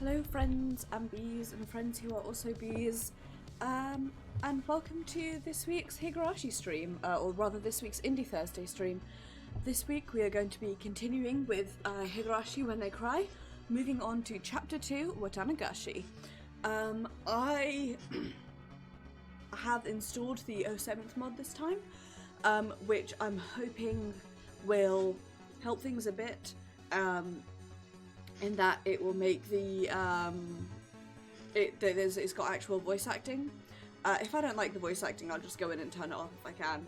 Hello friends and bees and friends who are also bees, and welcome to this week's Higurashi stream, or rather this week's Indie Thursday stream. This week we are going to be continuing with Higurashi When They Cry, moving on to Chapter 2, Watanagashi. I have installed the 07th mod this time, which I'm hoping will help things a bit, in that it will make the it's got actual voice acting. If I don't like the voice acting, I'll just go in and turn it off if I can.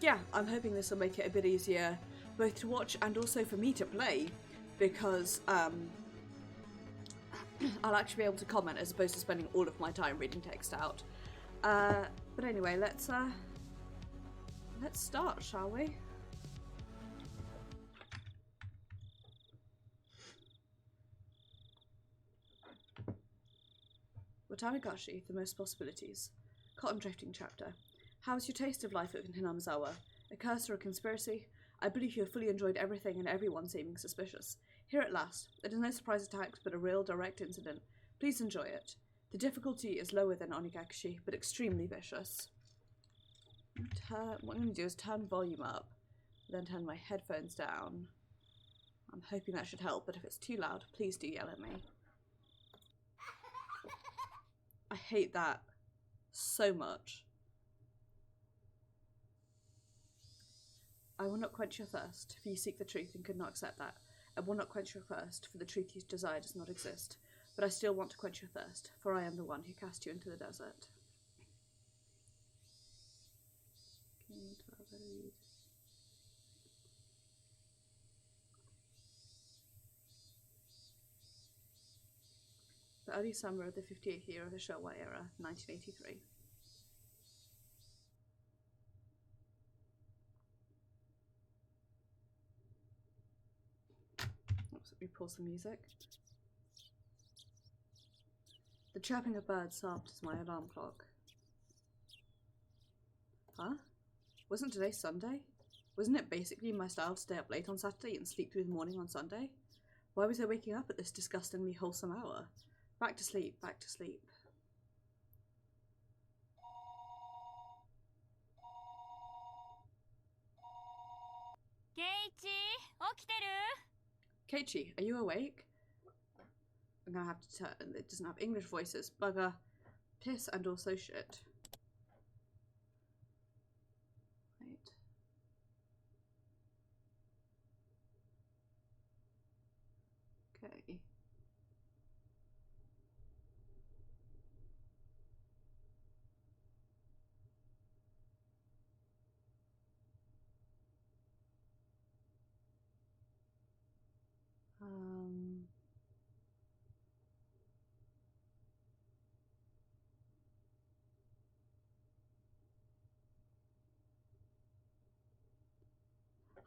Yeah, I'm hoping this will make it a bit easier both to watch and also for me to play, because I'll actually be able to comment as opposed to spending all of my time reading text out. But anyway, let's start, shall we? Watanagashi, the most possibilities. Cotton drifting chapter. How is your taste of life in Hinamizawa? A curse or a conspiracy? I believe you have fully enjoyed everything and everyone seeming suspicious. Here at last. It is no surprise attack, but a real direct incident. Please enjoy it. The difficulty is lower than Onigakashi, but extremely vicious. What I'm going to do is turn volume up, then turn my headphones down. I'm hoping that should help, but if it's too loud, please do yell at me. I hate that so much. I will not quench your thirst, for you seek the truth and could not accept that. I will not quench your thirst, for the truth you desire does not exist. But I still want to quench your thirst, for I am the one who cast you into the desert. The early summer of the 58th year of the Showa era, 1983. Oops, let me pause the music. The chirping of birds sobbed as my alarm clock. Huh? Wasn't today Sunday? Wasn't it basically my style to stay up late on Saturday and sleep through the morning on Sunday? Why was I waking up at this disgustingly wholesome hour? Back to sleep, back to sleep. Keiichi, are you awake? I'm gonna have to turn, it doesn't have English voices. Bugger, piss, and also shit. Right. Okay.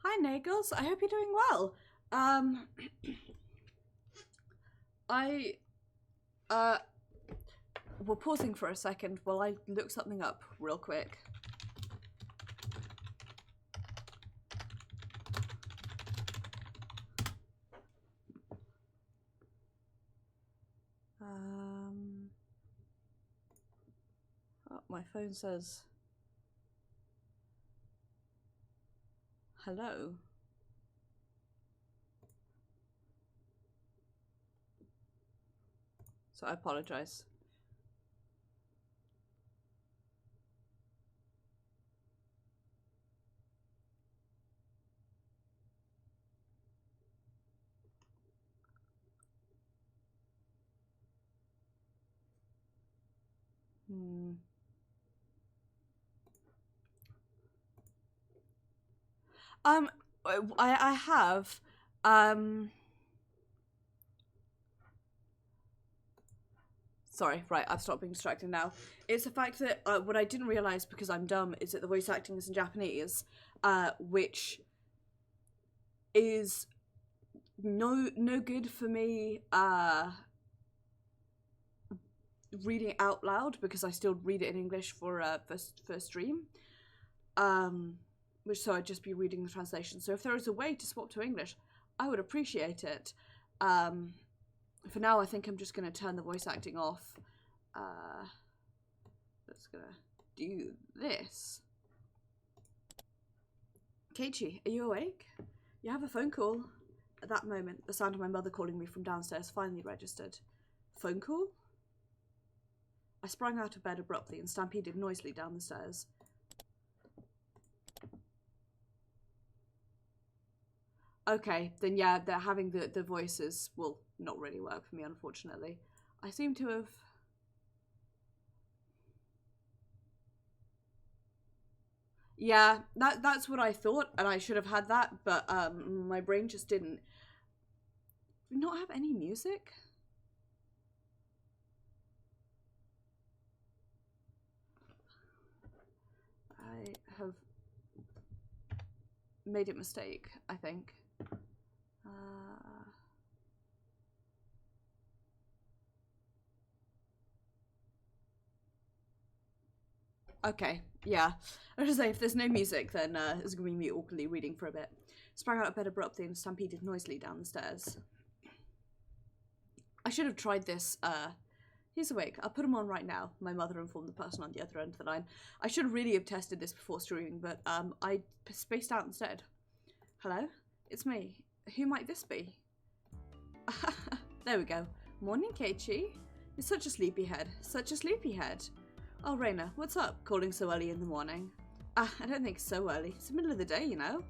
Hi Nagels, I hope you're doing well. We're pausing for a second while I look something up real quick. Oh, my phone says hello. So I apologize. I have, sorry, right, I've stopped being distracted now. It's the fact that what I didn't realise, because I'm dumb, is that the voice acting is in Japanese, which is no good for me reading it out loud, because I still read it in English for stream. Which so I'd just be reading the translation. So if there is a way to swap to English, I would appreciate it. For now, I think I'm just going to turn the voice acting off. Just going to do this. Keiichi, are you awake? You have a phone call. At that moment, the sound of my mother calling me from downstairs finally registered. Phone call? I sprang out of bed abruptly and stampeded noisily down the stairs. Okay, then yeah, having the voices will not really work for me, unfortunately. I seem to have... Yeah, that's what I thought, and I should have had that, but my brain just didn't. Do we not have any music? I have made a mistake, I think. Okay, yeah. I was just say, if there's no music, then it's going to be me awkwardly reading for a bit. Sprang out of bed abruptly and stampeded noisily down the stairs. I should have tried this. He's awake. I'll put him on right now. My mother informed the person on the other end of the line. I should really have tested this before streaming, but I spaced out instead. Hello? It's me. Who might this be? There we go. Morning, Keiichi. You're such a sleepyhead. Such a sleepyhead. Oh, Reina, what's up? Calling so early in the morning? I don't think it's so early. It's the middle of the day, you know?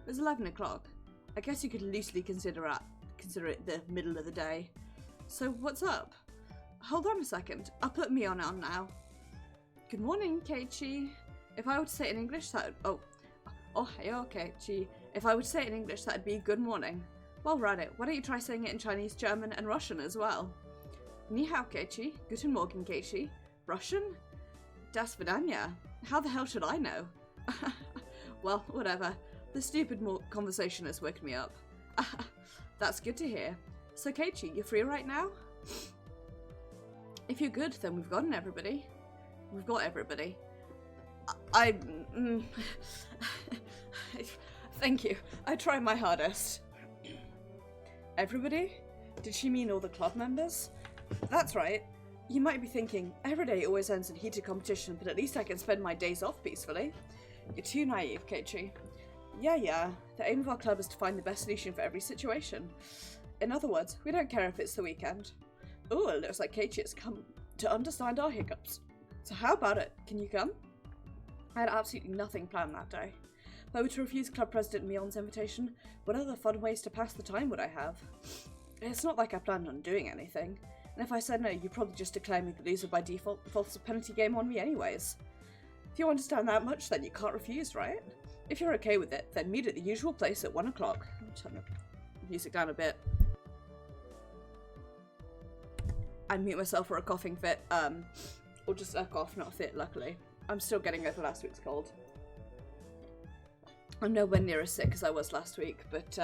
It's 11 o'clock. I guess you could loosely consider it the middle of the day. So, what's up? Hold on a second. I'll put Mion on now. Good morning, Keiichi. If I were to say it in English, that would... Oh, hey, Keiichi. If I were to say it in English, that'd be good morning. Well, right. Why don't you try saying it in Chinese, German, and Russian as well? Ni hao, Keiichi. Guten Morgen, Keiichi. Russian? Das Vidanya. How the hell should I know? Well, whatever. The stupid conversation has woken me up. That's good to hear. So, Keiichi, you free right now? If you're good, then we've gotten everybody. We've got everybody. Thank you. I tried my hardest. Everybody? Did she mean all the club members? That's right. You might be thinking, every day always ends in heated competition, but at least I can spend my days off peacefully. You're too naive, Keiichi. Yeah. The aim of our club is to find the best solution for every situation. In other words, we don't care if it's the weekend. Ooh, it looks like Keiichi has come to understand our hiccups. So how about it? Can you come? I had absolutely nothing planned that day. If I were to refuse Club President Mion's invitation, what other fun ways to pass the time would I have? It's not like I planned on doing anything. And if I said no, you'd probably just declare me the loser by default and force a penalty game on me anyways. If you understand that much, then you can't refuse, right? If you're okay with it, then meet at the usual place at 1 o'clock. Turn the music down a bit. And mute myself for a coughing fit. Or just a cough, not a fit, luckily. I'm still getting over last week's cold. I'm nowhere near as sick as I was last week, but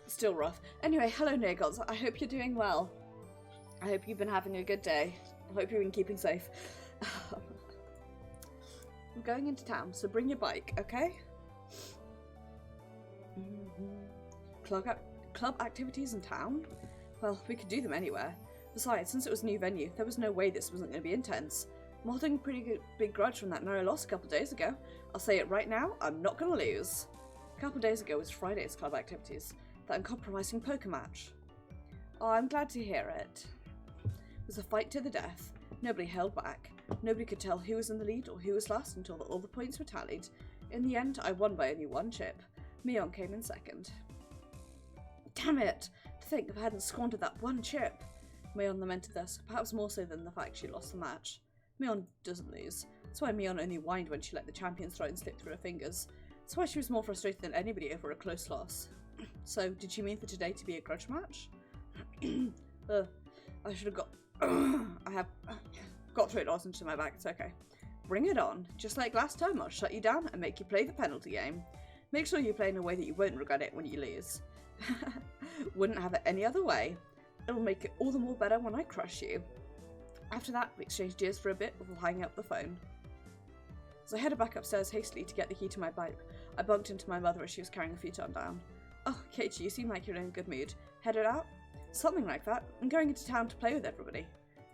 still rough. Anyway, hello Nagods. I hope you're doing well. I hope you've been having a good day. I hope you've been keeping safe. I'm going into town, so bring your bike, okay? Club activities in town? Well, we could do them anywhere. Besides, since it was a new venue, there was no way this wasn't going to be intense. I'm holding a pretty big grudge from that narrow loss a couple days ago. I'll say it right now, I'm not going to lose. A couple days ago was Friday's club activities, that uncompromising poker match. Oh, I'm glad to hear it. It was a fight to the death. Nobody held back. Nobody could tell who was in the lead or who was last until all the points were tallied. In the end, I won by only 1 chip. Mion came in second. Damn it! To think if I hadn't squandered that 1 chip. Mion lamented this, perhaps more so than the fact she lost the match. Mion doesn't lose. That's why Mion only whined when she let the champion's throne slip through her fingers. That's why she was more frustrated than anybody over a close loss. So, did she mean for today to be a grudge match? I should have got... I have got Trados into my bag, it's okay. Bring it on. Just like last time, I'll shut you down and make you play the penalty game. Make sure you play in a way that you won't regret it when you lose. Wouldn't have it any other way. It'll make it all the more better when I crush you. After that, we exchanged cheers for a bit before hanging up the phone. As I headed back upstairs hastily to get the key to my bike, I bumped into my mother as she was carrying a futon down. Oh, Keiichi, you seem like you're in a good mood. Headed out? Something like that. I'm going into town to play with everybody.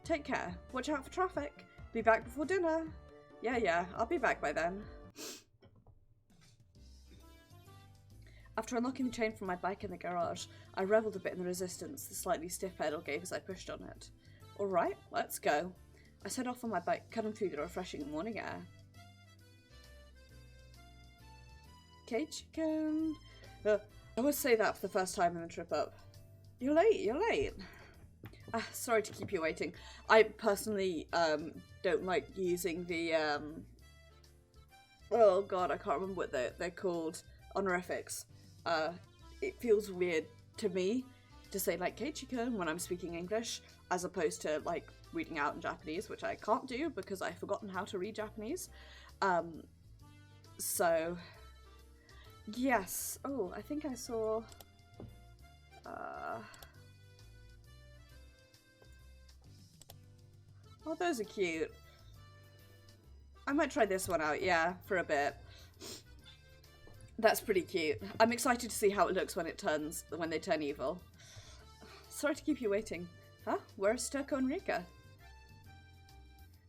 Take care. Watch out for traffic. Be back before dinner. Yeah, I'll be back by then. After unlocking the chain from my bike in the garage, I revelled a bit in the resistance the slightly stiff pedal gave as I pushed on it. Alright, let's go. I set off on my bike, cutting through the refreshing morning air. Keiichi-kun. I would say that for the first time in the trip up. You're late. Sorry to keep you waiting. I personally don't like using the oh god, I can't remember what they're called. Honorifics. It feels weird to me to say like Keiichi-kun when I'm speaking English, as opposed to like reading out in Japanese, which I can't do because I've forgotten how to read Japanese. So yes. Oh, I think I saw oh, those are cute. I might try this one out, yeah, for a bit. That's pretty cute. I'm excited to see how it looks when they turn evil. Sorry to keep you waiting. Huh? Where's Turko and Rika?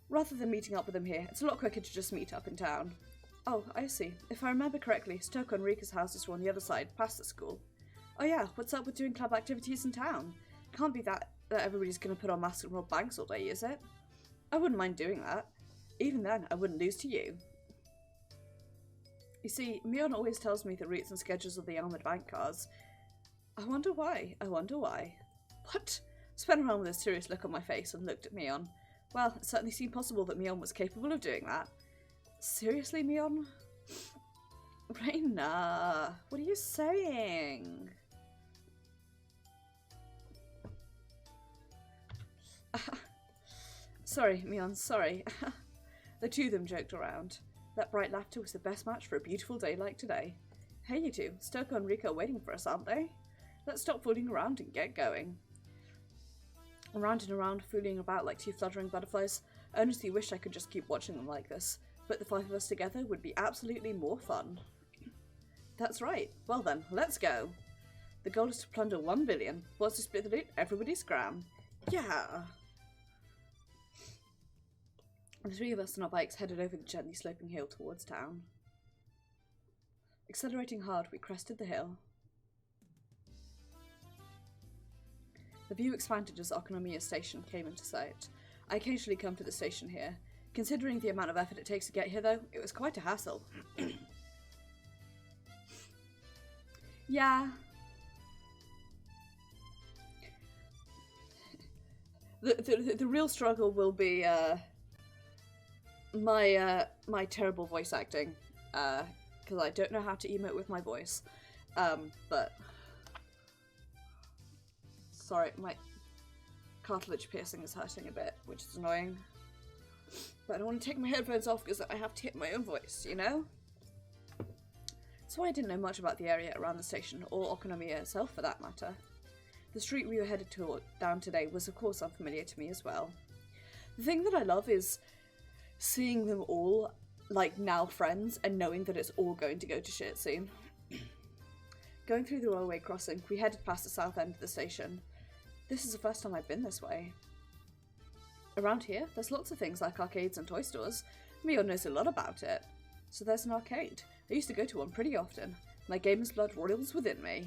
Rather than meeting up with them here, it's a lot quicker to just meet up in town. Oh, I see. If I remember correctly, Turko and Rika's houses were on the other side, past the school. Oh yeah, what's up with doing club activities in town? Can't be that everybody's gonna put on masks and rob banks all day, is it? I wouldn't mind doing that. Even then, I wouldn't lose to you. You see, Mion always tells me the routes and schedules of the armoured bank cars. I wonder why. What? Spun around with a serious look on my face and looked at Mion. Well, it certainly seemed possible that Mion was capable of doing that. Seriously, Mion? Reina, what are you saying? Sorry, Mion, sorry. The two of them joked around. That bright laughter was the best match for a beautiful day like today. Hey, you two, Turko and Rika are waiting for us, aren't they? Let's stop fooling around and get going. Around and around, fooling about like two fluttering butterflies. I honestly wish I could just keep watching them like this, but the five of us together would be absolutely more fun. That's right. Well then, let's go. The goal is to plunder 1 billion. What's to split the loot? Everybody scram. Yeah. The three of us on our bikes headed over the gently sloping hill towards town. Accelerating hard, we crested the hill. The view expanded as Okonomiya Station came into sight. I occasionally come to the station here. Considering the amount of effort it takes to get here, though, it was quite a hassle. Yeah. The real struggle will be my terrible voice acting, because I don't know how to emote with my voice. But sorry, my cartilage piercing is hurting a bit, which is annoying. But I don't want to take my headphones off because I have to hit my own voice, you know? So I didn't know much about the area around the station, or Okonomiya itself for that matter. The street we were headed down today was of course unfamiliar to me as well. The thing that I love is seeing them all, like, now friends, and knowing that it's all going to go to shit soon. Going through the railway crossing, we headed past the south end of the station. This is the first time I've been this way. Around here, there's lots of things like arcades and toy stores. Mio knows a lot about it. So there's an arcade. I used to go to one pretty often. My gamer's blood roils within me.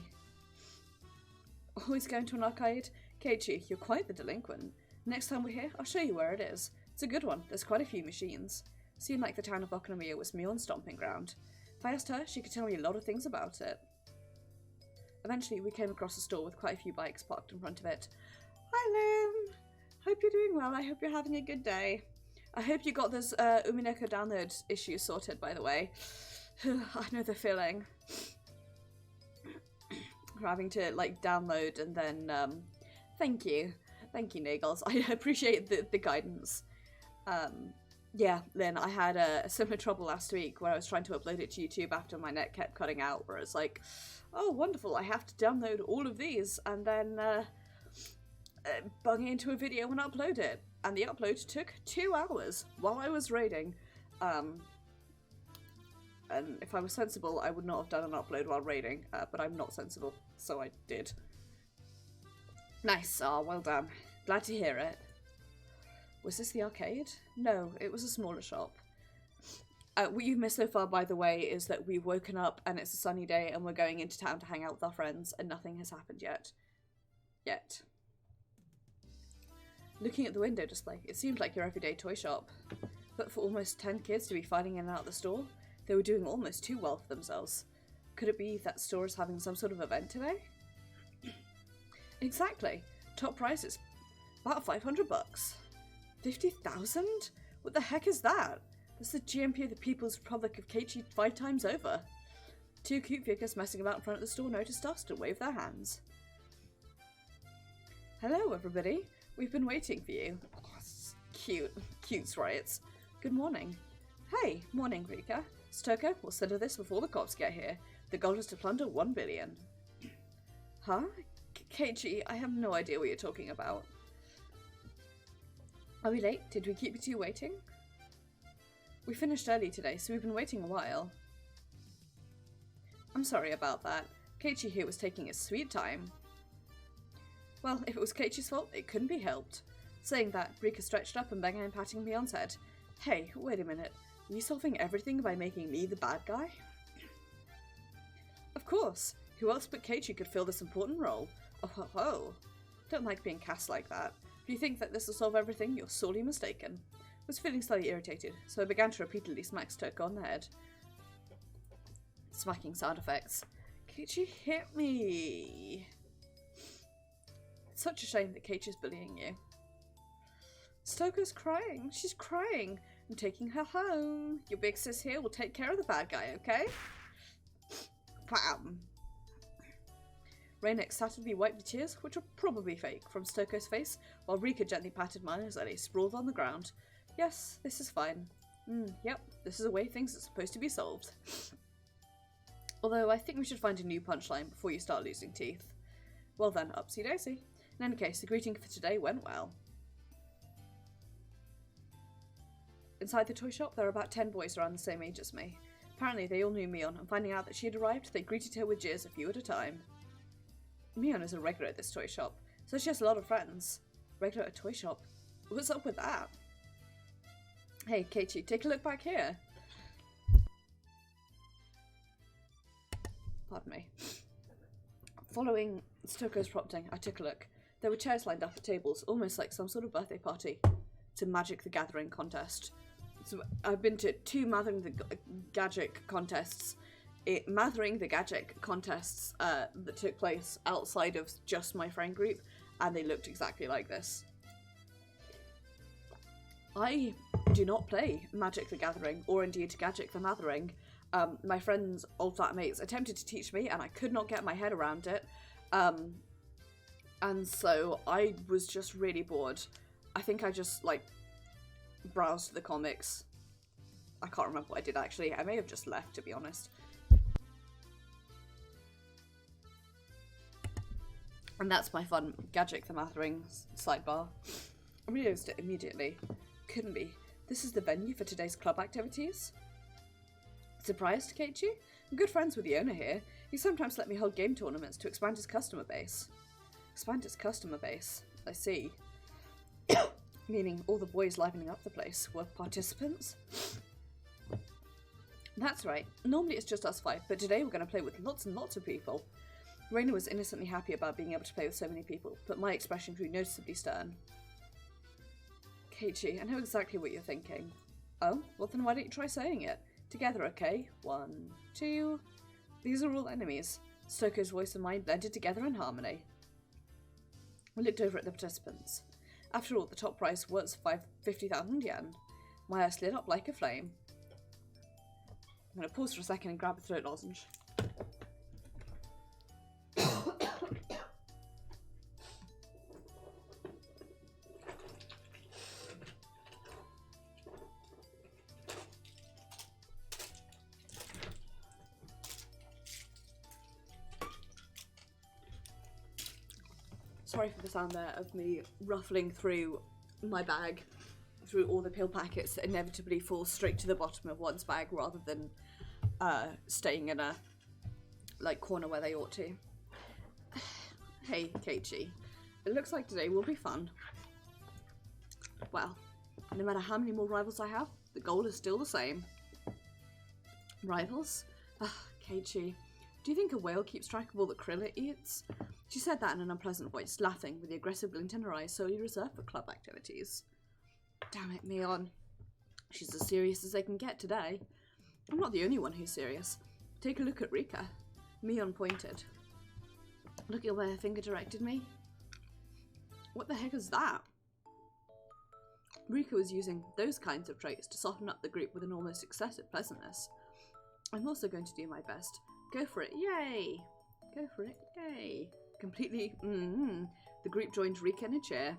Always going to an arcade? Keiichi, you're quite the delinquent. Next time we're here, I'll show you where it is. It's a good one. There's quite a few machines. Seemed like the town of Okonomiya was Mion's stomping ground. If I asked her, she could tell me a lot of things about it. Eventually, we came across a store with quite a few bikes parked in front of it. Hi, Lim! Hope you're doing well. I hope you're having a good day. I hope you got this Umineko download issue sorted, by the way. I know the feeling. Having to, like, download and then, thank you. Thank you, Nagels. I appreciate the guidance. Yeah, Lynn, I had a similar trouble last week where I was trying to upload it to YouTube after my net kept cutting out, where it's like, oh, wonderful, I have to download all of these and then bung it into a video and upload it. And the upload took 2 hours while I was raiding. and if I was sensible, I would not have done an upload while raiding, but I'm not sensible, so I did. Nice, well done. Glad to hear it. Was this the arcade? No, it was a smaller shop. What you've missed so far, by the way, is that we've woken up and it's a sunny day and we're going into town to hang out with our friends and nothing has happened yet. Looking at the window display, it seemed like your everyday toy shop. But for almost 10 kids to be filing in and out of the store, they were doing almost too well for themselves. Could it be that store is having some sort of event today? Exactly. Top price is about $500. 50,000? What the heck is that? That's the GMP of the People's Republic of Keiichi 5 times over. 2 cute figures messing about in front of the store noticed us and waved their hands. Hello, everybody. We've been waiting for you. Oh, cute. Cute's riots. Good morning. Hey, morning, Rika. Stoker, we'll settle this before the cops get here. The goal is to plunder 1 billion. Huh? Keiichi, I have no idea what you're talking about. Are we late? Did we keep you two waiting? We finished early today, so we've been waiting a while. I'm sorry about that. Keiichi here was taking his sweet time. Well, if it was Keiichi's fault, it couldn't be helped. Saying that, Rika stretched up and began patting me on his head. Hey, wait a minute. Are you solving everything by making me the bad guy? Of course. Who else but Keiichi could fill this important role? Oh ho ho. Don't like being cast like that. If you think that this will solve everything, you're sorely mistaken. I was feeling slightly irritated, so I began to repeatedly smack Stoker on the head. Smacking sound effects. Keiichi hit me. It's such a shame that Keiichi's bullying you. Stoker's crying. She's crying. I'm taking her home. Your big sis here will take care of the bad guy, okay? Bam. Rain excitedly wiped the tears, which were probably fake, from Stoker's face, while Rika gently patted mine as I sprawled on the ground. Yes, this is fine. Yep, this is the way things are supposed to be solved. Although I think we should find a new punchline before you start losing teeth. Well then, upsy daisy. In any case, the greeting for today went well. Inside the toy shop, there were about 10 boys around the same age as me. Apparently they all knew Mion, and finding out that she had arrived, they greeted her with jeers a few at a time. Mion is a regular at this toy shop, so she has a lot of friends. Regular at a toy shop? What's up with that? Hey, Keiichi, take a look back here. Pardon me. Following Stoker's prompting, I took a look. There were chairs lined up at tables, almost like some sort of birthday party. It's a Magic the Gathering contest. So I've been to 2 Mathering the Gadget contests. Mathering the Gadget contests that took place outside of just my friend group, and they looked exactly like this. I do not play Magic the Gathering, or indeed Gadget the Mathering. My friend's old flatmates attempted to teach me, and I could not get my head around it. And so I was just really bored. I think I just, like, browsed the comics. I can't remember what I did, actually. I may have just left, to be honest. And that's my fun Gadget the Mathering sidebar. I realised it immediately. Couldn't be. This is the venue for today's club activities? Surprised, Keiichi? I'm good friends with the owner here. He sometimes let me hold game tournaments to expand his customer base. Expand his customer base? I see. Meaning all the boys livening up the place were participants? That's right. Normally it's just us 5, but today we're going to play with lots and lots of people. Raina was innocently happy about being able to play with so many people, but my expression grew noticeably stern. Keiichi, I know exactly what you're thinking. Oh? Well then why don't you try saying it? Together, okay? 1, 2... These are all enemies. Stoker's voice and mine blended together in harmony. We looked over at the participants. After all, the top prize was 50,000 yen. My eyes lit up like a flame. I'm going to pause for a second and grab a throat lozenge. Sorry for the sound there of me ruffling through my bag, through all the pill packets that inevitably fall straight to the bottom of one's bag rather than staying in a corner where they ought to. Hey, Keiichi. It looks like today will be fun. Well, no matter how many more rivals I have, the goal is still the same. Rivals? Keiichi, do you think a whale keeps track of all the krill it eats? She said that in an unpleasant voice, laughing with the aggressive glint in her eyes solely reserved for club activities. Damn it, Mion. She's as serious as they can get today. I'm not the only one who's serious. Take a look at Rika. Mion pointed. Look at where her finger directed me. What the heck is that? Rika was using those kinds of traits to soften up the group with an almost excessive pleasantness. I'm also going to do my best. Go for it, yay! Go for it, yay! Completely, The group joined Rika in a chair.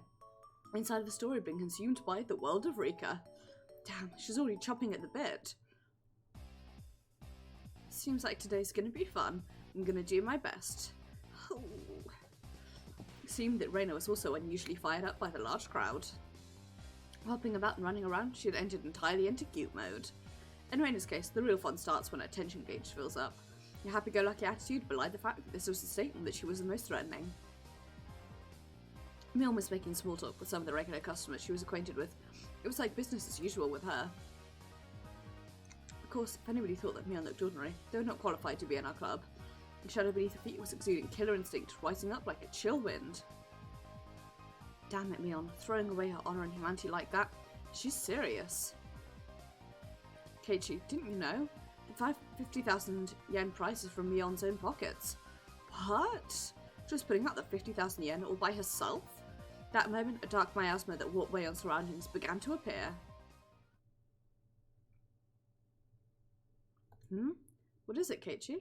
Inside of the story being consumed by the world of Rika. Damn, she's already chopping at the bit. Seems like today's gonna be fun. I'm gonna do my best. It seemed that Reina was also unusually fired up by the large crowd. Hopping about and running around, she had entered entirely into cute mode. In Reina's case, the real fun starts when her attention gauge fills up. Her happy-go-lucky attitude belied the fact that this was the statement that she was the most threatening. Mion was making small talk with some of the regular customers she was acquainted with. It was like business as usual with her. Of course, if anybody thought that Mion looked ordinary, they were not qualified to be in our club. The shadow beneath her feet was exuding killer instinct, rising up like a chill wind. Damn it, Mion, throwing away her honor and humanity like that. She's serious. Keiichi, didn't you know? The 50,000 yen prize is from Mion's own pockets. What? She was putting out the 50,000 yen all by herself? That moment, a dark miasma that walked away on surroundings began to appear. What is it, Keiichi?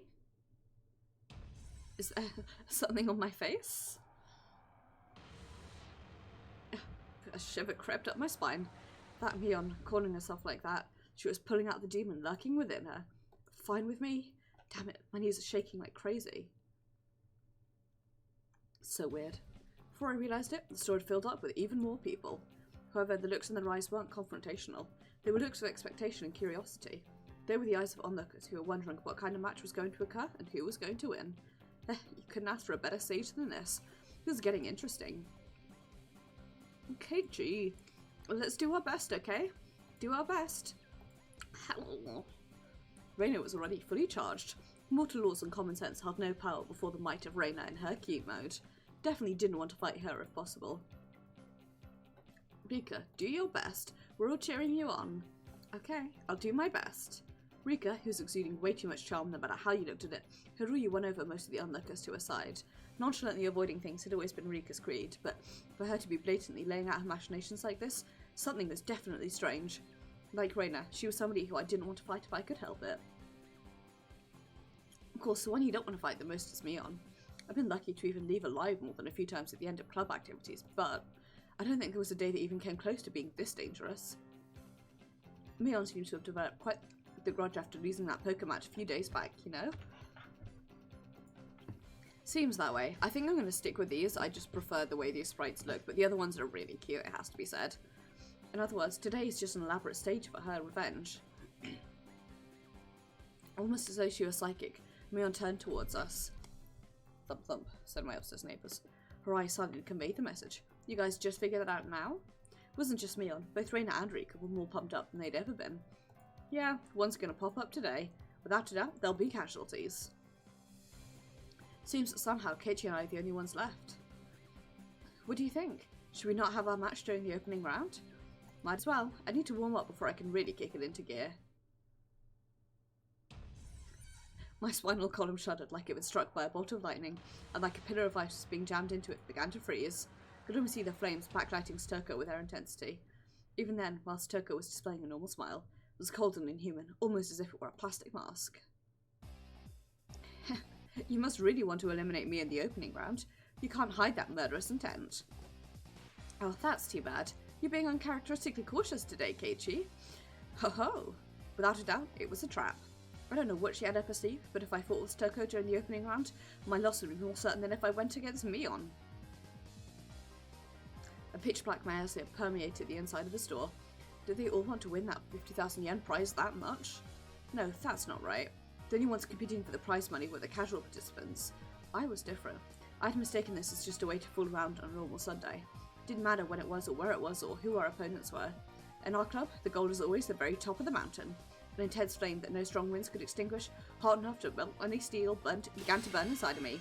Is there something on my face? A shiver crept up my spine. That Mion, calling herself like that, she was pulling out the demon lurking within her. Fine with me? Damn it, my knees are shaking like crazy. So weird. Before I realised it, the store had filled up with even more people. However, the looks in their eyes weren't confrontational. They were looks of expectation and curiosity. They were the eyes of onlookers who were wondering what kind of match was going to occur and who was going to win. You couldn't ask for a better stage than this. It was getting interesting. Keiichi, let's do our best, okay? Do our best. Reina was already fully charged. Mortal laws and common sense held no power before the might of Reina in her cute mode. Definitely didn't want to fight her if possible. Rika, do your best. We're all cheering you on. Okay, I'll do my best. Rika, who's exuding way too much charm no matter how you looked at it, Haruyu won over most of the onlookers to her side. Nonchalantly avoiding things had always been Rika's creed, but for her to be blatantly laying out her machinations like this, something was definitely strange. Like Reina, she was somebody who I didn't want to fight if I could help it. Of course, the one you don't want to fight the most is Mion. I've been lucky to even leave alive more than a few times at the end of club activities, but I don't think there was a day that even came close to being this dangerous. Mion seems to have developed quite the grudge after losing that poker match a few days back, you know? Seems that way. I think I'm going to stick with these. I just prefer the way these sprites look, but the other ones are really cute, it has to be said. In other words, today is just an elaborate stage for her revenge. Almost as though she was psychic, Mion turned towards us. Thump thump, said my upstairs neighbours. Her eyes silently conveyed the message. You guys just figured it out now? It wasn't just Mion. Both Reina and Rika were more pumped up than they'd ever been. Yeah, one's gonna pop up today. Without a doubt, there'll be casualties. Seems that somehow Keiichi and I are the only ones left. What do you think? Should we not have our match during the opening round? Might as well. I need to warm up before I can really kick it into gear. My spinal column shuddered like it was struck by a bolt of lightning, and like a pillar of ice being jammed into it began to freeze. Could almost see the flames backlighting Stoker with their intensity. Even then, while Stoker was displaying a normal smile, it was cold and inhuman, almost as if it were a plastic mask. You must really want to eliminate me in the opening round. You can't hide that murderous intent. Oh, that's too bad. You're being uncharacteristically cautious today, Keiichi. Ho ho! Without a doubt, it was a trap. I don't know what she had up her sleeve, but if I fought with Stoker during the opening round, my loss would be more certain than if I went against Mion. A pitch-black miasma permeated the inside of the store. Did they all want to win that 50,000 yen prize that much? No, that's not right. The only ones competing for the prize money were the casual participants. I was different. I'd mistaken this as just a way to fool around on a normal Sunday. It didn't matter when it was or where it was or who our opponents were. In our club, the goal is always the very top of the mountain. An intense flame that no strong winds could extinguish, hot enough to melt any steel, began to burn inside of me.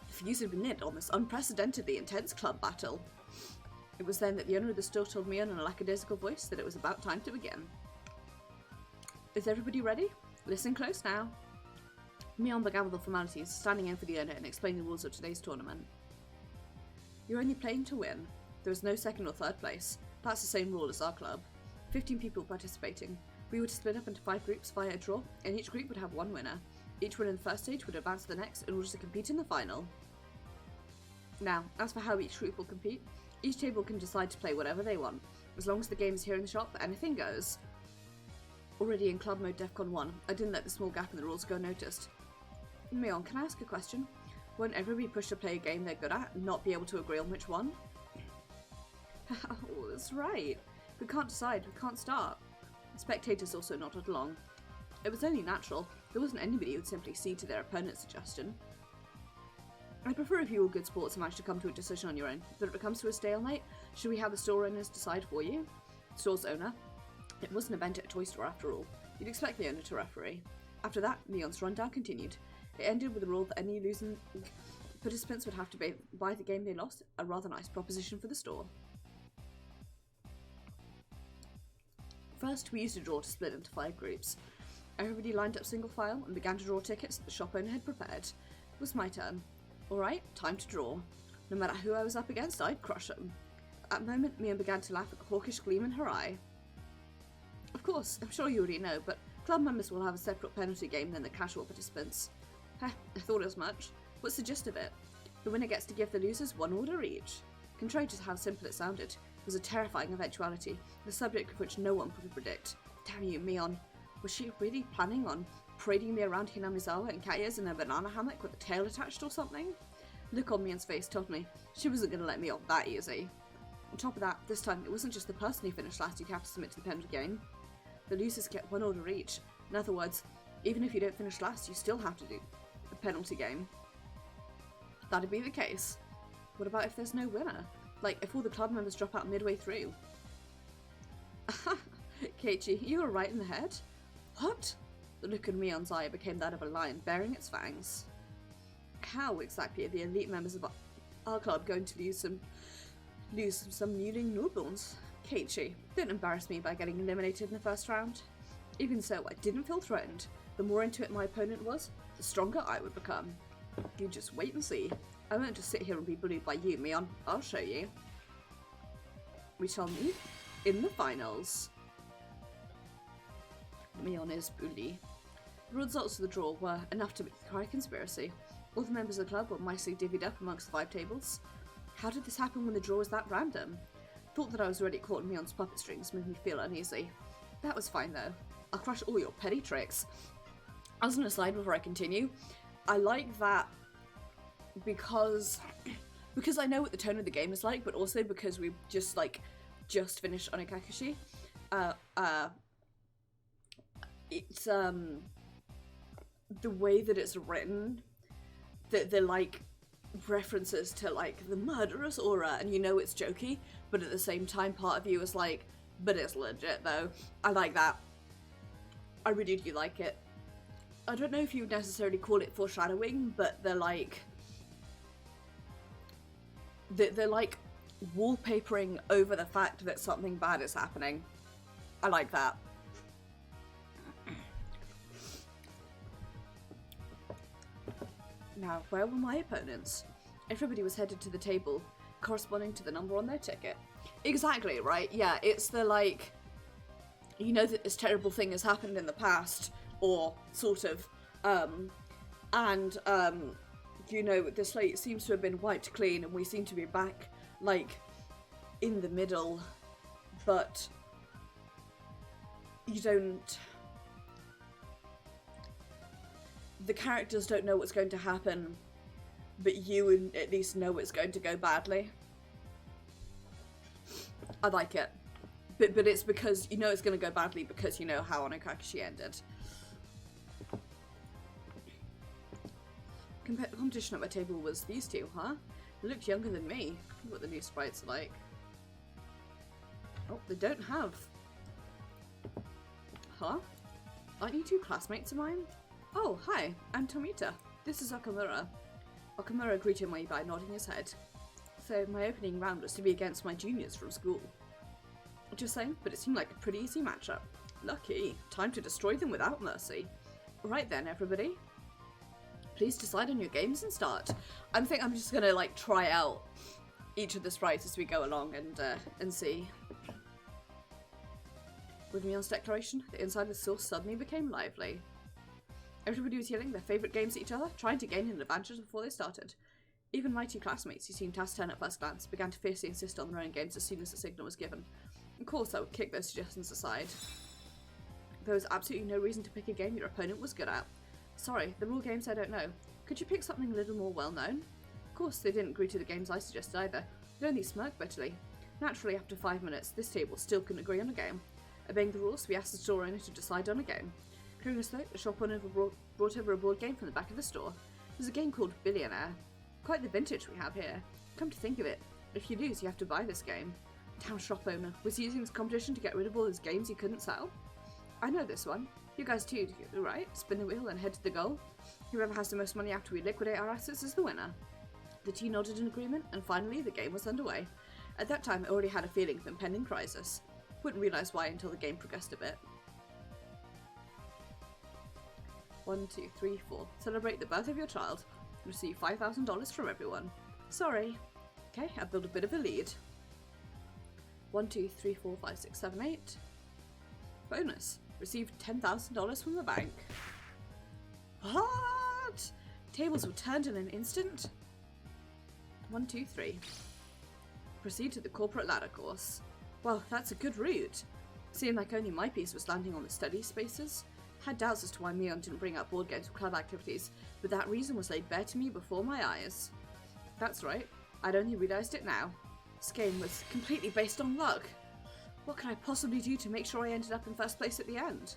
The fuse had been lit on this unprecedentedly intense club battle. It was then that the owner of the store told me in a lackadaisical voice that it was about time to begin. Is everybody ready? Listen close now. Mion began with the formalities, standing in for the owner and explaining the rules of today's tournament. You're only playing to win. There is no second or third place. That's the same rule as our club. 15 people participating. We were to split up into 5 groups via a draw, and each group would have one winner. Each winner in the first stage would advance to the next in order to compete in the final. Now, as for how each group will compete, each table can decide to play whatever they want. As long as the game is here in the shop, anything goes. Already in club mode DEFCON 1, I didn't let the small gap in the rules go unnoticed. Mion, can I ask a question? Won't everybody pushed to play a game they're good at and not be able to agree on which one? Oh, that's right. We can't decide, we can't start. The spectators also nodded along. It was only natural. There wasn't anybody who would simply cede to their opponent's suggestion. I prefer if you were good sports and managed to come to a decision on your own. But if it comes to a stalemate, should we have the store owners decide for you? Store's owner. It was an event at a toy store after all. You'd expect the owner to referee. After that, Mion's rundown continued. It ended with the rule that any losing participants would have to buy the game they lost, a rather nice proposition for the store. First, we used a draw to split into 5 groups. Everybody lined up single file and began to draw tickets that the shop owner had prepared. It was my turn. Alright, time to draw. No matter who I was up against, I'd crush them. At the moment, Mion began to laugh at the hawkish gleam in her eye. Of course, I'm sure you already know, but club members will have a separate penalty game than the casual participants. Heh, I thought as much. What's the gist of it? The winner gets to give the losers 1 order each. Contrary to how simple it sounded, it was a terrifying eventuality, the subject of which no one could predict. Damn you, Mion. Was she really planning on parading me around Hinamizawa and Kaya's in a banana hammock with a tail attached or something? The look on Mion's face told me she wasn't going to let me off that easy. On top of that, this time it wasn't just the person who finished last who had to submit to the penalty game. The losers get 1 order each. In other words, even if you don't finish last, you still have to do the penalty game. That'd be the case. What about if there's no winner? Like, if all the club members drop out midway through? Keiichi, you were right in the head? What? The look in Mion's eye became that of a lion bearing its fangs. How exactly are the elite members of our club going to lose some kneeling newborns? Keiichi, don't embarrass me by getting eliminated in the first round. Even so, I didn't feel threatened. The more into it my opponent was, the stronger I would become. You just wait and see. I won't just sit here and be bullied by you, Mion. I'll show you. We shall meet in the finals. Mion is bully. The results of the draw were enough to make the cry conspiracy. All the members of the club were nicely divvied up amongst the 5 tables. How did this happen when the draw was that random? Thought that I was already caught in Mion's puppet strings made me feel uneasy. That was fine though. I'll crush all your petty tricks. As an aside before I continue, I like that because I know what the tone of the game is like, but also because we just finished Watanagashi. It's the way that it's written, the references to the murderous aura, and you know it's jokey, but at the same time part of you is like, but it's legit though. I like that. I really do like it. I don't know if you would necessarily call it foreshadowing, but they're wallpapering over the fact that something bad is happening. I like that. Now, where were my opponents? Everybody was headed to the table, corresponding to the number on their ticket. Exactly, right? Yeah, it's the you know that this terrible thing has happened in the past, or sort of, you know, the slate seems to have been wiped clean and we seem to be back, in the middle, but you don't... The characters don't know what's going to happen, but you at least know it's going to go badly. I like it. But it's because you know it's going to go badly because you know how Watanagashi ended. Competition at my table was these two, huh? They looked younger than me. Look what the new sprites are like. Oh, they don't have. Huh? Aren't you two classmates of mine? Oh, hi, I'm Tomita. This is Okamura. Okamura greeted me by nodding his head. So my opening round was to be against my juniors from school. Just saying, but it seemed like a pretty easy matchup. Lucky. Time to destroy them without mercy. Right then, everybody. Please decide on your games and start. I think I'm just gonna like try out each of the sprites as we go along and see. With Mion's declaration, the inside of the source suddenly became lively. Everybody was yelling their favourite games at each other, trying to gain an advantage before they started. Even my two classmates, who seemed taciturn at first glance, began to fiercely insist on their own games as soon as the signal was given. Of course, I would kick those suggestions aside. There was absolutely no reason to pick a game your opponent was good at. Sorry, they're all games I don't know. Could you pick something a little more well-known? Of course, they didn't agree to the games I suggested either. They only smirked bitterly. Naturally, after 5 minutes, this table still couldn't agree on a game. Obeying the rules, we asked the store owner to decide on a game. Clearing his throat, the shop owner brought over a board game from the back of the store. It was a game called Billionaire. Quite the vintage we have here. Come to think of it, if you lose, you have to buy this game. Damn shop owner, was he using this competition to get rid of all his games he couldn't sell? I know this one. You guys too, right? Spin the wheel and head to the goal. Whoever has the most money after we liquidate our assets is the winner. The two nodded in agreement, and finally the game was underway. At that time, I already had a feeling of impending crisis. Wouldn't realise why until the game progressed a bit. 1, 2, 3, 4. Celebrate the birth of your child. Receive $5,000 from everyone. Sorry. Okay, I built a bit of a lead. 1, 2, 3, 4, 5, 6, 7, 8. Bonus. Received $10,000 from the bank. What? Tables were turned in an instant. 1, 2, 3. Proceed to the corporate ladder course. Well, that's a good route. Seemed like only my piece was landing on the study spaces. Had doubts as to why Mion didn't bring up board games or club activities, but that reason was laid bare to me before my eyes. That's right, I'd only realised it now. This game was completely based on luck. What could I possibly do to make sure I ended up in first place at the end?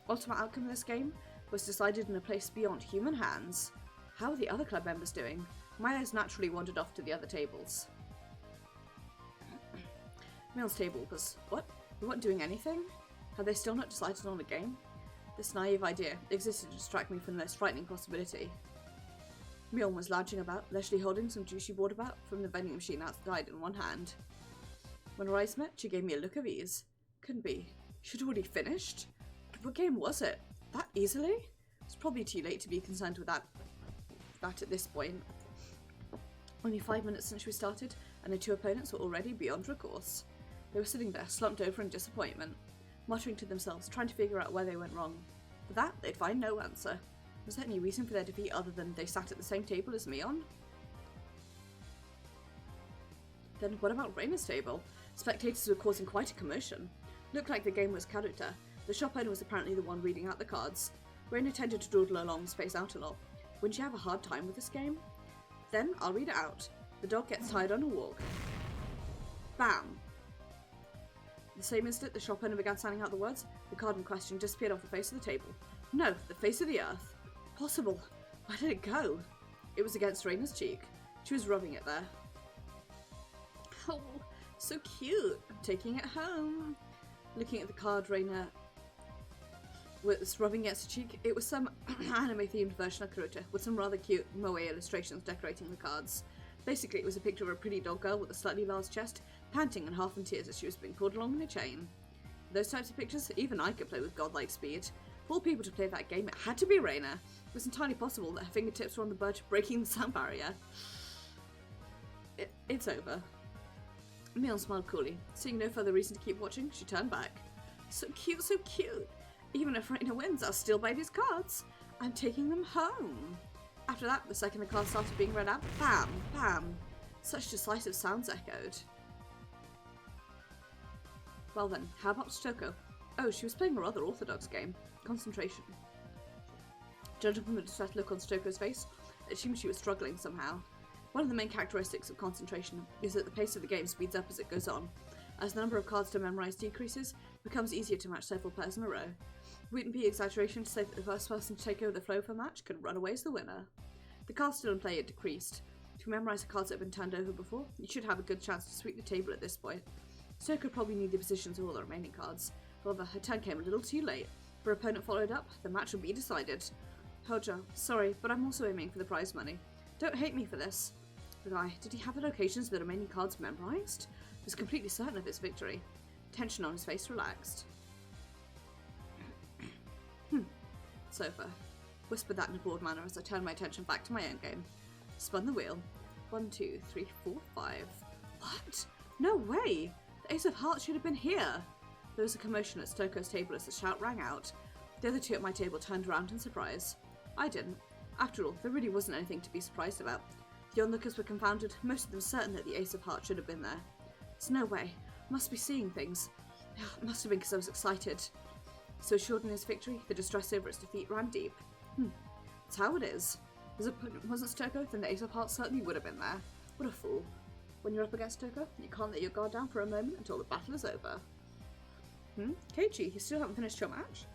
Ultimate outcome of this game was decided in a place beyond human hands. How are the other club members doing? My eyes naturally wandered off to the other tables. Mion's table was, what? We weren't doing anything? Had they still not decided on a game? This naive idea existed to distract me from the most frightening possibility. Mion was lounging about, leisurely holding some juice she bought about from the vending machine outside in one hand. When our eyes met, she gave me a look of ease. Couldn't be. She'd already finished? What game was it? That easily? It's probably too late to be concerned with that at this point. Only 5 minutes since we started, and the two opponents were already beyond recourse. They were sitting there, slumped over in disappointment, muttering to themselves, trying to figure out where they went wrong. For that, they'd find no answer. Was there any reason for their defeat other than they sat at the same table as Mion? Then what about Reina's table? Spectators were causing quite a commotion. Looked like the game was Karuta. The shop owner was apparently the one reading out the cards. Reina tended to dawdle along, space out a lot. Wouldn't she have a hard time with this game? Then I'll read it out. The dog gets tired on a walk. Bam! The same instant the shop owner began sounding out the words, the card in question disappeared off the face of the table. No, the face of the earth. Possible. Where did it go? It was against Reina's cheek. She was rubbing it there. Oh, so cute. I'm taking it home. Looking at the card Reina was rubbing against her cheek, it was some anime-themed version of Karuta, with some rather cute moe illustrations decorating the cards. Basically, it was a picture of a pretty dog girl with a slightly large chest, panting and half in tears as she was being pulled along in a chain. Those types of pictures, even I could play with godlike speed. For all people to play that game, it had to be Reina. It was entirely possible that her fingertips were on the verge of breaking the sound barrier. It's over. Mion smiled coolly. Seeing no further reason to keep watching, she turned back. So cute, so cute. Even if Reina wins, I'll still buy these cards. I'm taking them home. After that, the second the cards started being read out, bam, bam. Such decisive sounds echoed. Well then, how about Stoko? Oh, she was playing a rather orthodox game. Concentration. Judging from the distressed look on Stoko's face, it seemed she was struggling somehow. One of the main characteristics of concentration is that the pace of the game speeds up as it goes on. As the number of cards to memorize decreases, it becomes easier to match several pairs in a row. It wouldn't be exaggeration to say that the first person to take over the flow of a match could run away as the winner. The cards still in play had decreased. To memorize the cards that have been turned over before, you should have a good chance to sweep the table at this point. Stoker probably knew the positions of all the remaining cards. However, her turn came a little too late. If her opponent followed up, the match would be decided. Hojo, sorry, but I'm also aiming for the prize money. Don't hate me for this. The guy, did he have the locations of the remaining cards memorized? He was completely certain of his victory. Tension on his face relaxed. Sofa. Whispered that in a bored manner as I turned my attention back to my own game. Spun the wheel. 1, 2, 3, 4, 5. What? No way! The Ace of Hearts should have been here! There was a commotion at Stoko's table as the shout rang out. The other two at my table turned around in surprise. I didn't. After all, there really wasn't anything to be surprised about. The onlookers were confounded, most of them certain that the Ace of Hearts should have been there. There's no way. Must be seeing things. It must have been because I was excited. So assured in his victory, the distress over its defeat ran deep. That's how it is. His opponent wasn't Stoko, then the Ace of Hearts certainly would have been there. What a fool. When you're up against Stoko, you can't let your guard down for a moment until the battle is over. Keiichi, you still haven't finished your match?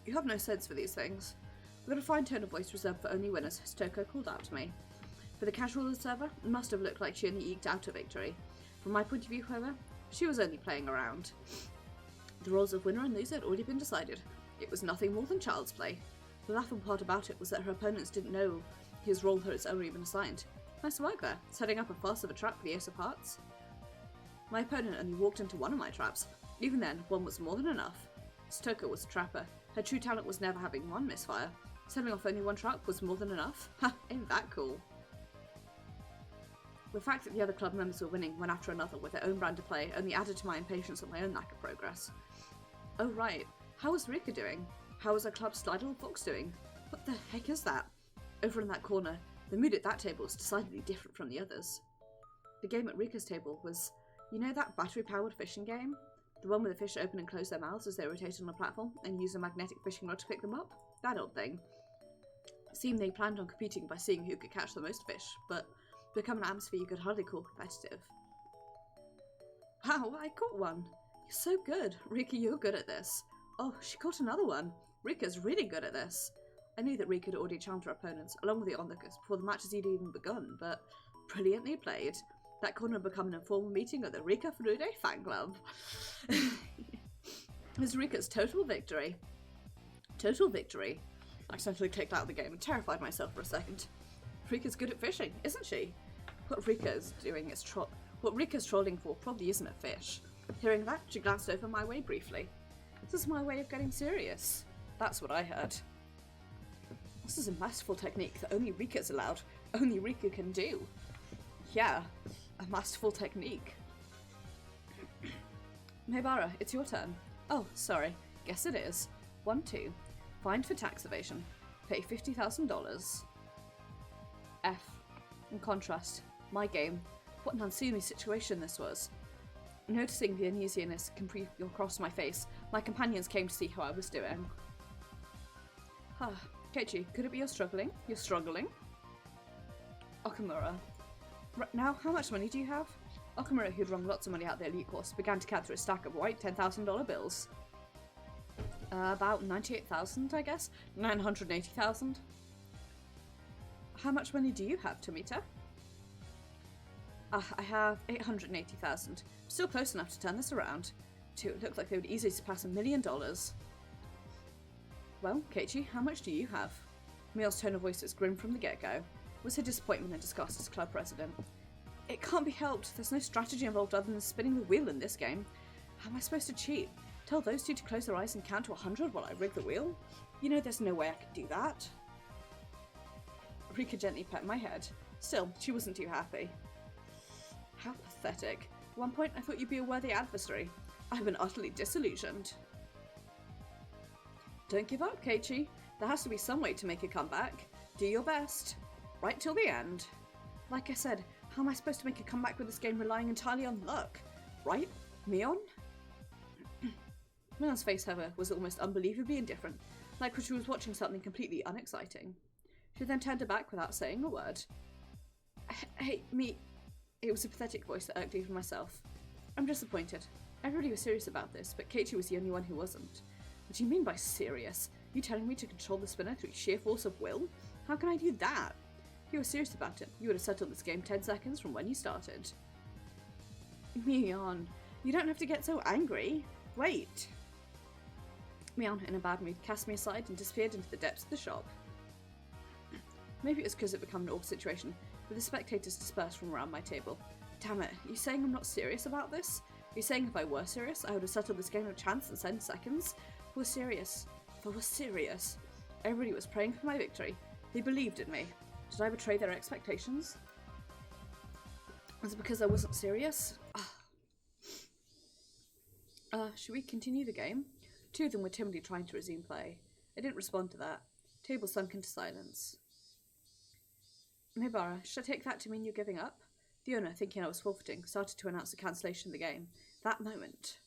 You have no sense for these things. I've got a fine tone of voice reserved for only winners, Stoko called out to me. For the casual observer, it must have looked like she only eked out a victory. From my point of view, however, she was only playing around. The roles of winner and loser had already been decided. It was nothing more than child's play. The laughable part about it was that her opponents didn't know his role had already been assigned. Nice work there, setting up a farce of a trap for the Ace of Hearts. My opponent only walked into one of my traps. Even then, one was more than enough. Stoko was a trapper. Her true talent was never having one misfire. Setting off only one trap was more than enough. Ha, ain't that cool? The fact that the other club members were winning one after another with their own brand of play only added to my impatience at my own lack of progress. Oh right, how was Rika doing? How was our club's Slidle Fox doing? What the heck is that? Over in that corner, the mood at that table was decidedly different from the others. The game at Rika's table was, you know that battery-powered fishing game? The one where the fish open and close their mouths as they rotate on a platform and use a magnetic fishing rod to pick them up? That old thing. It seemed they planned on competing by seeing who could catch the most fish, but become an atmosphere you could hardly call competitive. Wow, I caught one! You're so good! Rika, you're good at this. Oh, she caught another one! Rika's really good at this! I knew that Rika had already charmed her opponents, along with the onlookers, before the matches had even begun, but brilliantly played. That corner had become an informal meeting of the Rika Furude fan club. It was Rika's total victory. Total victory. I accidentally clicked out of the game and terrified myself for a second. Rika's good at fishing, isn't she? What Rika's doing is what Rika's trolling for probably isn't a fish. Hearing that, she glanced over my way briefly. This is my way of getting serious. That's what I heard. This is a masterful technique that only Rika's allowed. Only Rika can do. Yeah, a masterful technique. Meibara, it's your turn. Oh, sorry. Guess it is. 1, 2. Fined for tax evasion. Pay $50,000. F. In contrast, my game. What an unseemly situation this was. Noticing the uneasiness creep across my face, my companions came to see how I was doing. Keiichi, could it be you're struggling? You're struggling? Okamura. Now, how much money do you have? Okamura, who'd run lots of money out the elite course, began to count through a stack of white $10,000 bills. About 98,000, I guess? 980,000. How much money do you have, Tomita? I have 880,000. Still close enough to turn this around. It looked like they would easily surpass $1 million. Well, Keiichi, how much do you have? Miel's tone of voice was grim from the get-go. Was her disappointment and disgust as club president. It can't be helped. There's no strategy involved other than spinning the wheel in this game. How am I supposed to cheat? Tell those two to close their eyes and count to 100 while I rig the wheel? You know there's no way I could do that. Rika gently pet my head. Still, she wasn't too happy. How pathetic. At one point I thought you'd be a worthy adversary. I've been utterly disillusioned. Don't give up, Keiichi. There has to be some way to make a comeback. Do your best. Right till the end. Like I said, how am I supposed to make a comeback with this game relying entirely on luck? Right, Mion? Mion's face, however, was almost unbelievably indifferent, like she was watching something completely unexciting. She then turned her back without saying a word. Hey, me... It was a pathetic voice that irked even myself. I'm disappointed. Everybody was serious about this, but Keiichi was the only one who wasn't. What do you mean by serious? You telling me to control the spinner through sheer force of will? How can I do that? you were serious about it, you would have settled this game 10 seconds from when you started. Mion, you don't have to get so angry. Wait. Mion, in a bad mood, cast me aside and disappeared into the depths of the shop. Maybe it was because it became an awkward situation, with the spectators dispersed from around my table. Damn it, are you saying I'm not serious about this? Are you saying if I were serious, I would have settled this game with a chance in 10 seconds? If I was serious, everybody was praying for my victory. They believed in me. Did I betray their expectations? Was it because I wasn't serious? Should we continue the game? Two of them were timidly trying to resume play. I didn't respond to that. Table sunk into silence. Mibara, should I take that to mean you're giving up? The owner, thinking I was forfeiting, started to announce the cancellation of the game. That moment.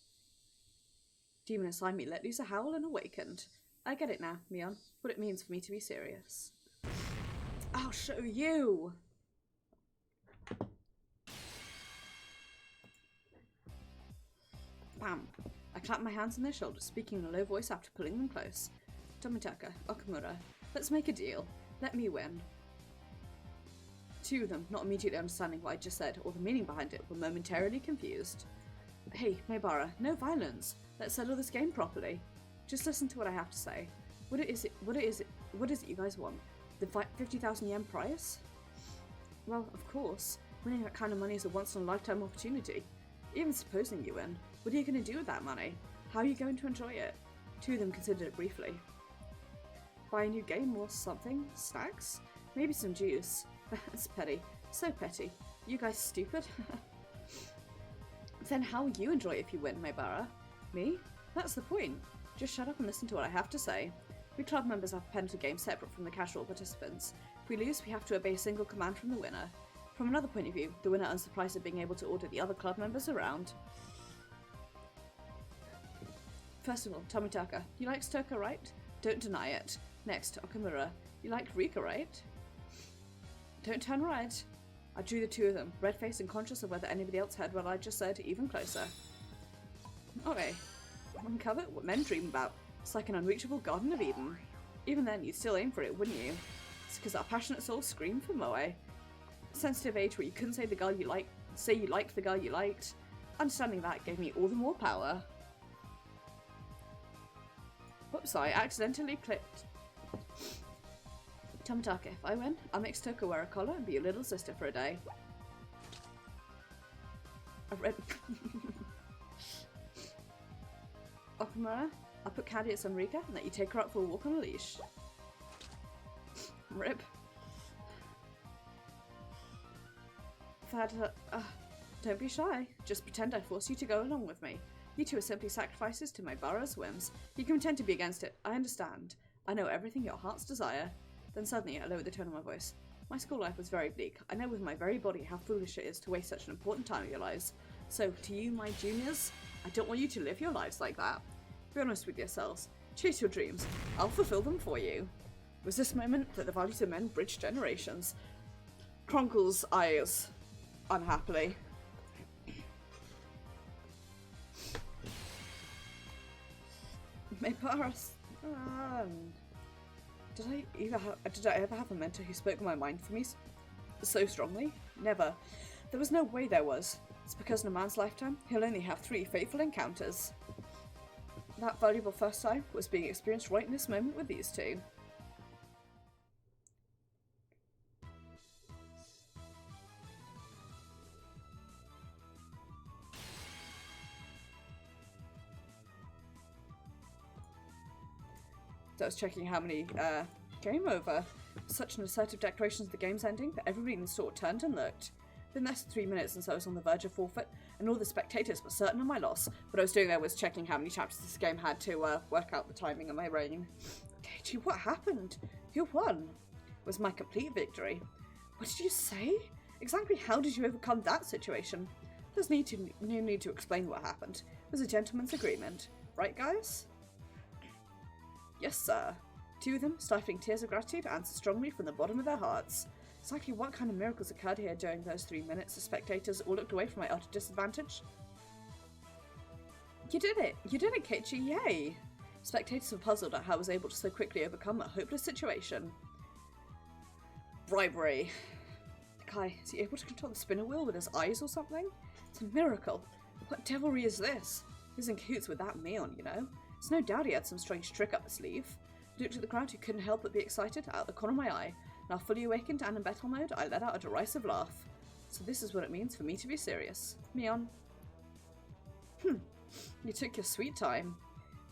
Demon inside me let loose a howl and awakened. I get it now, Mion. What it means for me to be serious. I'll show you! Bam. I clapped my hands on their shoulders, speaking in a low voice after pulling them close. Tomitaka, Okamura, let's make a deal. Let me win. Two of them, not immediately understanding what I just said or the meaning behind it, were momentarily confused. Hey, Maebara, no violence. Let's settle this game properly. Just listen to what I have to say. What is it you guys want? The 50,000 yen prize? Well, of course. Winning that kind of money is a once-in-a-lifetime opportunity. Even supposing you win, what are you going to do with that money? How are you going to enjoy it? Two of them considered it briefly. Buy a new game or something? Snacks? Maybe some juice. That's petty. So petty. You guys stupid? Then how will you enjoy it if you win, Maebara? Me? That's the point. Just shut up and listen to what I have to say. We club members have to enter a game separate from the casual participants. If we lose, we have to obey a single command from the winner. From another point of view, the winner earns the prize of being able to order the other club members around. First of all, Tomitaka, you like Stoker, right? Don't deny it. Next, Okamura, you like Rika, right? Don't turn red. I drew the two of them, red-faced and conscious of whether anybody else heard what I just said, even closer. Okay. Uncover what men dream about. It's like an unreachable Garden of Eden. Even then, you'd still aim for it, wouldn't you? It's because our passionate souls scream for Moe. Sensitive age where you couldn't say you liked the girl you liked. Understanding that gave me all the more power. Whoops, I accidentally clicked. Tomitaka, if I win, I'll make Stoker wear a collar and be your little sister for a day. A red... Okamura, I'll put caveats on Rika and let you take her out for a walk on a leash. Rip. Don't be shy. Just pretend I force you to go along with me. You two are simply sacrifices to Maebara's whims. You can pretend to be against it. I understand. I know everything your hearts desire. Then suddenly I lowered the tone of my voice. My school life was very bleak. I know with my very body how foolish it is to waste such an important time of your lives. So, to you, my juniors, I don't want you to live your lives like that. Be honest with yourselves. Chase your dreams. I'll fulfill them for you. It was this moment that the values of men bridged generations. Cronkle's eyes unhappily. Maebara's... Did I ever have a mentor who spoke my mind for me so strongly? Never. There was no way there was. It's because in a man's lifetime, he'll only have 3 fateful encounters. That valuable first time was being experienced right in this moment with these two. So I was checking how many game over. Such an assertive declaration of the game's ending that everybody in the store turned and looked. Been less than 3 minutes since I was on the verge of forfeit, and all the spectators were certain of my loss. What I was doing there was checking how many chapters this game had to work out the timing of my reign. Keiichi, what happened? Who won? It was my complete victory. What did you say? Exactly how did you overcome that situation? There's no need to explain what happened. It was a gentleman's agreement. Right, guys? Yes, sir. 2 of them, stifling tears of gratitude, answered strongly from the bottom of their hearts. Exactly what kind of miracles occurred here during those 3 minutes? The spectators all looked away from my utter disadvantage. You did it! You did it, Keiichi! Yay! Spectators were puzzled at how I was able to so quickly overcome a hopeless situation. bribery. The guy, is he able to control the spinner wheel with his eyes or something? It's a miracle. What devilry is this? He's in cahoots with that Mion, you know. There's no doubt he had some strange trick up his sleeve. I looked at the crowd who couldn't help but be excited out of the corner of my eye. Now fully awakened and in battle mode, I let out a derisive laugh. So this is what it means for me to be serious. Mion. You took your sweet time.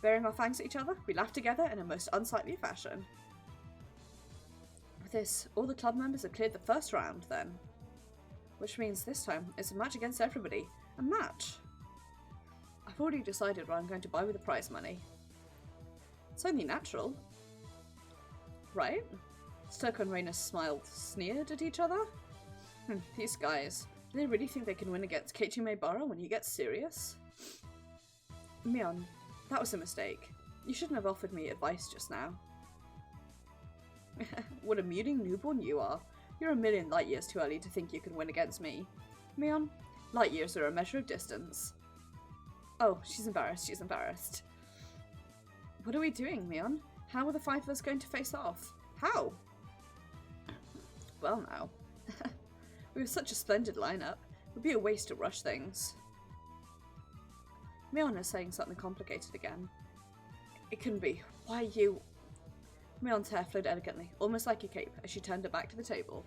Baring our fangs at each other, we laughed together in a most unsightly fashion. With this, all the club members have cleared the first round, then. Which means this time, it's a match against everybody. A match! I've already decided what I'm going to buy with the prize money. It's only natural. Right? Stoker and Raina sneered at each other. These guys, do they really think they can win against Keiichi Maebara when he gets serious? Mion, that was a mistake. You shouldn't have offered me advice just now. What a muting newborn you are. You're a million light years too early to think you can win against me. Mion, light years are a measure of distance. Oh, she's embarrassed. What are we doing, Mion? How are the five of us going to face off? How? Well now. We have such a splendid lineup. It would be a waste to rush things. Mion is saying something complicated again. It couldn't be. Why you? Mion's hair flowed elegantly, almost like a cape, as she turned it back to the table.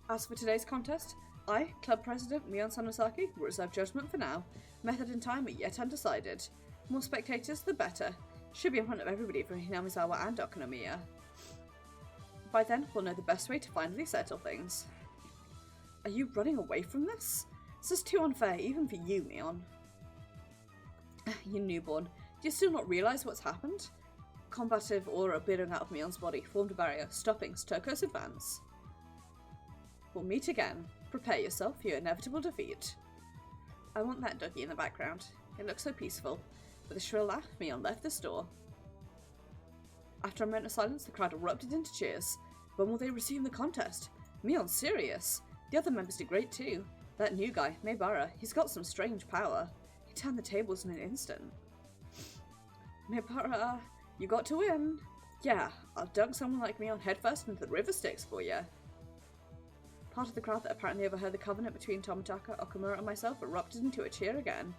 As for today's contest, I, Club President Mion Sanosaki, will reserve judgment for now. Method and time are yet undecided. More spectators, the better. Should be in front of everybody from Hinamizawa and Okonomiya. By then, we'll know the best way to finally settle things. Are you running away from this? This is too unfair, even for you, Mion. You newborn. Do you still not realise what's happened? Combative aura beating out of Mion's body formed a barrier, stopping Stoko's advance. We'll meet again. Prepare yourself for your inevitable defeat. I want that doggy in the background. It looks so peaceful. With a shrill laugh, Mion left the store. After a moment of silence, the crowd erupted into cheers. When will they resume the contest? Mion's serious. The other members did great too. That new guy, Maebara, he's got some strange power. He turned the tables in an instant. Maebara, you got to win. Yeah, I'll dunk someone like Mion headfirst into the river Styx for you. Part of the crowd that apparently overheard the covenant between Tomitaka, Okamura and myself erupted into a cheer again.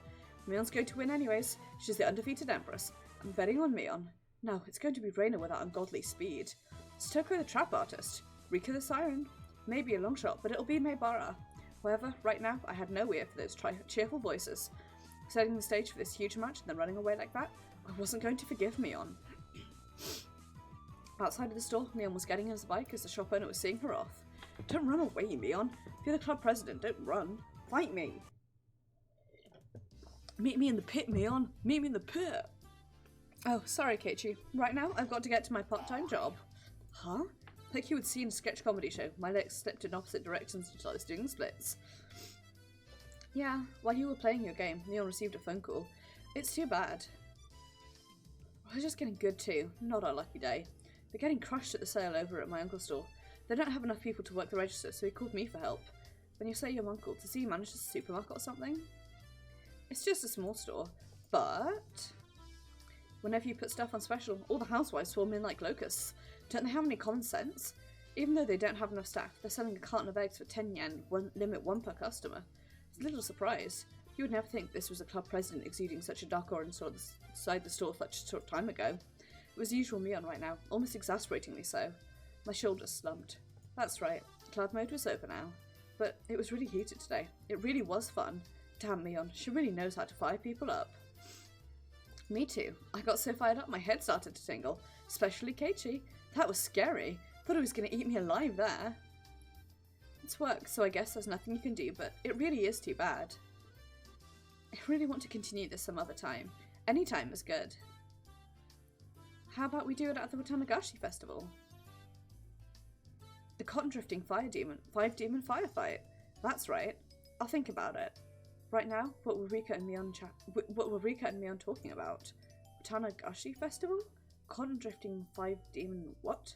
Mion's going to win anyways. She's the undefeated empress. I'm betting on Mion. No, it's going to be Reina with that ungodly speed. Stoko the trap artist. Rika the siren. Maybe a long shot, but it'll be Maebara. However, right now, I had no ear for those cheerful voices. Setting the stage for this huge match and then running away like that, I wasn't going to forgive Mion. Outside of the store, Mion was getting on his bike as the shop owner was seeing her off. Don't run away, Mion. If you're the club president, don't run. Fight me. Meet me in the pit, Mion. Meet me in the pit. Oh, sorry, Keiichi. Right now, I've got to get to my part-time job. Huh? Like you would see in a sketch comedy show, my legs slipped in opposite directions until I was doing splits. Yeah, while you were playing your game, Mion received a phone call. It's too bad. We're just getting good too. Not our lucky day. They're getting crushed at the sale over at my uncle's store. They don't have enough people to work the register, so he called me for help. When you say your uncle, does he manage a supermarket or something? It's just a small store, but whenever you put stuff on special, all the housewives swarm in like locusts. Don't they have any common sense? Even though they don't have enough staff, they're selling a carton of eggs for 10 yen, limit 1 per customer. It's a little surprise. You would never think this was a club president exuding such a dark aura inside the store such a short time ago. It was usual Mion right now, almost exasperatingly so. My shoulders slumped. That's right, cloud mode was over now. But it was really heated today. It really was fun. Damn Mion, she really knows how to fire people up. Me too. I got so fired up my head started to tingle. Especially Keiichi. That was scary. Thought he was going to eat me alive there. It's work, so I guess there's nothing you can do, but it really is too bad. I really want to continue this some other time. Any time is good. How about we do it at the Watanagashi festival? The cotton drifting five demon firefight. That's right. I'll think about it. Right now, what were Rika and Mion talking about? Watanagashi festival? Cotton drifting 5 demon what?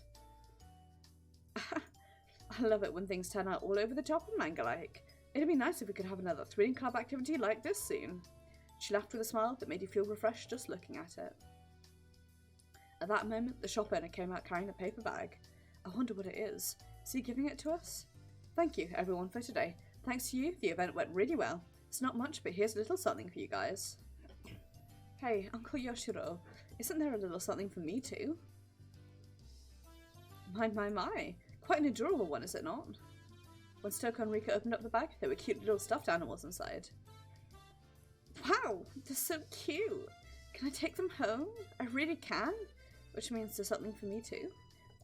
I love it when things turn out all over the top and manga-like. It'd be nice if we could have another thrilling club activity like this soon. She laughed with a smile that made you feel refreshed just looking at it. At that moment, the shop owner came out carrying a paper bag. I wonder what it is. Is he giving it to us? Thank you, everyone, for today. Thanks to you, the event went really well. It's not much, but here's a little something for you guys. Hey, Uncle Yoshiro, isn't there a little something for me too? My. Quite an adorable one, is it not? When Stoker and Rika opened up the bag, there were cute little stuffed animals inside. Wow, they're so cute. Can I take them home? I really can? Which means there's something for me too.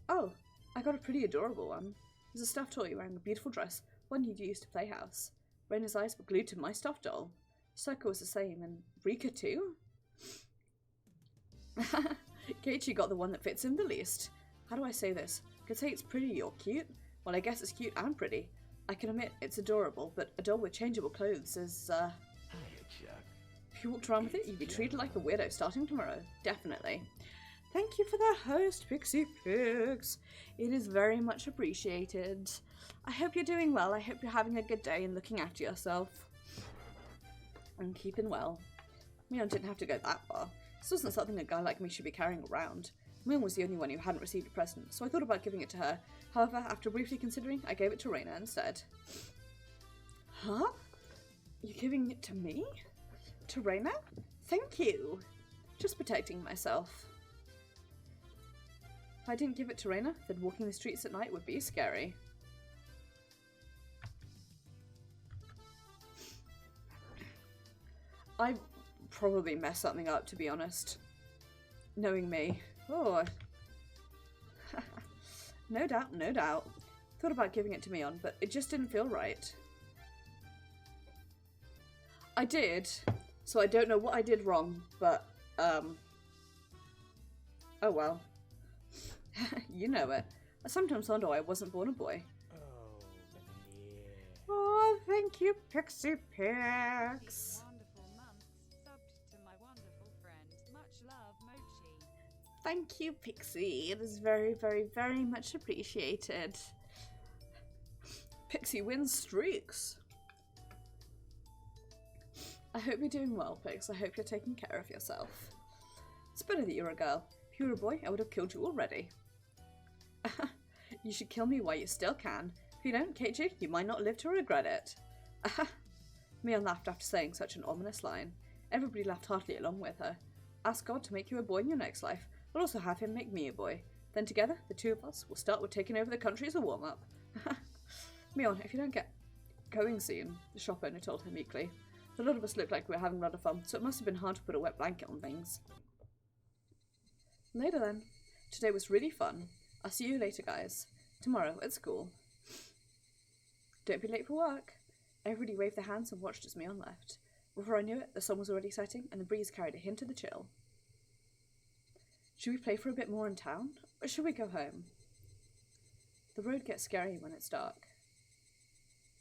Oh, I got a pretty adorable one. There's a stuffed toy wearing a beautiful dress, one you'd use to playhouse. Reina's eyes were glued to my stuffed doll. Stoker was the same, and Rika too? Keiichi got the one that fits him the least. How do I say this? Could say it's pretty or cute? Well, I guess it's cute and pretty. I can admit it's adorable, but a doll with changeable clothes is, If you walked around with it, you'd be treated like a weirdo starting tomorrow. Definitely. Thank you for the host, Pixie Pix. It is very much appreciated. I hope you're doing well. I hope you're having a good day and looking after yourself. And keeping well. Mion didn't have to go that far. This wasn't something a guy like me should be carrying around. Mion was the only one who hadn't received a present, so I thought about giving it to her. However, after briefly considering, I gave it to Reina instead. Huh? You're giving it to me? To Reina? Thank you. Just protecting myself. If I didn't give it to Reina, then walking the streets at night would be scary. I probably messed something up, to be honest. Knowing me. Oh. No doubt, no doubt. Thought about giving it to Mion, but it just didn't feel right. I did, so I don't know what I did wrong, but, oh well. You know it. I sometimes wonder why I wasn't born a boy. Oh, thank you, Pixie Pix. Thank you, Pixie. It is very, very, very much appreciated. Pixie wins streaks. I hope you're doing well, Pix. I hope you're taking care of yourself. It's better that you're a girl. If you were a boy, I would have killed you already. You should kill me while you still can. If you don't, Keiichi, you might not live to regret it. Mion laughed after saying such an ominous line. Everybody laughed heartily along with her. Ask God to make you a boy in your next life. We'll also have him make me a boy. Then together, the two of us will start with taking over the country as a warm-up. Mion, if you don't get going soon, the shop owner told her meekly. A lot of us looked like we were having a lot of fun, so it must have been hard to put a wet blanket on things. Later then. Today was really fun. I'll see you later, guys. Tomorrow at school. Don't be late for work. Everybody waved their hands and watched as Mion left. Before I knew it, the sun was already setting and the breeze carried a hint of the chill. Should we play for a bit more in town, or should we go home? The road gets scary when it's dark.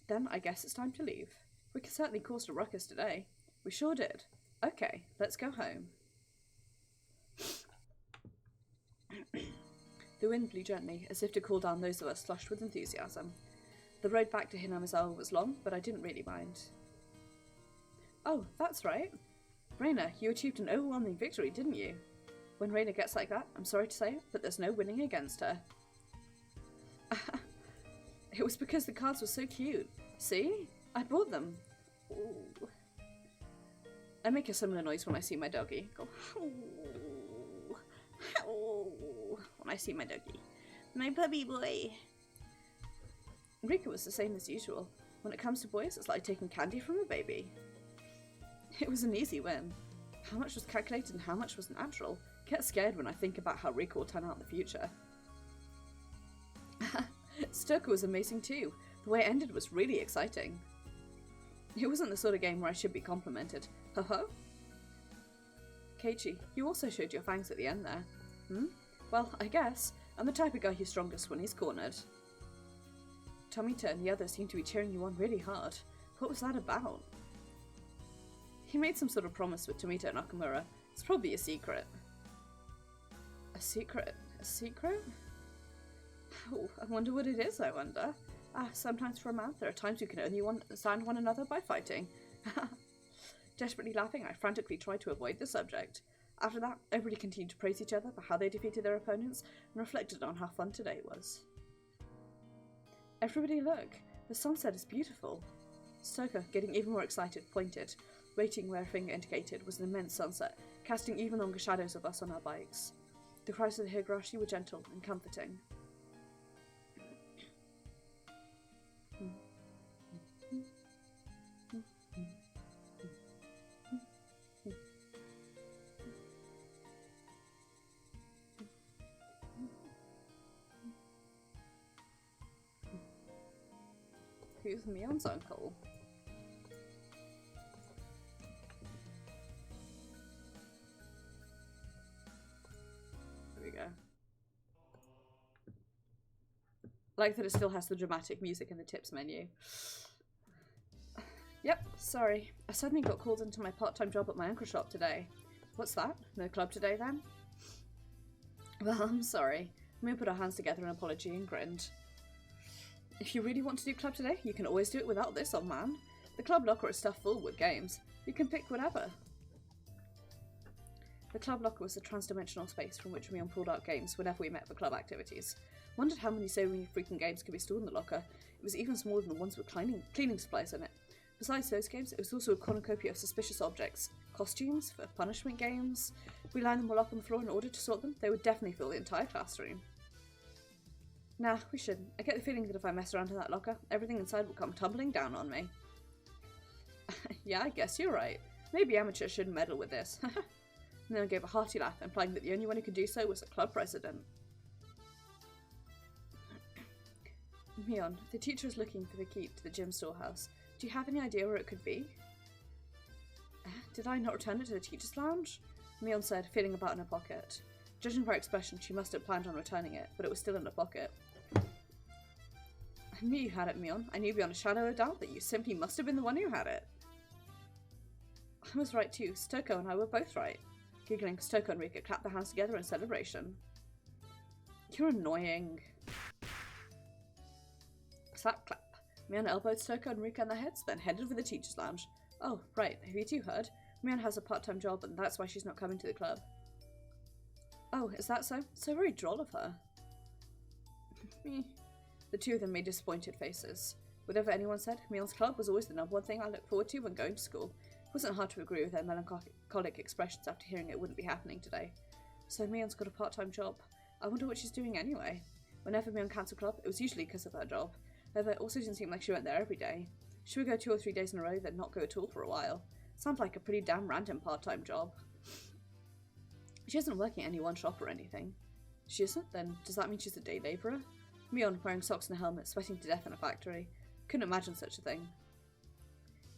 Then I guess it's time to leave. We certainly caused a ruckus today. We sure did. Okay, let's go home. The wind blew gently, as if to cool down those of us flushed with enthusiasm. The road back to Hinamizawa was long, but I didn't really mind. Oh, that's right. Reina, you achieved an overwhelming victory, didn't you? When Reina gets like that, I'm sorry to say it, but there's no winning against her. It was because the cards were so cute. See? I bought them. Ooh. I make a similar noise when I see my doggy. Go, when I see my doggy. My puppy boy. Rika was the same as usual. When it comes to boys, it's like taking candy from a baby. It was an easy win. How much was calculated and how much was natural? I get scared when I think about how Rika will turn out in the future. Stoker was amazing too. The way it ended was really exciting. It wasn't the sort of game where I should be complimented. Ho-ho? Keiichi, you also showed your fangs at the end there. Well, I guess. I'm the type of guy who's strongest when he's cornered. Tomita and the others seem to be cheering you on really hard. What was that about? He made some sort of promise with Tomita and Nakamura. It's probably a secret. A secret? A secret? Oh, I wonder what it is, I wonder. Sometimes for a man, there are times you can only understand one another by fighting. Desperately laughing, I frantically tried to avoid the subject. After that, everybody continued to praise each other for how they defeated their opponents and reflected on how fun today was. Everybody look! The sunset is beautiful. Stoker, getting even more excited, pointed. Waiting where her finger indicated was an immense sunset, casting even longer shadows of us on our bikes. The cries of the Higurashi were gentle and comforting. Who's Mion's uncle? There we go. I like that it still has the dramatic music in the tips menu. Yep, sorry. I suddenly got called into my part-time job at my uncle's shop today. What's that? No club today then? Well, I'm sorry. Mion put our hands together in apology and grinned. If you really want to do club today, you can always do it without this, old man. The club locker is stuffed full with games. You can pick whatever. The club locker was a trans-dimensional space from which Mion pulled out games whenever we met for club activities. Wondered how many so many freaking games could be stored in the locker. It was even smaller than the ones with cleaning supplies in it. Besides those games, it was also a cornucopia of suspicious objects. Costumes for punishment games. We lined them all up on the floor in order to sort them. They would definitely fill the entire classroom. Nah, we shouldn't. I get the feeling that if I mess around in that locker, everything inside will come tumbling down on me. Yeah, I guess you're right. Maybe amateurs shouldn't meddle with this. And then I gave a hearty laugh, implying that the only one who could do so was the club president. Mion, the teacher is looking for the key to the gym storehouse. Do you have any idea where it could be? Did I not return it to the teacher's lounge? Mion said, feeling about in her pocket. Judging by her expression, she must have planned on returning it, but it was still in her pocket. I knew you had it, Mion. I knew beyond a shadow of doubt that you simply must have been the one who had it. I was right too. Stoko and I were both right. Giggling, Stoko and Rika clapped their hands together in celebration. You're annoying. Slap clap. Mion elbowed Stoko and Rika in their heads, then headed for the teacher's lounge. Oh, right. Have you two heard? Mion has a part-time job and that's why she's not coming to the club. Oh, is that so? So very droll of her. The two of them made disappointed faces. Whatever anyone said, Mion's club was always the number one thing I looked forward to when going to school. It wasn't hard to agree with their melancholic expressions after hearing it wouldn't be happening today. So Mion's got a part-time job. I wonder what she's doing anyway. Whenever Mion cancelled club, it was usually because of her job. However, it also didn't seem like she went there every day. She would go 2 or 3 days in a row, then not go at all for a while. Sounds like a pretty damn random part-time job. She isn't working at any one shop or anything. She isn't? Then does that mean she's a day labourer? Mion, wearing socks and a helmet, sweating to death in a factory. Couldn't imagine such a thing.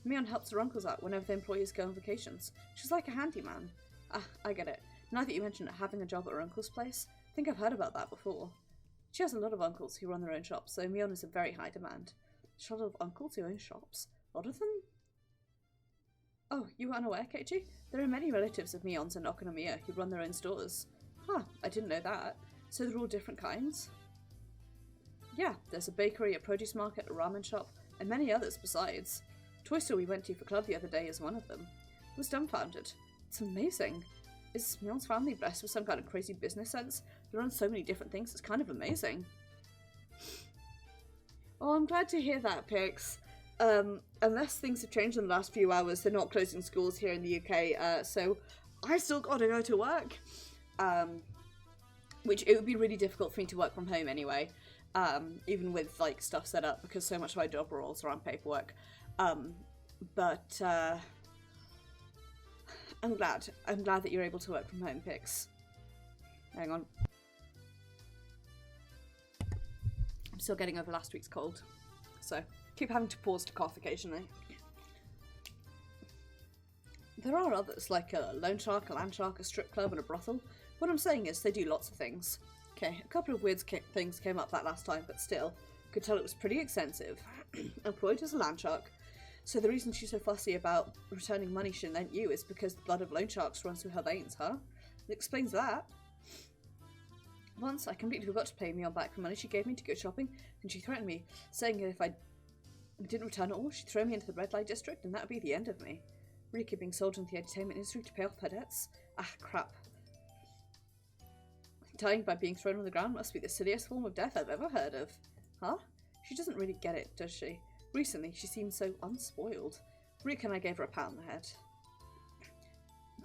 Mion helps her uncles out whenever the employees go on vacations. She's like a handyman. Ah, I get it. Now that you mention it, having a job at her uncle's place, I think I've heard about that before. She has a lot of uncles who run their own shops, so Mion is in very high demand. She has a lot of uncles who own shops? A lot of them? Oh, you were unaware, Keiichi? There are many relatives of Mion's in Okonomiya who run their own stores. Huh, I didn't know that. So they're all different kinds? Yeah, there's a bakery, a produce market, a ramen shop, and many others besides. Toy store we went to for club the other day is one of them. I was dumbfounded. It's amazing. Is Mion's family blessed with some kind of crazy business sense? They run so many different things, it's kind of amazing. Oh, I'm glad to hear that, Pix. Unless things have changed in the last few hours, they're not closing schools here in the UK, so I still gotta go to work. Which it would be really difficult for me to work from home anyway, even with like stuff set up, because so much of my job revolves around paperwork. But I'm glad that you're able to work from home, Pix. Hang on. I'm still getting over last week's cold, so keep having to pause to cough occasionally. There are others, like a loan shark, a land shark, a strip club, and a brothel. What I'm saying is they do lots of things. Okay, a couple of weird things came up that last time, but still, could tell it was pretty extensive. Employed as a land shark. So the reason she's so fussy about returning money she lent you is because the blood of loan sharks runs through her veins, huh? It explains that. Once, I completely forgot to pay Mion back the money she gave me to go shopping, and she threatened me, saying that if I didn't return it all, she'd throw me into the red light district, and that would be the end of me. Rika being sold into the entertainment industry to pay off her debts? Ah, crap. Dying by being thrown on the ground must be the silliest form of death I've ever heard of. Huh? She doesn't really get it, does she? Recently, she seems so unspoiled. Rika and I gave her a pat on the head.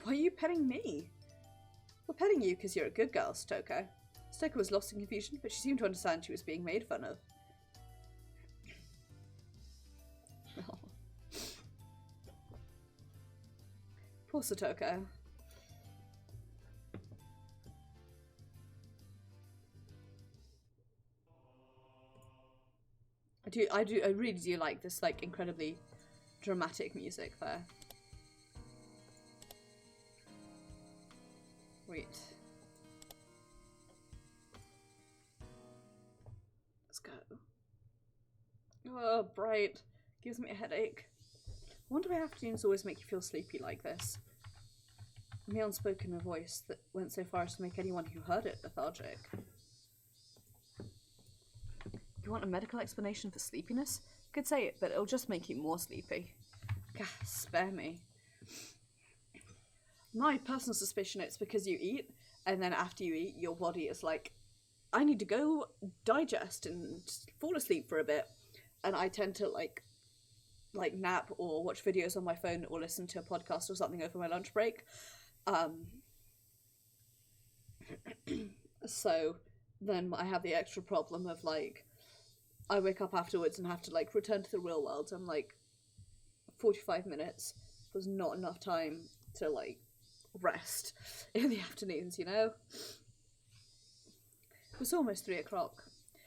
Why are you petting me? We're petting you because you're a good girl, Stoker. Stoker was lost in confusion, but she seemed to understand she was being made fun of. Poor Satoko. I really do like this, like, incredibly dramatic music there. Wait. Let's go. Oh, bright. Gives me a headache. I wonder why afternoons always make you feel sleepy like this. Mion spoke in a voice that went so far as to make anyone who heard it lethargic. You want a medical explanation for sleepiness? I could say it, but it'll just make you more sleepy. Gah, spare me. My personal suspicion it's because you eat, and then after you eat, your body is like, I need to go digest and fall asleep for a bit. And I tend to like nap or watch videos on my phone or listen to a podcast or something over my lunch break. So then I have the extra problem of like, I wake up afterwards and have to like return to the real world. I'm like, 45 minutes was not enough time to like rest in the afternoons, you know? It was almost 3 o'clock.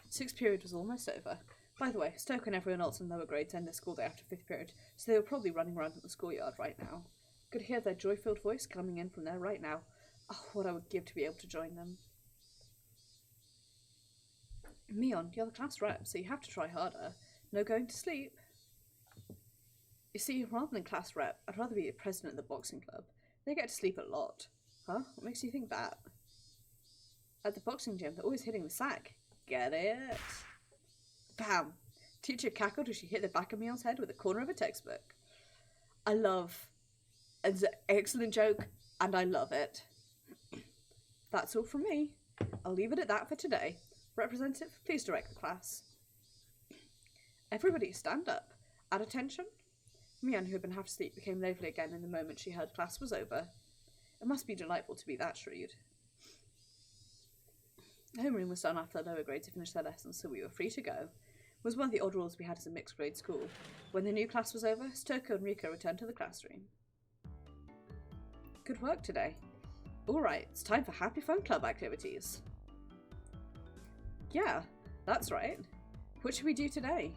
6th period was almost over. By the way, Stoke and everyone else in lower grades end their school day after 5th period, so they were probably running around in the schoolyard right now. Could hear their joy-filled voice coming in from there right now. Oh, what I would give to be able to join them. Mion, you're the class rep, so you have to try harder. No going to sleep. You see, rather than class rep, I'd rather be the president of the boxing club. They get to sleep a lot. Huh? What makes you think that? At the boxing gym, they're always hitting the sack. Get it? Bam! Teacher cackled as she hit the back of Mion's head with the corner of a textbook. I love... It's an excellent joke, and I love it. That's all from me. I'll leave it at that for today. Representative, please direct the class. Everybody stand up. At attention. Mion, who had been half asleep, became lively again in the moment she heard class was over. It must be delightful to be that shrewd. The homeroom was done after the lower grades had finished their lessons, so we were free to go. It was one of the odd rules we had as a mixed grade school. When the new class was over, Stoko and Rika returned to the classroom. Good work today. Alright, it's time for Happy Fun Club activities. Yeah, that's right. What should we do today?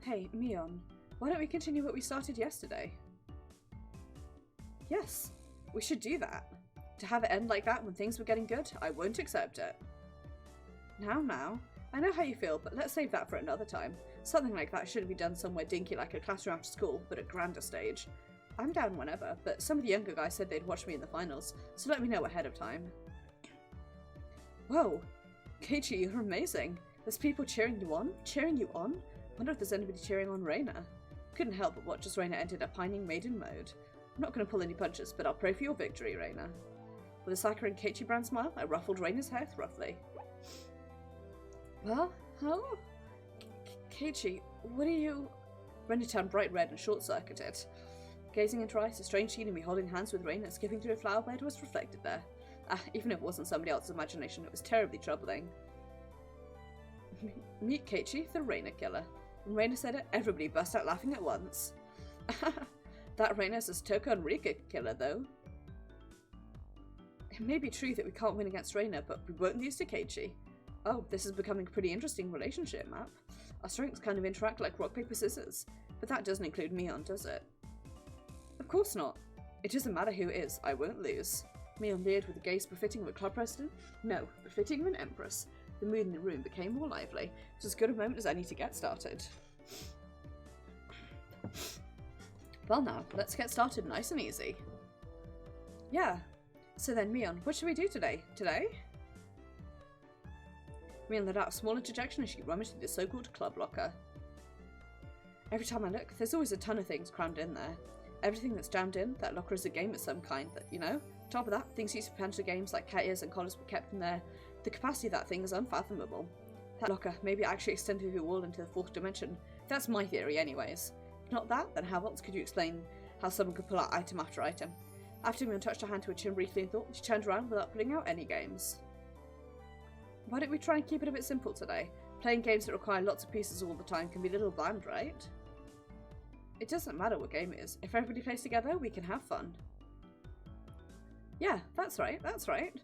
Hey, Mion, why don't we continue what we started yesterday? Yes, we should do that. To have it end like that when things were getting good, I won't accept it. Now, I know how you feel, but let's save that for another time. Something like that shouldn't be done somewhere dinky like a classroom after school, but a grander stage. I'm down whenever, but some of the younger guys said they'd watch me in the finals, so let me know ahead of time. Whoa, Keiichi, you're amazing. There's people cheering you on? Cheering you on? Wonder if there's anybody cheering on Reina. Couldn't help but watch as Reina entered a pining maiden mode. I'm not going to pull any punches, but I'll pray for your victory, Reina. With a saccharine Keiichi brand smile, I ruffled Reina's hair roughly. Well, oh? Keiichi, what are you... Reina turned bright red and short-circuited. Gazing into her eyes, a strange scene of me holding hands with Reina skipping through a flower bed was reflected there. Even if it wasn't somebody else's imagination, it was terribly troubling. Meet Keiichi, the Reina killer. When Reina said it, everybody burst out laughing at once. That Reina's a Toko and Rika killer, though. It may be true that we can't win against Reina, but we won't lose to Keiichi. Oh, this is becoming a pretty interesting relationship map. Our strengths kind of interact like rock, paper, scissors. But that doesn't include Mion, does it? Of course not. It doesn't matter who it is, I won't lose. Mion leered with a gaze befitting of a club president. No, befitting of an empress. The mood in the room became more lively. It was as good a moment as any to get started. Well now, let's get started nice and easy. Yeah. So then, Mion, what should we do today? Mion let out a small interjection as she rummaged through the so-called club locker. Every time I look, there's always a ton of things crammed in there. Everything that's jammed in, that locker is a game of some kind that, you know? Top of that, things used for fantasy games like cat ears and collars were kept in there. The capacity of that thing is unfathomable. That locker maybe actually extended through the wall into the fourth dimension. That's my theory anyways. If not that, then how else could you explain how someone could pull out item after item? After Mion touched her hand to her chin briefly in thought, she turned around without putting out any games. Why don't we try and keep it a bit simple today? Playing games that require lots of pieces all the time can be a little bland, right? It doesn't matter what game it is. If everybody plays together, we can have fun. Yeah, that's right, that's right.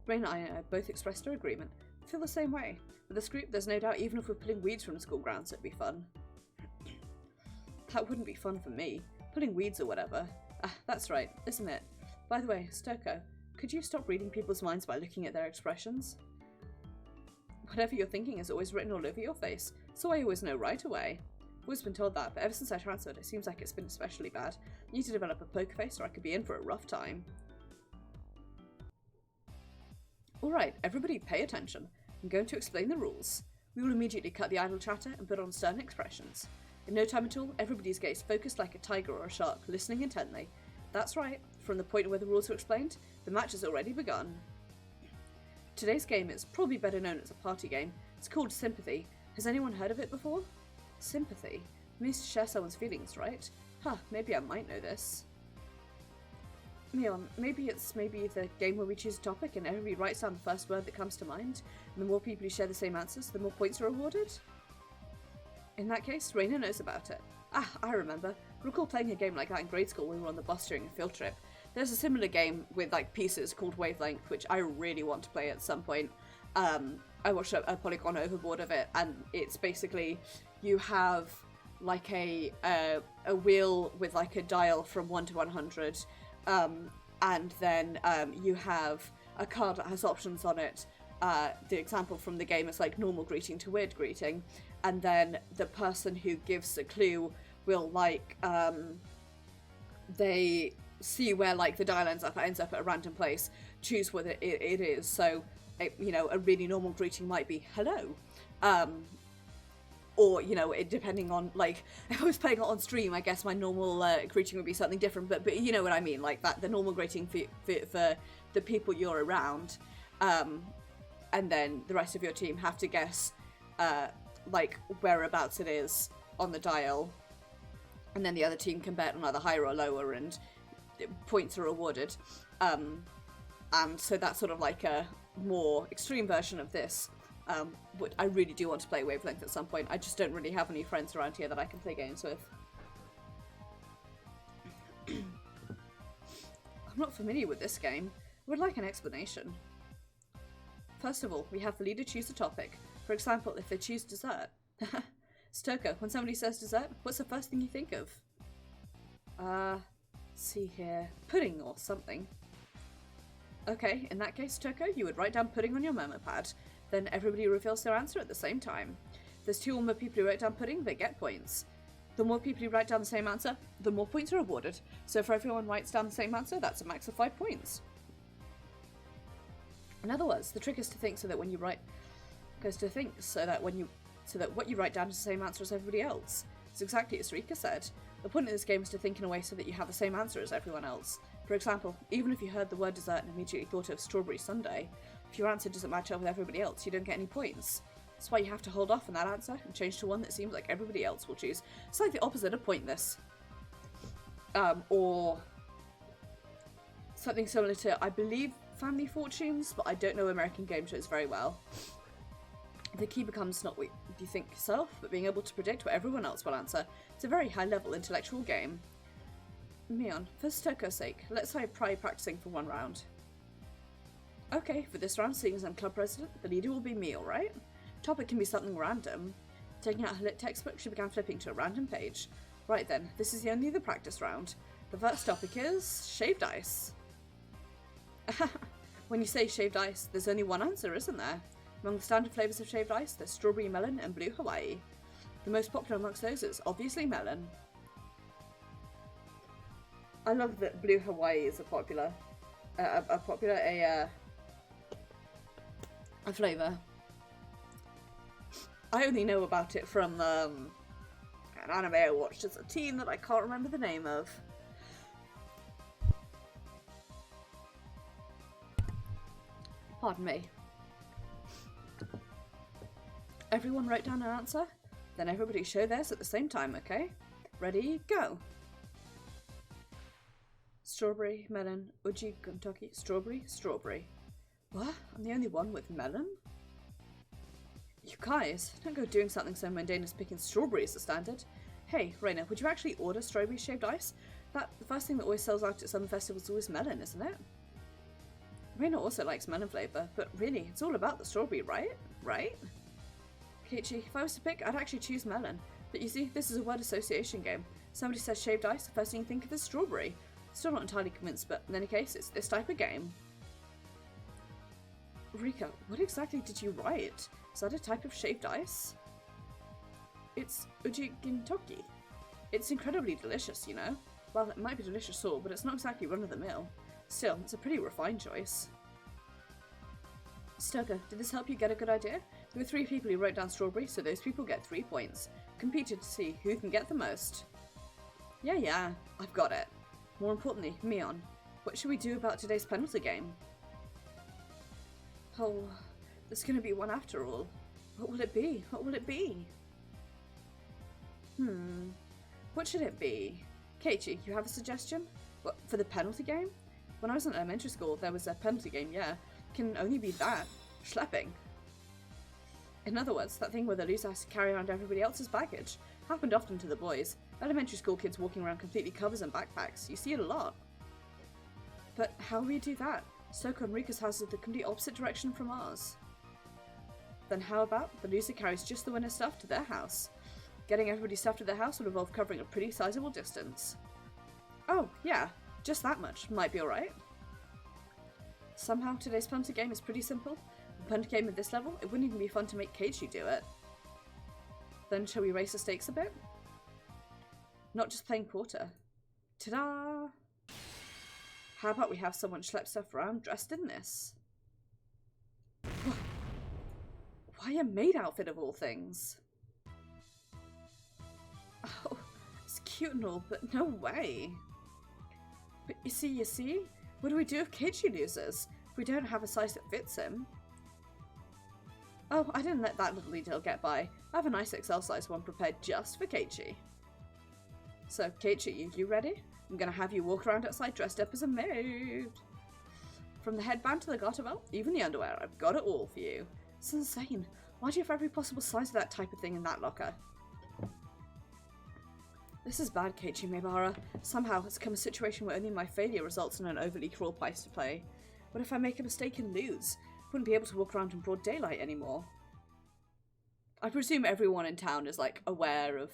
Rain and I both expressed our agreement. I feel the same way. With this group, there's no doubt even if we're pulling weeds from the school grounds, it'd be fun. That wouldn't be fun for me. Pulling weeds or whatever. Ah, that's right, isn't it? By the way, Stoko, could you stop reading people's minds by looking at their expressions? Whatever you're thinking is always written all over your face, so I always know right away. I've always been told that, but ever since I transferred, it seems like it's been especially bad. I need to develop a poker face or I could be in for a rough time. Alright, everybody pay attention. I'm going to explain the rules. We will immediately cut the idle chatter and put on stern expressions. In no time at all, everybody's gaze focused like a tiger or a shark, listening intently. That's right, from the point where the rules were explained, the match has already begun. Today's game is probably better known as a party game. It's called Sympathy. Has anyone heard of it before? Sympathy? It means to share someone's feelings, right? Huh, maybe I might know this. Mion, maybe it's the game where we choose a topic and everybody writes down the first word that comes to mind, and the more people who share the same answers, the more points are awarded? In that case, Raina knows about it. Ah, I remember. I recall playing a game like that in grade school when we were on the bus during a field trip. There's a similar game with like pieces called Wavelength, which I really want to play at some point. I watched a Polygon Overboard of it, and it's basically you have like a wheel with like a dial from 1 to 100, and then you have a card that has options on it. The example from the game is like normal greeting to weird greeting, and then the person who gives a clue will like they see where like the dial ends up at a random place, choose what it is. So you know, a really normal greeting might be hello, or you know, it depending on like if I was playing it on stream, I guess my normal greeting would be something different, but you know what I mean, like that the normal greeting for the people you're around, and then the rest of your team have to guess like whereabouts it is on the dial, and then the other team can bet on either higher or lower, and points are awarded. And so that's sort of like a more extreme version of this. But I really do want to play Wavelength at some point. I just don't really have any friends around here that I can play games with. I'm not familiar with this game. I would like an explanation. First of all, we have the leader choose a topic. For example, if they choose dessert. Stoker, when somebody says dessert, what's the first thing you think of? See here, pudding or something. Okay, in that case, Toko, you would write down pudding on your memo pad. Then everybody reveals their answer at the same time. There's 2 or more people who write down pudding, they get points. The more people who write down the same answer, the more points are awarded. So if everyone writes down the same answer, that's a max of 5 points. In other words, the trick is to think so that when you write, so that what you write down is the same answer as everybody else. It's exactly as Rika said. The point of this game is to think in a way so that you have the same answer as everyone else. For example, even if you heard the word dessert and immediately thought of strawberry sundae, if your answer doesn't match up with everybody else, you don't get any points. That's why you have to hold off on that answer and change to one that seems like everybody else will choose. It's like the opposite of pointless. Or something similar to, I believe, Family Fortunes, but I don't know American game shows very well. The key becomes not what you think yourself, but being able to predict what everyone else will answer. It's a very high-level intellectual game. Mion, for Stoko's sake, let's try practicing for 1 round. Okay, for this round, seeing as I'm club president, the leader will be me, alright? Topic can be something random. Taking out her lit textbook, she began flipping to a random page. Right then, this is only the practice round. The first topic is shaved ice. When you say shaved ice, there's only one answer, isn't there? Among the standard flavours of shaved ice, there's strawberry melon and blue Hawaii. The most popular amongst those is obviously melon. I love that blue Hawaii is a flavour. I only know about it from an anime I watched as a teen that I can't remember the name of. Pardon me. Everyone write down an answer? Then everybody show theirs at the same time, okay? Ready, go! Strawberry, melon, uji, guntoki, strawberry, strawberry. What? I'm the only one with melon? You guys, don't go doing something so mundane as picking strawberries as standard. Hey, Raina, would you actually order strawberry shaved ice? The first thing that always sells out at summer festivals is always melon, isn't it? Raina also likes melon flavour, but really, it's all about the strawberry, right? Right? Keiichi, if I was to pick, I'd actually choose melon. But you see, this is a word association game. Somebody says shaved ice, the first thing you think of is strawberry. Still not entirely convinced, but in any case, it's this type of game. Rika, what exactly did you write? Is that a type of shaved ice? It's uji gintoki. It's incredibly delicious, you know? Well, it might be delicious all, but it's not exactly run-of-the-mill. Still, it's a pretty refined choice. Stoker, did this help you get a good idea? There were 3 people who wrote down strawberry, so those people get 3 points. Competed to see who can get the most. Yeah, I've got it. More importantly, Mion, what should we do about today's penalty game? Oh, there's gonna be one after all. What will it be? What will it be? What should it be? Keiichi, you have a suggestion? What, for the penalty game? When I was in elementary school, there was a penalty game, yeah. Can only be that. Schlepping. In other words, that thing where the loser has to carry around everybody else's baggage. Happened often to the boys. Elementary school kids walking around completely covered in backpacks. You see it a lot. But how will we do that? Soko and Rika's house is the complete opposite direction from ours. Then how about the loser carries just the winner's stuff to their house? Getting everybody's stuff to their house will involve covering a pretty sizable distance. Oh, yeah, just that much. Might be alright. Somehow today's penalty game is pretty simple. A penalty game at this level, it wouldn't even be fun to make Keiichi do it. Then shall we raise the stakes a bit? Not just playing porter. Ta-da! How about we have someone schlep stuff around dressed in this? Why a maid outfit of all things? Oh, it's cute and all, but no way. But you see? What do we do if Keiichi loses? If we don't have a size that fits him? Oh, I didn't let that little detail get by. I have a nice XL size one prepared just for Keiichi. So, Keiichi, you ready? I'm gonna have you walk around outside dressed up as a maid. From the headband to the garter belt, even the underwear, I've got it all for you. It's insane. Why do you have every possible size of that type of thing in that locker? This is bad, Keiichi Maebara. Somehow it's become a situation where only my failure results in an overly cruel price to pay. What if I make a mistake and lose? Wouldn't be able to walk around in broad daylight anymore. I presume everyone in town is, like, aware of...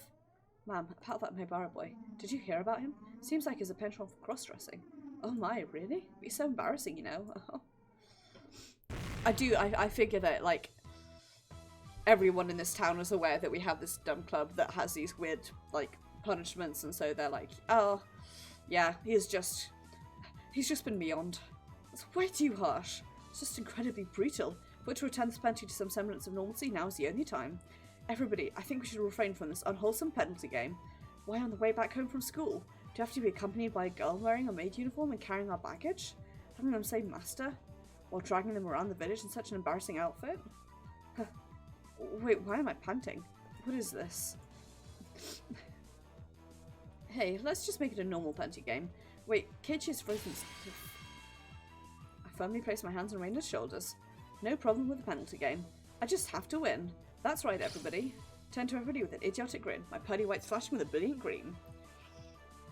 Ma'am, about that Maebara boy. Did you hear about him? Seems like he's a penchant for cross-dressing. Oh my, really? It'd be so embarrassing, you know? I figure that, like, everyone in this town is aware that we have this dumb club that has these weird, like, punishments, and so they're like, oh, yeah, he's just been beyond. It's way too harsh. It's just incredibly brutal. But to return this penalty to some semblance of normalcy, now is the only time. Everybody, I think we should refrain from this unwholesome penalty game. Why on the way back home from school? Do you have to be accompanied by a girl wearing a maid uniform and carrying our baggage? Having them say master? While dragging them around the village in such an embarrassing outfit? Wait, why am I panting? What is this? Hey, let's just make it a normal penalty game. Wait, Keiichi's frozen stiff. I firmly place my hands on Raina's shoulders. No problem with the penalty game. I just have to win. That's right, everybody. Turn to everybody with an idiotic grin, my pearly whites flashing with a brilliant green.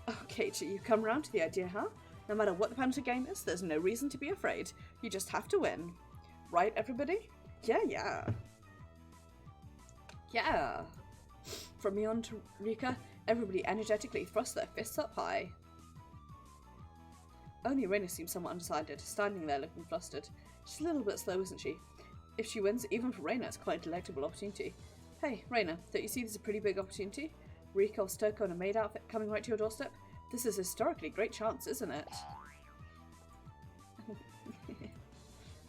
Oh, Keiichi, you've come round to the idea, huh? No matter what the penalty game is, there's no reason to be afraid. You just have to win. Right, everybody? Yeah. Yeah. From Mion to Rika, everybody energetically thrust their fists up high. Only Raina seems somewhat undecided, standing there looking flustered. She's a little bit slow, isn't she? If she wins, even for Raina, it's quite a delectable opportunity. Hey, Raina, don't you see this is a pretty big opportunity? Rika or Stoko in a maid outfit coming right to your doorstep? This is a historically great chance, isn't it?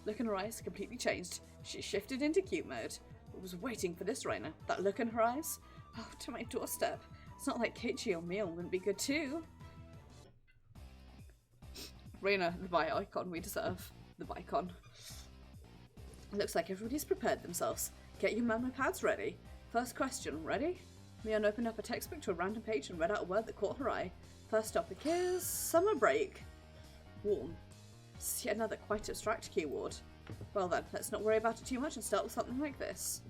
Look in her eyes completely changed. She shifted into cute mode. I was waiting for this, Raina. That look in her eyes? Oh, to my doorstep. It's not like Keiichi or Mion wouldn't be good too. Raina, the bi-icon we deserve. The bi-con. Looks like everybody's prepared themselves. Get your memory pads ready. First question, ready? Mion opened up a textbook to a random page and read out a word that caught her eye. First topic is summer break. Warm. It's yet another quite abstract keyword. Well then, let's not worry about it too much and start with something like this.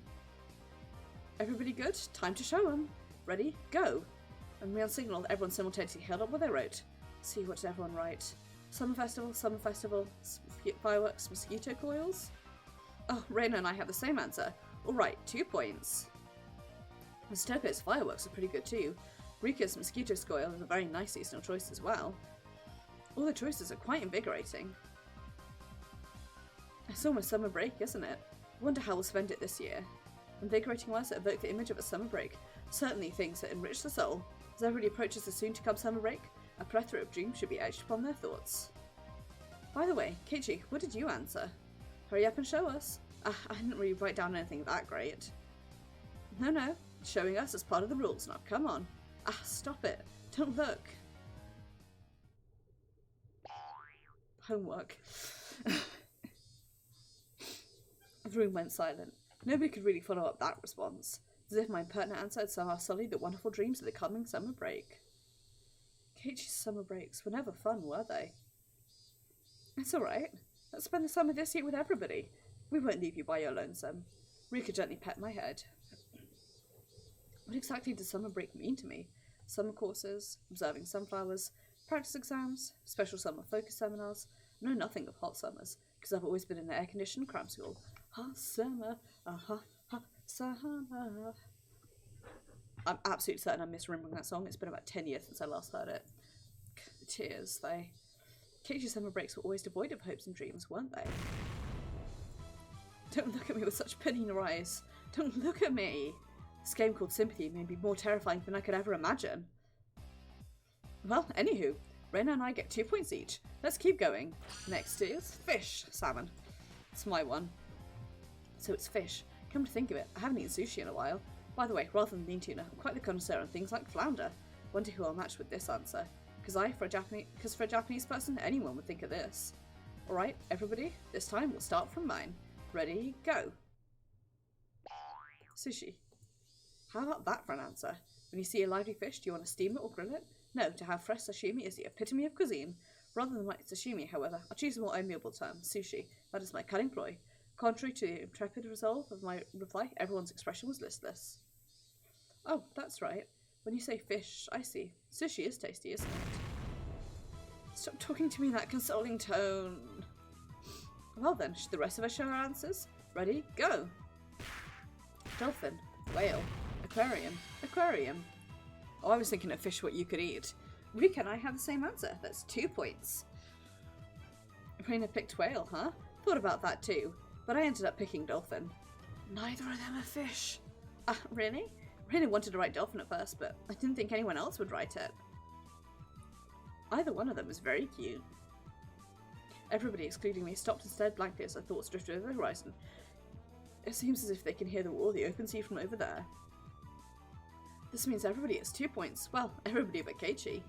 Everybody good? Time to show 'em. Ready? Go. And Mion signaled that everyone simultaneously held up what they wrote. See, what did everyone write? Summer festival, fireworks, mosquito coils? Oh, Reina and I have the same answer. Alright, 2 points. Mistopia's fireworks are pretty good too. Rika's mosquito coil is a very nice seasonal choice as well. All the choices are quite invigorating. It's almost summer break, isn't it? I wonder how we'll spend it this year. Invigorating words that evoke the image of a summer break. Certainly things that enrich the soul. As everybody approaches the soon-to-come summer break, a plethora of dreams should be etched upon their thoughts. By the way, Keiichi, what did you answer? Hurry up and show us. I didn't really write down anything that great. No. Showing us is part of the rules now. Come on. Stop it. Don't look. Homework. The room went silent. Nobody could really follow up that response, as if my impertinent answer had somehow sullied the wonderful dreams of the coming summer break. Keiichi's summer breaks were never fun, were they? It's alright. Let's spend the summer this year with everybody. We won't leave you by your lonesome. Rika gently pet my head. What exactly does summer break mean to me? Summer courses, observing sunflowers, practice exams, special summer focus seminars. I know nothing of hot summers, because I've always been in an air-conditioned cram school. Hot summer, hot summer. I'm absolutely certain I'm misremembering that song. It's been about 10 years since I last heard it. The tears, they... Keiichi's summer breaks were always devoid of hopes and dreams, weren't they? Don't look at me with such pity in your eyes. Don't look at me. This game called Sympathy may be more terrifying than I could ever imagine. Well, anywho, Reina and I get 2 points each. Let's keep going. Next is fish. Salmon. It's my one. So it's fish. Come to think of it, I haven't eaten sushi in a while. By the way, rather than lean tuna, I'm quite the connoisseur on things like flounder. Wonder who I'll match with this answer. Because for a Japanese person, anyone would think of this. Alright, everybody, this time we'll start from mine. Ready, go. Sushi. How about that for an answer? When you see a lively fish, do you want to steam it or grill it? No, to have fresh sashimi is the epitome of cuisine. Rather than like sashimi, however, I'll choose a more amiable term, sushi. That is my cunning ploy. Contrary to the intrepid resolve of my reply, everyone's expression was listless. Oh, that's right. When you say fish, I see. Sushi is tasty, isn't it? Stop talking to me in that consoling tone. Well then, should the rest of us show our answers? Ready, go! Dolphin, whale, aquarium, aquarium. Oh, I was thinking of fish what you could eat. Rika and I have the same answer. That's 2 points. Reina picked whale, huh? Thought about that too, but I ended up picking dolphin. Neither of them are fish. Really? Reina wanted to write dolphin at first, but I didn't think anyone else would write it. Either one of them is very cute. Everybody, excluding me, stopped and stared blankly as their thoughts drifted over the horizon. It seems as if they can hear the wall of the open sea from over there. This means everybody gets 2 points. Well, everybody but Keiichi.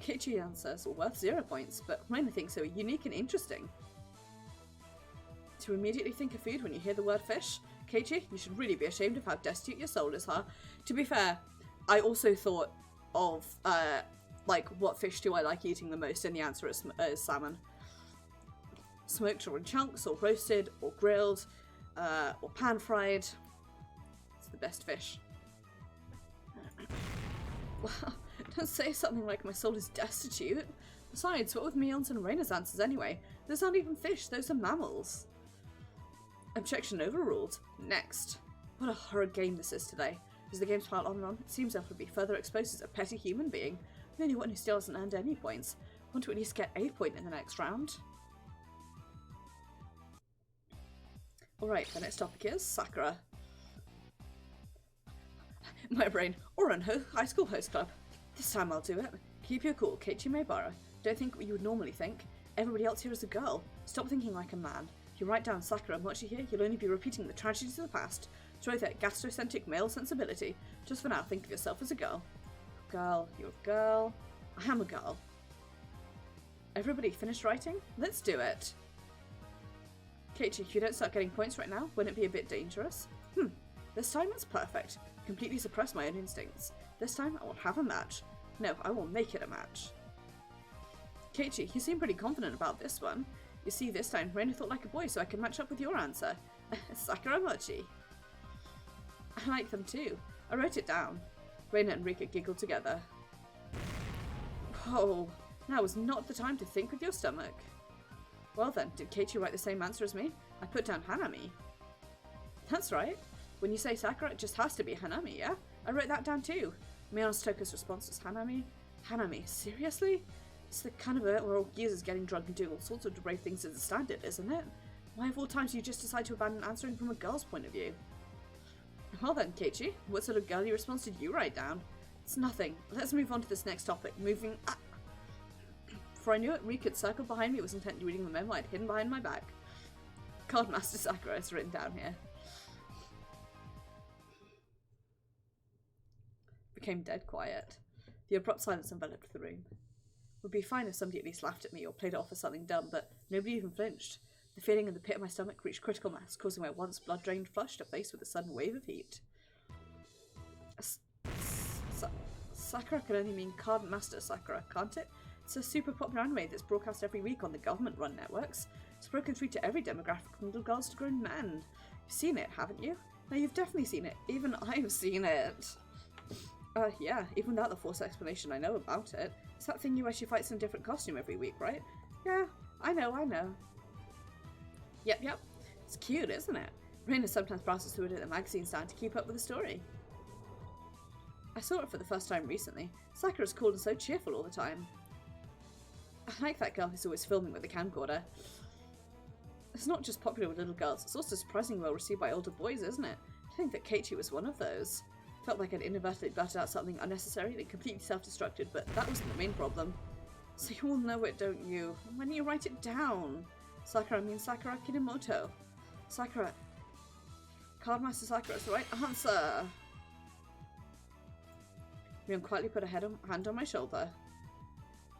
Keiichi's answers are worth 0 points, but Reina thinks they were unique and interesting. To immediately think of food when you hear the word fish? Keiichi, you should really be ashamed of how destitute your soul is, huh? To be fair, I also thought of, like, what fish do I like eating the most, and the answer is salmon. Smoked or in chunks, or roasted, or grilled, or pan-fried. It's the best fish. Well, don't say something like my soul is destitute. Besides, what with Mion's and Reina's answers anyway? Those aren't even fish, those are mammals. Objection overruled. Next. What a horrid game this is today. As the games pile on and on, it seems I would be further exposed as a petty human being. The only one who still hasn't earned any points. Want to at least get a point in the next round. Alright, the next topic is Sakura. My brain. Oran High School Host Club. This time I'll do it. Keep your cool, Keiichi Maebara. Don't think what you would normally think. Everybody else here is a girl. Stop thinking like a man. If you write down Sakura and watch you here, you'll only be repeating the tragedies of the past. Show that gastrocentric male sensibility. Just for now, think of yourself as a girl. Girl, you're a girl. I am a girl. Everybody finished writing? Let's do it. Keiichi, if you don't start getting points right now, wouldn't it be a bit dangerous? This time it's perfect. Completely suppress my own instincts. This time I will have a match. No, I will make it a match. Keiichi, you seem pretty confident about this one. You see, this time Reina thought like a boy so I can match up with your answer. Sakura Mochi. I like them too. I wrote it down. Reina and Rika giggled together. Whoa, now is not the time to think with your stomach. Well then, did Keiichi write the same answer as me? I put down Hanami. That's right. When you say Sakura, it just has to be Hanami, yeah? I wrote that down too. Miona's Toka's response was Hanami? Hanami, seriously? It's the kind of event where all gears is getting drunk and doing all sorts of depraved things as a standard, isn't it? Why of all times do you just decide to abandon answering from a girl's point of view? Well then, Keiichi, what sort of girly response did you write down? It's nothing. Let's move on to this next topic. Before I knew it, Rika had circled behind me, was intently reading the memo I'd hidden behind my back. Cardmaster Sakura is written down here. Became dead quiet. The abrupt silence enveloped the room. Would be fine if somebody at least laughed at me or played it off as something dumb, but nobody even flinched. The feeling in the pit of my stomach reached critical mass, causing my once blood-drained flush to face with a sudden wave of heat. Sakura can only mean Cardmaster Sakura, can't it? It's a super popular anime that's broadcast every week on the government-run networks. It's broken through to every demographic from little girls to grown men. You've seen it, haven't you? No, you've definitely seen it. Even I've seen it. Yeah, even without the forced explanation, I know about it. It's that thing where she fights in a different costume every week, right? Yeah, I know. Yep. It's cute, isn't it? Reina sometimes browses through it at the magazine stand to keep up with the story. I saw it for the first time recently. Sakura's cool and so cheerful all the time. I like that girl who's always filming with a camcorder. It's not just popular with little girls, it's also surprisingly well received by older boys, isn't it? I think that Keiichi was one of those. Felt like I'd inadvertently blurted out something unnecessary and completely self-destructed, but that wasn't the main problem. So you all know it, don't you? Why don't you write it down? Sakura means Sakura Kinomoto. Sakura. Cardmaster Sakura is the right answer. Mion quietly put a hand on my shoulder.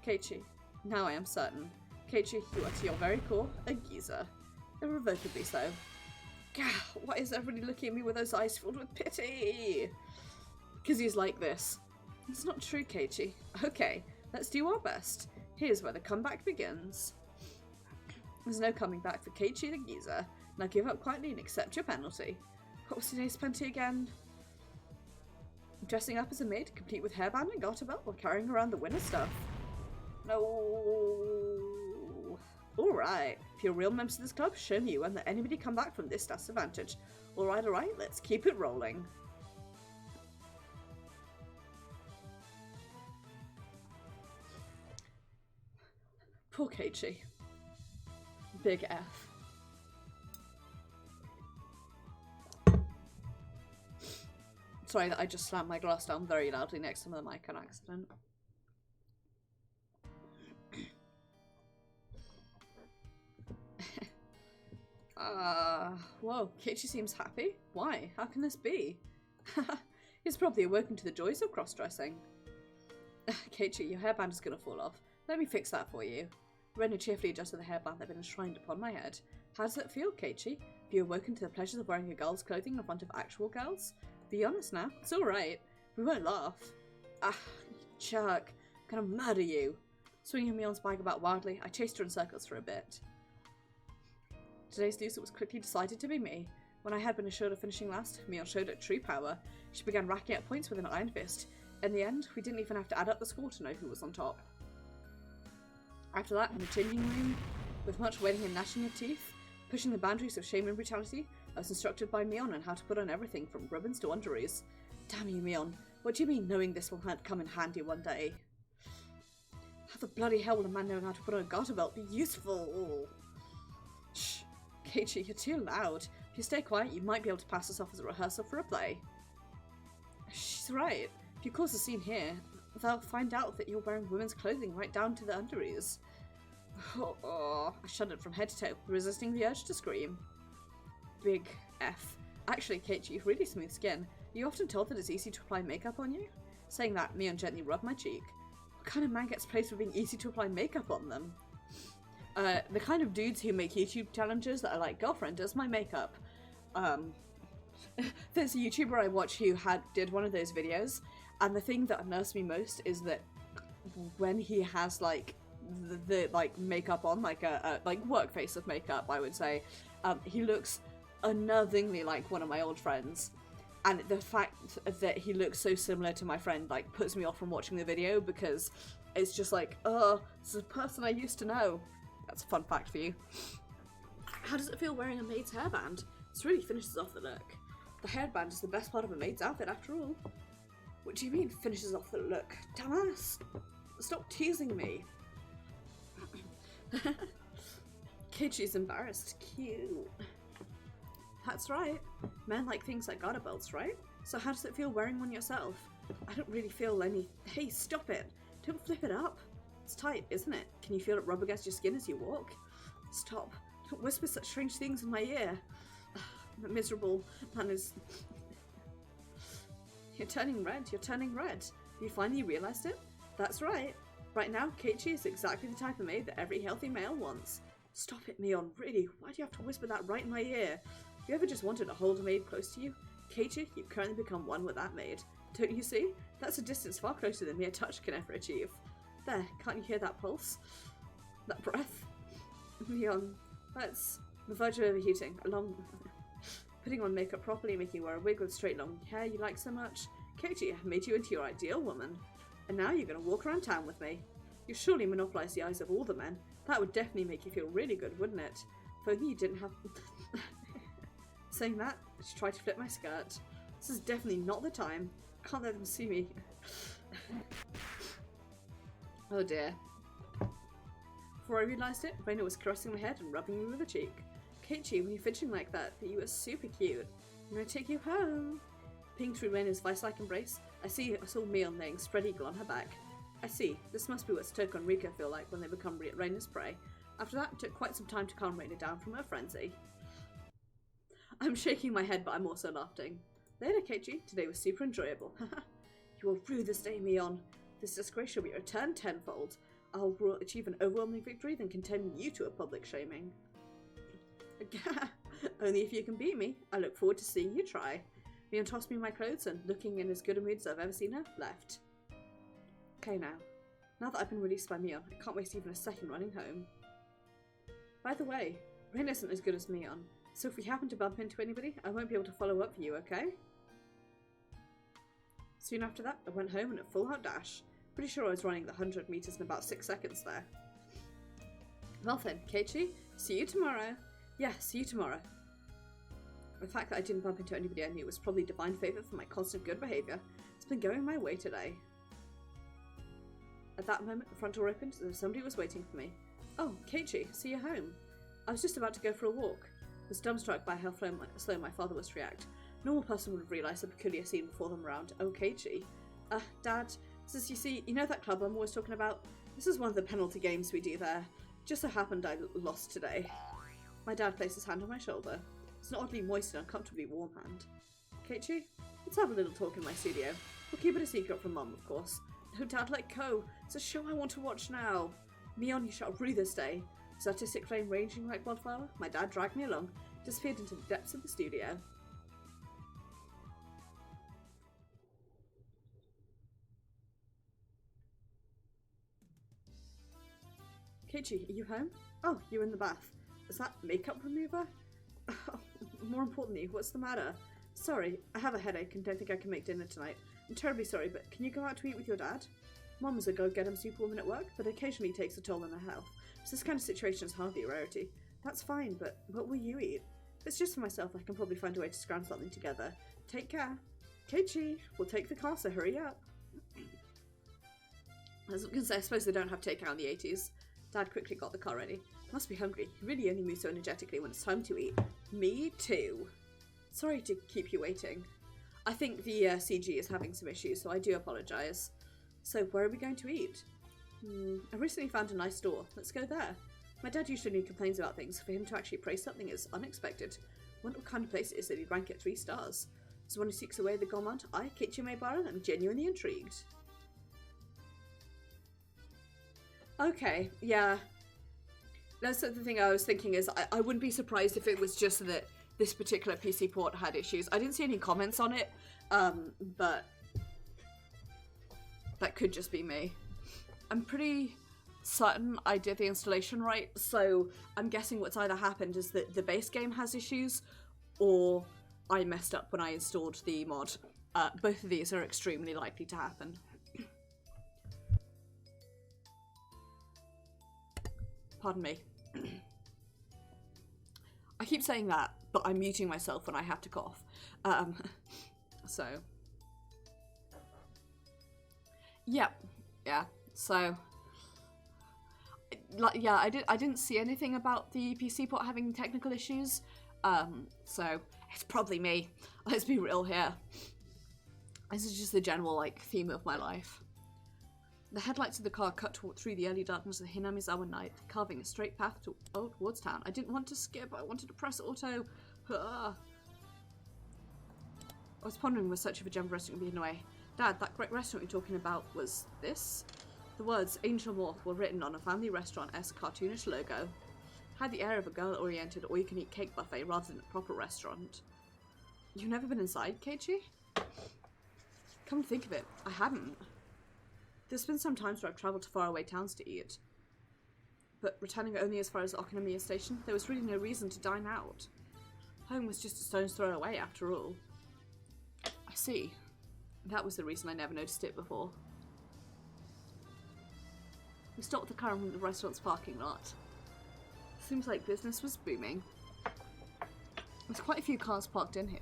Keiichi. Now I am certain. Keiichi, you are to your very core a geezer. Irrevocably so. Gah, why is everybody looking at me with those eyes filled with pity? Because he's like this. It's not true, Keiichi. Okay, let's do our best. Here's where the comeback begins. There's no coming back for Keiichi the geezer. Now give up quietly and accept your penalty. What was today's penalty again? Dressing up as a maid, complete with hairband and garter belt, while carrying around the winter stuff. No. Alright, if you're real members of this club, show me you won't let anybody come back from this disadvantage. Alright, let's keep it rolling. Poor Keiichi. Big F. Sorry that I just slammed my glass down very loudly next to the mic on accident. Whoa, Keiichi seems happy. Why? How can this be? He's probably awoken to the joys of cross-dressing. Keiichi, your hairband is gonna fall off. Let me fix that for you. Reina cheerfully adjusted the hairband that had been enshrined upon my head. How does it feel, Keiichi? Have you awoken to the pleasures of wearing a girl's clothing in front of actual girls? Be honest now, it's alright. We won't laugh. Ah, you jerk. I'm gonna murder you. Swinging Mion's bag about wildly, I chased her in circles for a bit. Today's loser was quickly decided to be me. When I had been assured of finishing last, Mion showed her true power. She began racking up points with an iron fist. In the end, we didn't even have to add up the score to know who was on top. After that, in the changing room, with much wailing and gnashing of teeth, pushing the boundaries of shame and brutality, I was instructed by Mion on how to put on everything from ribbons to underoos. Damn you, Mion. What do you mean knowing this will come in handy one day? How the bloody hell will a man knowing how to put on a garter belt be useful? Shh. Keiichi, you're too loud. If you stay quiet, you might be able to pass this off as a rehearsal for a play. She's right. If you cause a scene here, they'll find out that you're wearing women's clothing right down to the underoos. Oh, I shuddered from head to toe, resisting the urge to scream. Big F. Actually, Keiichi, you've really smooth skin. Are you often told that it's easy to apply makeup on you? Saying that, Mion gently rubbed my cheek. What kind of man gets praised for being easy to apply makeup on them? the kind of dudes who make YouTube challenges that are like, girlfriend does my makeup. There's a YouTuber I watch who did one of those videos, and the thing that unnerves me most is that when he has like the like makeup on, like a like work face of makeup, I would say, he looks unnervingly like one of my old friends. And the fact that he looks so similar to my friend like puts me off from watching the video, because it's just like, oh, this is a person I used to know. That's a fun fact for you. How does it feel wearing a maid's hairband? This really finishes off the look. The hairband is the best part of a maid's outfit after all. What do you mean finishes off the look? Dumbass! Stop teasing me. Keiichi's embarrassed. Cute. That's right. Men like things like garter belts, right? So how does it feel wearing one yourself? I don't really feel any... Hey, stop it! Don't flip it up. It's tight, isn't it? Can you feel it rub against your skin as you walk? Stop. Don't whisper such strange things in my ear. I'm miserable. Man is... You're turning red. You're turning red. Have you finally realised it? That's right. Right now, Keiichi is exactly the type of maid that every healthy male wants. Stop it, Mion. Really? Why do you have to whisper that right in my ear? Have you ever just wanted to hold a maid close to you? Keiichi, you've currently become one with that maid. Don't you see? That's a distance far closer than mere touch can ever achieve. There, can't you hear that pulse? That breath? Mion, that's the verge of overheating. Putting on makeup properly, making you wear a wig with straight long hair you like so much. Keiichi, I've made you into your ideal woman. And now you're going to walk around town with me. You surely monopolise the eyes of all the men. That would definitely make you feel really good, wouldn't it? If only you didn't have... Saying that, she tried to flip my skirt. This is definitely not the time. Can't let them see me. Oh dear. Before I realised it, Reina was caressing my head and rubbing me with a cheek. Keiichi, when you're fidgeting like that, you are super cute. I'm gonna take you home. Peeing through Reina's vice-like embrace, I saw Mion laying spread eagle on her back. I see. This must be what Stoke and Rika feel like when they become Reina's prey. After that, it took quite some time to calm Reina down from her frenzy. I'm shaking my head, but I'm also laughing. Later, Keiichi. Today was super enjoyable. You will rue this day, Mion. This disgrace shall be returned tenfold. I'll achieve an overwhelming victory, then condemn you to a public shaming. Only if you can beat me. I look forward to seeing you try. Mion tossed me my clothes and, looking in as good a mood as I've ever seen her, left. Okay now that I've been released by Mion, I can't waste even a second running home. By the way, Rin isn't as good as Mion, so if we happen to bump into anybody, I won't be able to follow up for you, okay? Soon after that, I went home in a full-out dash. Pretty sure I was running the 100 meters in about 6 seconds there. Well then, Keiichi, see you tomorrow. Yeah, see you tomorrow. The fact that I didn't bump into anybody I knew was probably divine favour for my constant good behaviour. It's been going my way today. At that moment, the front door opened as if somebody was waiting for me. Oh, Keiichi, see you home. I was just about to go for a walk. I was dumbstruck by how slow my father was to react. A normal person would have realised the peculiar scene before them around. Oh, Keiichi. Dad, you know that club I'm always talking about? This is one of the penalty games we do there. Just so happened I lost today. My dad placed his hand on my shoulder. It's an oddly moist and uncomfortably warm hand. Keiichi, let's have a little talk in my studio. We'll keep it a secret from Mum, of course. No, Dad, let go. It's a show I want to watch now. Mion, you shall rue this day. His artistic flame raging like wildfire, my dad dragged me along, disappeared into the depths of the studio. Keiichi, are you home? Oh, you're in the bath. Is that makeup remover? More importantly, what's the matter? Sorry, I have a headache and don't think I can make dinner tonight. I'm terribly sorry, but can you go out to eat with your dad? Mom is a go-get-em superwoman at work, but occasionally takes a toll on her health, so this kind of situation is hardly a rarity. That's fine, but what will you eat? If it's just for myself, I can probably find a way to scrounge something together. Take care. Keiichi, we'll take the car, so hurry up. I was going to say, I suppose they don't have takeout in the 80s. Dad quickly got the car ready. Must be hungry. He really only moves so energetically when it's time to eat. Me too. Sorry to keep you waiting. I think the CG is having some issues, so I do apologise. So, where are we going to eat? I recently found a nice store. Let's go there. My dad usually complains about things. For him to actually praise something is unexpected. I wonder what kind of place it is that he'd rank it 3 stars. As one who seeks away the gourmand, I, Keiichi Maebara, am genuinely intrigued. Okay, yeah. That's the thing I was thinking is I wouldn't be surprised if it was just that this particular PC port had issues. I didn't see any comments on it, but that could just be me. I'm pretty certain I did the installation right, so I'm guessing what's either happened is that the base game has issues, or I messed up when I installed the mod. Both of these are extremely likely to happen. Pardon me. I keep saying that, but I'm muting myself when I have to cough. So. Yep. Yeah. So. Yeah, I didn't see anything about the PC port having technical issues. So it's probably me. Let's be real here. This is just the general, like, theme of my life. The headlights of the car cut through the early darkness of the Hinamizawa night, carving a straight path towards town. I didn't want to skip, I wanted to press auto. I was pondering with such of a jump restaurant being away. Dad, that great restaurant you're talking about was this? The words Angel Morph were written on a family restaurant-esque cartoonish logo. Had the air of a girl-oriented all-you-can-eat cake buffet rather than a proper restaurant. You've never been inside, Keiichi? Come to think of it, I haven't. There's been some times where I've travelled to faraway towns to eat. But returning only as far as Okonomiya Station, there was really no reason to dine out. Home was just a stone's throw away after all. I see. That was the reason I never noticed it before. We stopped the car in the restaurant's parking lot. Seems like business was booming. There's quite a few cars parked in here.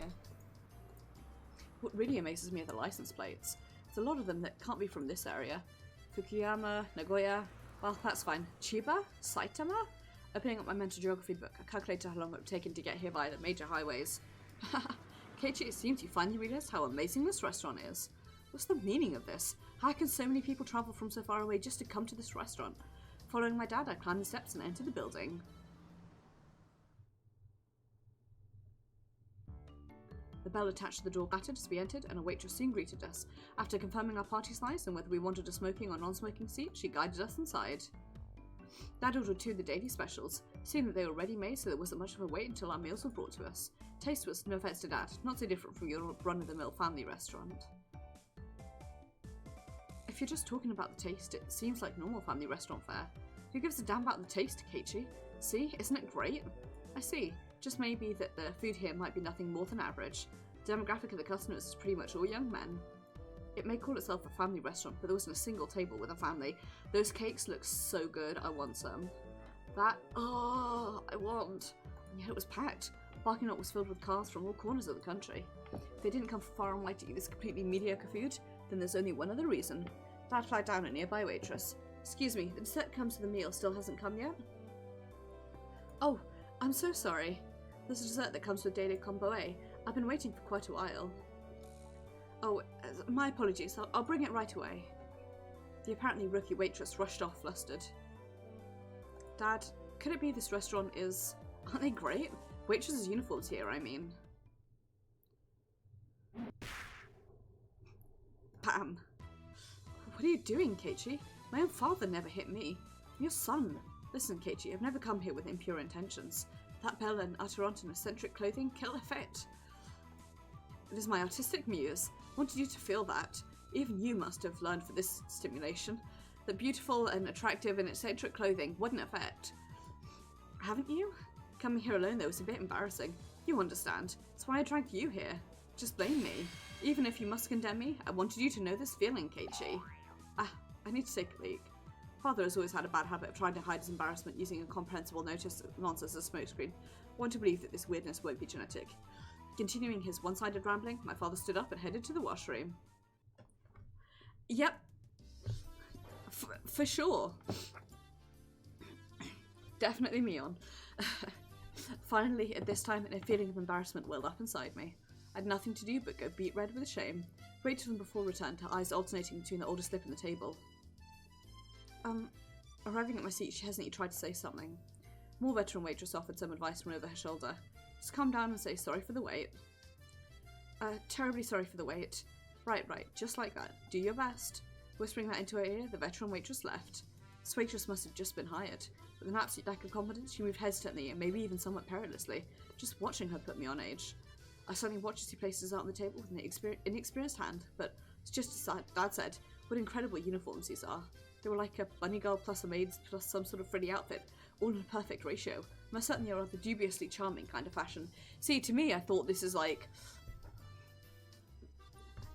What really amazes me are the license plates. There's a lot of them that can't be from this area. Fukuyama, Nagoya, well, that's fine. Chiba? Saitama? Opening up my mental geography book, I calculated how long it would have taken to get here via the major highways. Keiichi, it seems you finally realised how amazing this restaurant is. What's the meaning of this? How can so many people travel from so far away just to come to this restaurant? Following my dad, I climbed the steps and entered the building. The bell attached to the door battered as we entered, and a waitress soon greeted us. After confirming our party size and whether we wanted a smoking or non-smoking seat, she guided us inside. Dad ordered 2 of the daily specials. Seeing that they were ready-made, so there wasn't much of a wait until our meals were brought to us. Taste was, no offense to Dad, not so different from your run-of-the-mill family restaurant. If you're just talking about the taste, it seems like normal family restaurant fare. Who gives a damn about the taste, Keiichi? See, isn't it great? I see. Just maybe that the food here might be nothing more than average. The demographic of the customers is pretty much all young men. It may call itself a family restaurant, but there wasn't a single table with a family. Those cakes look so good, I want some. That, I want. And yet it was packed. The parking lot was filled with cars from all corners of the country. If they didn't come far and wide to eat this completely mediocre food, then there's only one other reason. Dad flagged down a nearby waitress. Excuse me, the dessert comes to the meal still hasn't come yet? Oh, I'm so sorry. There's a dessert that comes with daily combo A. I've been waiting for quite a while. Oh, my apologies. I'll bring it right away. The apparently rookie waitress rushed off flustered. Dad, could it be this restaurant is... Aren't they great? Waitresses' uniforms here, I mean. Bam. What are you doing, Keiichi? My own father never hit me. I'm your son. Listen, Keiichi, I've never come here with impure intentions. That bell and utterant in eccentric clothing kill effect. It is my artistic muse. I wanted you to feel that. Even you must have learned for this stimulation. That beautiful and attractive and eccentric clothing wouldn't affect. Haven't you? Coming here alone, though, was a bit embarrassing. You understand. That's why I dragged you here. Just blame me. Even if you must condemn me, I wanted you to know this feeling, Keiichi. I need to take a leak. Father has always had a bad habit of trying to hide his embarrassment using incomprehensible nonsense as a smokescreen. I want to believe that this weirdness won't be genetic. Continuing his one-sided rambling, my father stood up and headed to the washroom. Yep. For sure. Definitely me on. Finally, at this time, a feeling of embarrassment welled up inside me. I had nothing to do but go beet red with shame. Waited for them before returned, her eyes alternating between the older slip and the table. Arriving at my seat, she hesitantly tried to say something. More veteran waitress offered some advice from over her shoulder. Just calm down and say sorry for the wait. Terribly sorry for the wait. Right, just like that. Do your best. Whispering that into her ear, the veteran waitress left. This waitress must have just been hired. With an absolute lack of confidence, she moved hesitantly and maybe even somewhat perilously. Just watching her put me on edge. I suddenly watched as he placed his art on the table with an inexperienced hand, but it's just as Dad said, what incredible uniforms these are. They were like a bunny girl plus a maid plus some sort of frilly outfit, all in a perfect ratio. Most certainly a rather dubiously charming kind of fashion. See, to me, I thought this is like...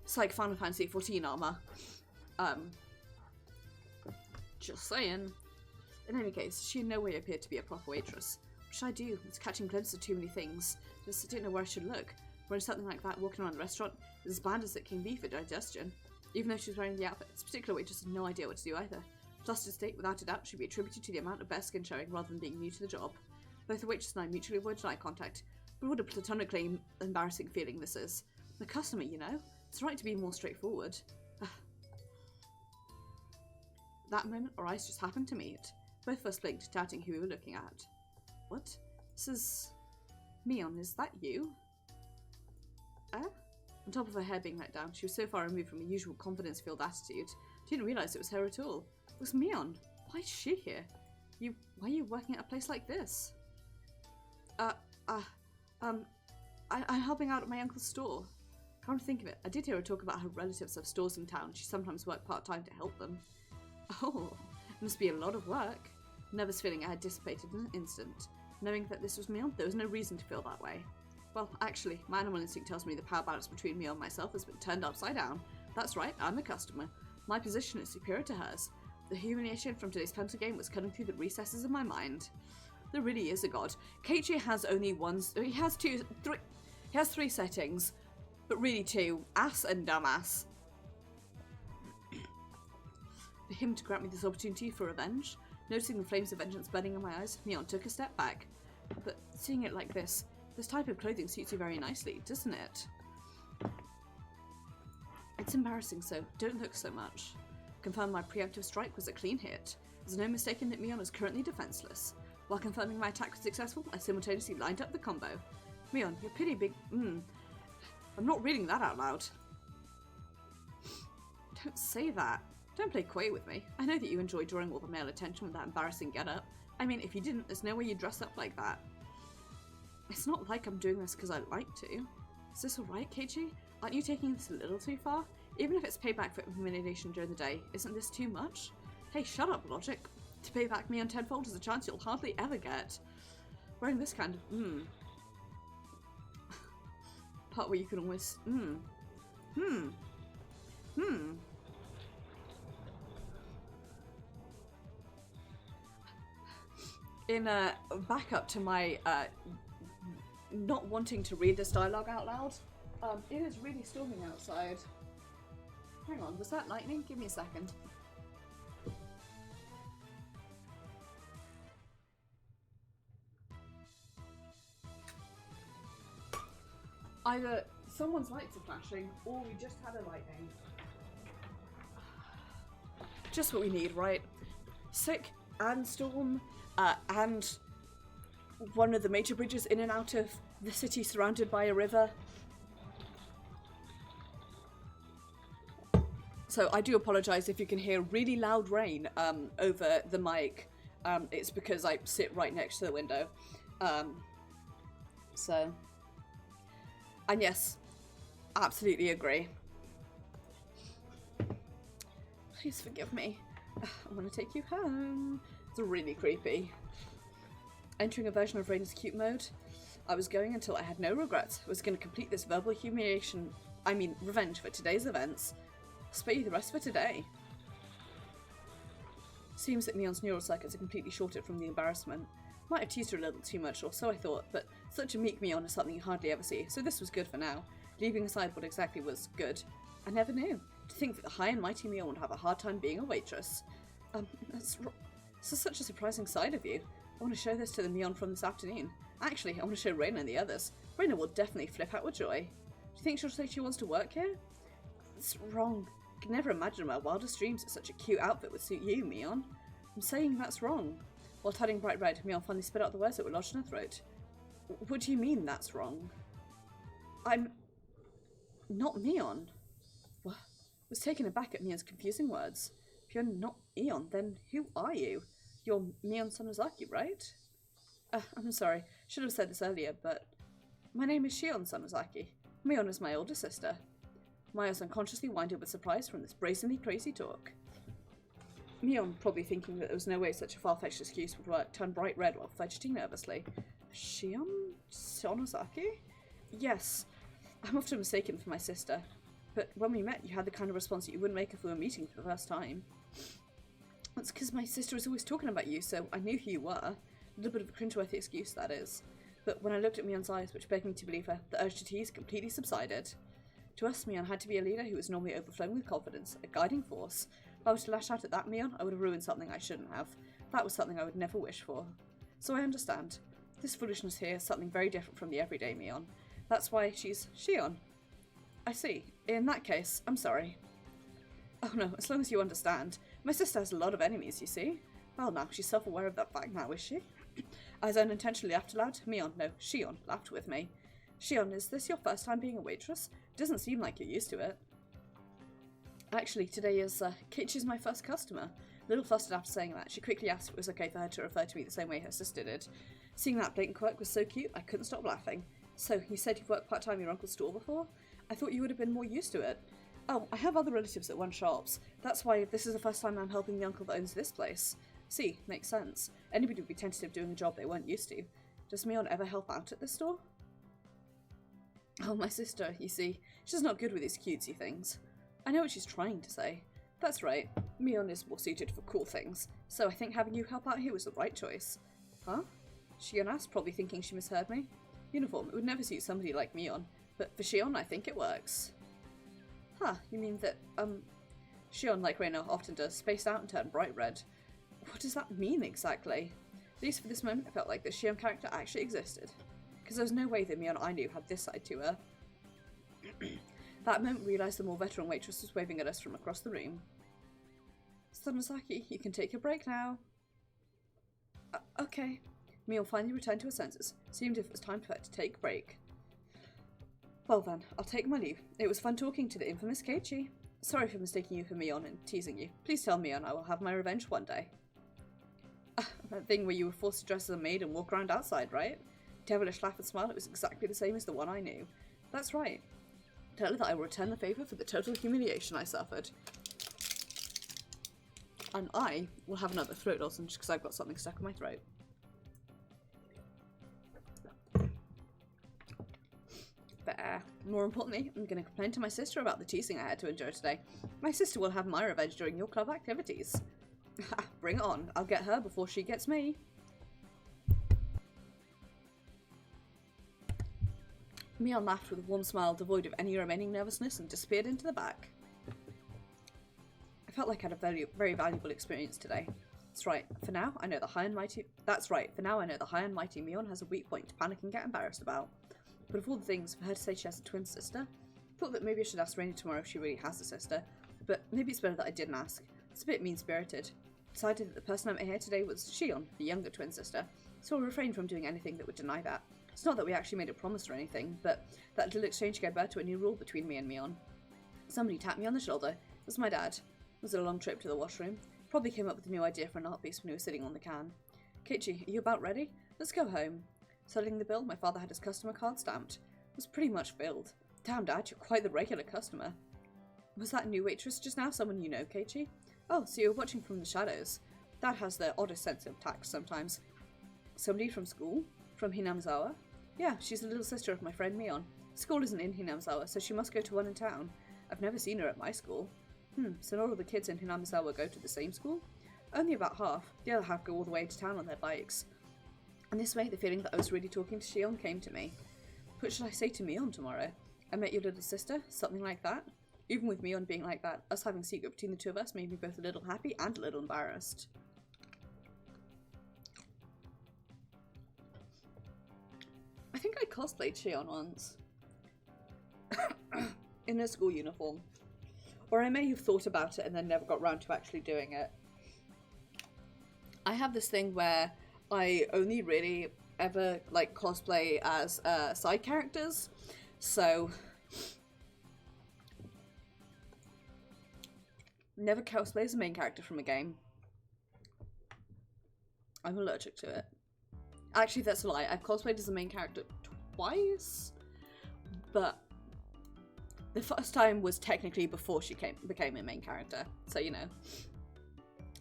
It's like Final Fantasy XIV armor. Just saying. In any case, she in no way appeared to be a proper waitress. What should I do? It's catching glimpses of too many things. Just didn't know where I should look. Wearing something like that walking around the restaurant is as bland as it can be for digestion. Even though she was wearing the outfit, this particular waitress had no idea what to do either. Flustered state, without a doubt, should be attributed to the amount of bare skin showing rather than being new to the job. Both the waitress and I mutually avoided eye contact. But what a platonically embarrassing feeling this is. The customer, you know? It's right to be more straightforward. That moment, our eyes just happened to meet. Both of us blinked, doubting who we were looking at. What? This is... Mion, is that you? On top of her hair being let down, she was so far removed from her usual confidence-filled attitude. She didn't realise it was her at all. It was Mion. Why is she here? Why are you working at a place like this? I'm helping out at my uncle's store. Come to think of it, I did hear her talk about her relatives have stores in town. She sometimes worked part-time to help them. Oh, it must be a lot of work. Nervous feeling I had dissipated in an instant. Knowing that this was Mion, there was no reason to feel that way. Well, actually, my animal instinct tells me the power balance between me and myself has been turned upside down. That's right, I'm the customer. My position is superior to hers. The humiliation from today's pencil game was cutting through the recesses of my mind. There really is a god. Keiichi has only he has three settings, but really two, ass and dumbass. For him to grant me this opportunity for revenge, noticing the flames of vengeance burning in my eyes, Mion took a step back. But seeing it like this type of clothing suits you very nicely, doesn't it? It's embarrassing, so don't look so much. Confirm my preemptive strike was a clean hit. There's no mistaking that Mion is currently defenseless. While confirming my attack was successful, I simultaneously lined up the combo. Mion, you're pretty big. I'm not reading that out loud. Don't say that. Don't play coy with me. I know that you enjoy drawing all the male attention with that embarrassing getup. I mean, if you didn't, there's no way you'd dress up like that. It's not like I'm doing this because I like to. Is this alright, Keiichi? Aren't you taking this a little too far? Even if it's payback for humiliation during the day, isn't this too much? Hey, shut up, logic. To pay back Mion tenfold is a chance you'll hardly ever get. Wearing this kind of part where you can always In backup to my not wanting to read this dialogue out loud, it is really storming outside. Hang on, was that lightning? Give me a second. Either someone's lights are flashing, or we just had a lightning. Just what we need, right? Sick and storm, and one of the major bridges in and out of the city surrounded by a river. So I do apologise if you can hear really loud rain over the mic. It's because I sit right next to the window. And yes, absolutely agree. Please forgive me. I want to take you home. It's really creepy. Entering a version of Raina's cute mode, I was going until I had no regrets. I was going to complete this verbal revenge for today's events. Spare you the rest for today. Seems that Mion's neural circuits are completely shorted from the embarrassment. Might have teased her a little too much, or so I thought, but such a meek Mion is something you hardly ever see, so this was good for now. Leaving aside what exactly was good, I never knew. To think that the high and mighty Mion would have a hard time being a waitress. This is such a surprising side of you. I want to show this to the Mion from this afternoon. Actually, I want to show Reina and the others. Reina will definitely flip out with joy. Do you think she'll say she wants to work here? It's wrong. I could never imagine in my wildest dreams that such a cute outfit would suit you, Mion. I'm saying that's wrong. While turning bright red, Mion finally spit out the words that were lodged in her throat. What do you mean that's wrong? I'm not Mion. What? I was taken aback at Mion's confusing words. If you're not Eon, then who are you? You're Mion Sonozaki, right? I'm sorry, should have said this earlier, but my name is Shion Sonozaki. Mion is my older sister. Maya's unconsciously winded with surprise from this brazenly crazy talk. Mion, probably thinking that there was no way such a far-fetched excuse would work, turned bright red while fidgeting nervously. Shion Sonozaki? Yes, I'm often mistaken for my sister. But when we met, you had the kind of response that you wouldn't make if we were meeting for the first time. That's because my sister was always talking about you, so I knew who you were. A little bit of a cringeworthy excuse, that is. But when I looked at Mion's eyes, which begged me to believe her, the urge to tease completely subsided. To us, Mion had to be a leader who was normally overflowing with confidence, a guiding force. If I was to lash out at that Mion, I would have ruined something I shouldn't have. That was something I would never wish for. So I understand. This foolishness here is something very different from the everyday Mion. That's why she's Shion. I see. In that case, I'm sorry. Oh no, as long as you understand. My sister has a lot of enemies, you see. Well now, she's self-aware of that fact now, is she? As I unintentionally laughed aloud, Shion laughed with me. Shion, is this your first time being a waitress? Doesn't seem like you're used to it. Actually, today is, Keiichi's my first customer. A little flustered after saying that, she quickly asked if it was okay for her to refer to me the same way her sister did. Seeing that blatant quirk was so cute, I couldn't stop laughing. So, you said you've worked part-time in your uncle's store before? I thought you would have been more used to it. Oh, I have other relatives that run shops. That's why this is the first time I'm helping the uncle that owns this place. See, makes sense. Anybody would be tentative doing a job they weren't used to. Does Mion ever help out at this store? Oh, my sister, you see. She's not good with these cutesy things. I know what she's trying to say. That's right. Mion is more suited for cool things. So I think having you help out here was the right choice. Huh? Shion asked, probably thinking she misheard me. Uniform, it would never suit somebody like Mion. But for Shion, I think it works. Huh, you mean that, Shion, like Reina often does, spaced out and turned bright red. What does that mean exactly? At least for this moment, I felt like the Shion character actually existed. Because there was no way that Mion I knew had this side to her. That moment, realised the more veteran waitress was waving at us from across the room. Sonozaki, you can take your break now. Okay. Mion finally returned to her senses. Seemed as if it was time for her to take a break. Well then, I'll take my leave. It was fun talking to the infamous Keiichi. Sorry for mistaking you for Mion and teasing you. Please tell Mion I will have my revenge one day. That thing where you were forced to dress as a maid and walk around outside, right? Devilish laugh and smile, it was exactly the same as the one I knew. That's right. Tell her that I will return the favour for the total humiliation I suffered. And I will have another throat lozenge because I've got something stuck in my throat. But more importantly, I'm going to complain to my sister about the teasing I had to endure today. My sister will have my revenge during your club activities. Bring it on. I'll get her before she gets me. Mion laughed with a warm smile devoid of any remaining nervousness and disappeared into the back. I felt like I had a very, very valuable experience today. That's right. For now, I know the high and mighty. Mion has a weak point to panic and get embarrassed about. But of all the things, for her to say she has a twin sister, I thought that maybe I should ask Raina tomorrow if she really has a sister. But maybe it's better that I didn't ask. It's a bit mean-spirited. Decided that the person I met here today was Shion, the younger twin sister, so I'll refrain from doing anything that would deny that. It's not that we actually made a promise or anything, but that little exchange gave birth to a new rule between me and Mion. Somebody tapped me on the shoulder. It was my dad. It was a long trip to the washroom. Probably came up with a new idea for an art piece when he was sitting on the can. Keiichi, are you about ready? Let's go home. Settling the bill, my father had his customer card stamped. It was pretty much filled. Damn, Dad, you're quite the regular customer. Was that a new waitress just now someone you know, Keiichi? Oh, so you're watching from the shadows. Dad has the oddest sense of tact sometimes. Somebody from school? From Hinamizawa? Yeah, she's the little sister of my friend Mion. School isn't in Hinamizawa, so she must go to one in town. I've never seen her at my school. So not all the kids in Hinamizawa go to the same school? Only about half. The other half go all the way to town on their bikes. And this way, the feeling that I was really talking to Shion came to me. What should I say to Mion tomorrow? I met your little sister? Something like that? Even with Mion being like that, us having a secret between the two of us made me both a little happy and a little embarrassed. I think I cosplayed Shion once. In a school uniform. Or I may have thought about it and then never got round to actually doing it. I have this thing where I only really ever like cosplay as side characters, so Never cosplay as a main character from a game. I'm allergic to it. Actually, that's a lie. I've cosplayed as a main character twice, but the first time was technically before she became a main character, so you know.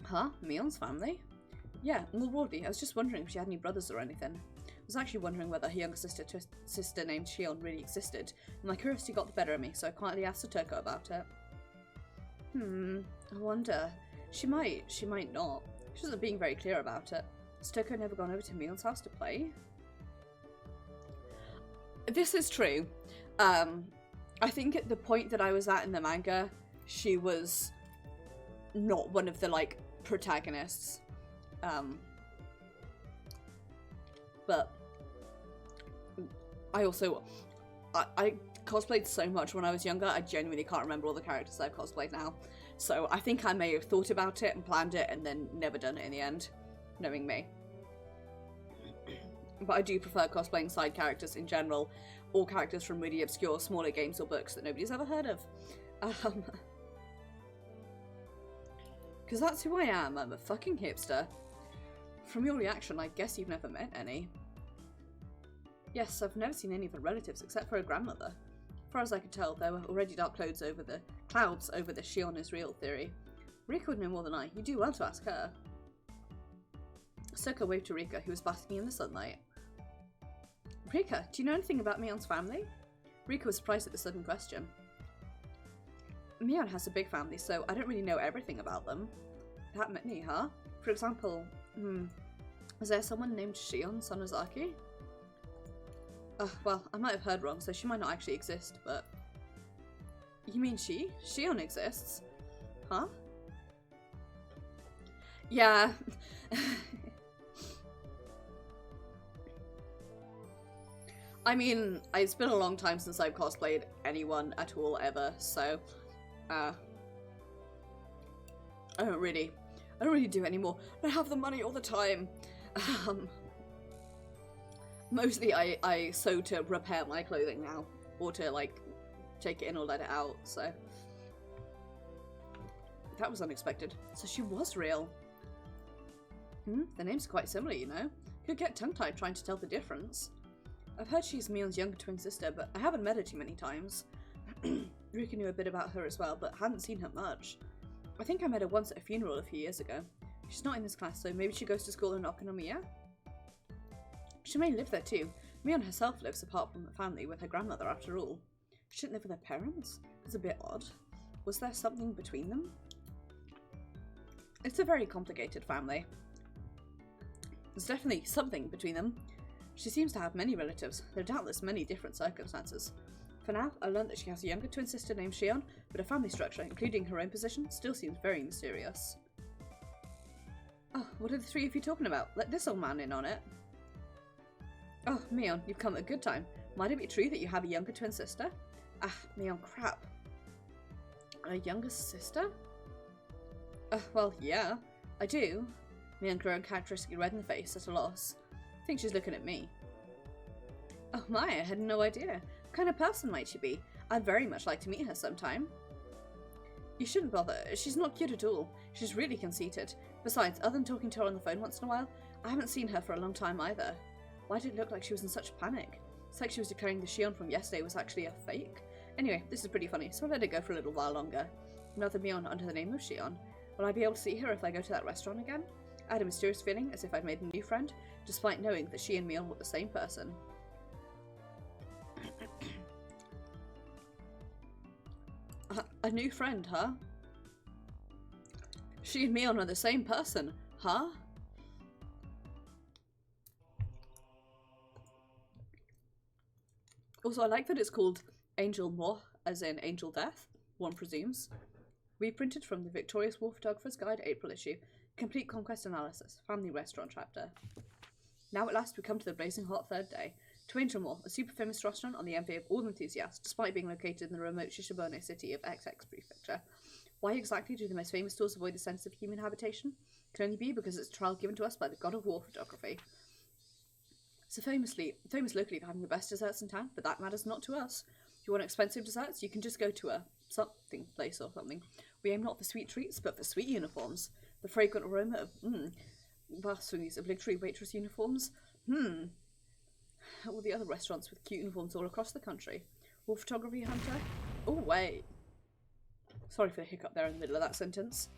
Huh? Mion's family? Yeah, more broadly, I was just wondering if she had any brothers or anything. I was actually wondering whether her younger sister named Shion really existed, and my curiosity got the better of me, so I quietly asked Satoko about it. I wonder. She might not. She wasn't being very clear about it. Has Satoko never gone over to Mion's house to play? This is true. I think at the point that I was at in the manga, she was not one of the, like, protagonists. But I also, I cosplayed so much when I was younger, I genuinely can't remember all the characters I've cosplayed now. So I think I may have thought about it and planned it and then never done it in the end, knowing me. But I do prefer cosplaying side characters in general, or characters from really obscure, smaller games or books that nobody's ever heard of. Because that's who I am, I'm a fucking hipster. From your reaction, I guess you've never met any. Yes, I've never seen any of her relatives except for her grandmother. As far as I could tell, there were already dark clouds over the Shion is real theory. Rika would know more than I. You do well to ask her. Soko waved to Rika, who was basking in the sunlight. Rika, do you know anything about Mion's family? Rika was surprised at the sudden question. Mion has a big family, so I don't really know everything about them. That many, huh? For example, is there someone named Shion Sonozaki? Well, I might have heard wrong, so she might not actually exist, but... You mean she? Shion exists? Huh? Yeah. I mean, it's been a long time since I've cosplayed anyone at all, ever, so... I don't really do it anymore. I don't have the money all the time. Mostly I sew to repair my clothing now, or to, like, take it in or let it out, so... That was unexpected. So she was real. The names are quite similar, you know? Could get tongue-tied trying to tell the difference. I've heard she's Mion's younger twin sister, but I haven't met her too many times. Rika knew a bit about her as well, but hadn't seen her much. I think I met her once at a funeral a few years ago. She's not in this class, so maybe she goes to school in Okonomiya? She may live there too. Mion herself lives apart from the family with her grandmother after all. She shouldn't live with her parents? It's a bit odd. Was there something between them? It's a very complicated family. There's definitely something between them. She seems to have many relatives. There are doubtless many different circumstances. For now, I learned that she has a younger twin sister named Shion, but her family structure, including her own position, still seems very mysterious. Oh, what are the three of you talking about? Let this old man in on it. Oh, Mion, you've come at a good time. Might it be true that you have a younger twin sister? Ah, Mion, crap. A younger sister? Well, yeah, I do. Mion grew uncharacteristically red in the face, at a loss. I think she's looking at me. Oh my, I had no idea. What kind of person might she be? I'd very much like to meet her sometime. You shouldn't bother. She's not cute at all. She's really conceited. Besides, other than talking to her on the phone once in a while, I haven't seen her for a long time either. Why did it look like she was in such panic? It's like she was declaring the Shion from yesterday was actually a fake. Anyway, this is pretty funny, so I'll let it go for a little while longer. Another Mion under the name of Shion. Will I be able to see her if I go to that restaurant again? I had a mysterious feeling as if I'd made a new friend, despite knowing that she and Mion were the same person. A new friend, huh? She and Mion are the same person, huh? Also, I like that it's called Angel Mort, as in Angel Death, one presumes. Reprinted from the Victorious War Photographer's Guide April issue. Complete Conquest Analysis, Family Restaurant Chapter. Now at last we come to the blazing hot third day. To Angel Mort, a super famous restaurant on the envy of all enthusiasts, despite being located in the remote Shishibone city of XX Prefecture. Why exactly do the most famous stores avoid the sense of human habitation? Can only be because it's a trial given to us by the god of war photography. So famous locally for having the best desserts in town, but that matters not to us. If you want expensive desserts, you can just go to a something place or something. We aim not for sweet treats, but for sweet uniforms. The fragrant aroma of, Basui's obligatory waitress uniforms. All the other restaurants with cute uniforms all across the country. War photography hunter? Oh, wait. Sorry for the hiccup there in the middle of that sentence.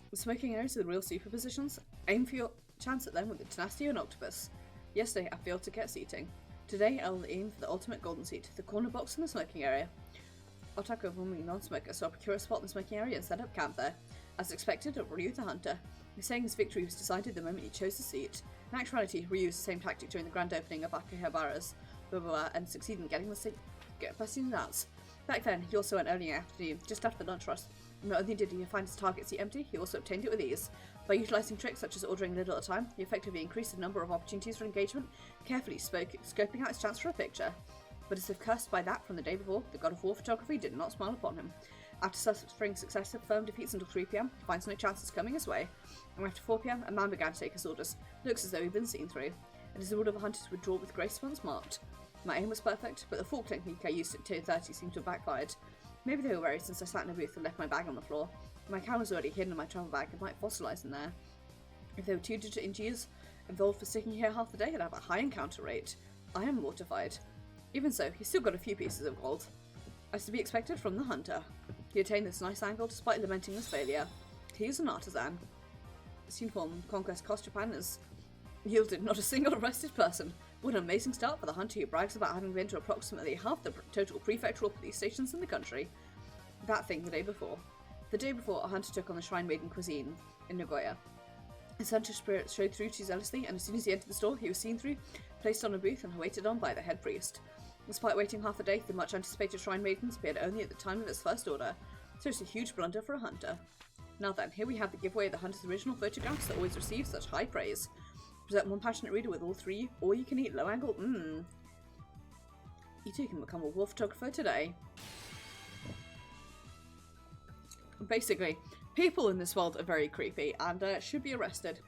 The smoking areas are the real superpositions. Aim for your chance at them with the tenacity of an octopus. Yesterday, I failed to get seating. Today, I will aim for the ultimate golden seat, the corner box in the smoking area. Otaku woman non-smoker, so I'll procure a spot in the smoking area and set up camp there. As expected, Ryu the hunter. He's saying his victory was decided the moment he chose the seat. In actuality, Ryu used the same tactic during the grand opening of Akihabara's and succeeded in getting busting nuts. Back then, he also went early in the afternoon, just after the lunch rush. Not only did he find his target seat empty, he also obtained it with ease. By utilising tricks such as ordering little at a time, he effectively increased the number of opportunities for engagement, carefully scoping out his chance for a picture. But as if cursed by that from the day before, the god of war photography did not smile upon him. After suffering successive firm defeats until 3 PM, he finds no chances coming his way. And after 4 PM, a man began to take his orders. Looks as though he'd been seen through. It is the rule of a hunter to withdraw with grace once marked. My aim was perfect, but the full technique I used at tier 30 seemed to have backfired. Maybe they were worried since I sat in a booth and left my bag on the floor. My camera was already hidden in my travel bag and might fossilise in there. If there were 2-digit engineers involved for sticking here half the day, I'd have a high encounter rate. I am mortified. Even so, he still got a few pieces of gold. As to be expected from the hunter. He attained this nice angle despite lamenting his failure. He is an artisan. His uniform conquest cost Japan has yielded not a single arrested person. What an amazing start for the hunter who brags about having been to approximately half the total prefectural police stations in the country. That thing the day before. The day before, a hunter took on the Shrine Maiden cuisine in Nagoya. His hunter spirit showed through too zealously, and as soon as he entered the store, he was seen through, placed on a booth, and waited on by the head priest. Despite waiting half a day, the much anticipated Shrine Maidens appeared only at the time of its first order, so it's a huge blunder for a hunter. Now then, here we have the giveaway of the hunter's original photographs that always receive such high praise. Present one passionate reader with all 3, or you can eat low angle. You too can become a war photographer today. Basically, people in this world are very creepy and should be arrested.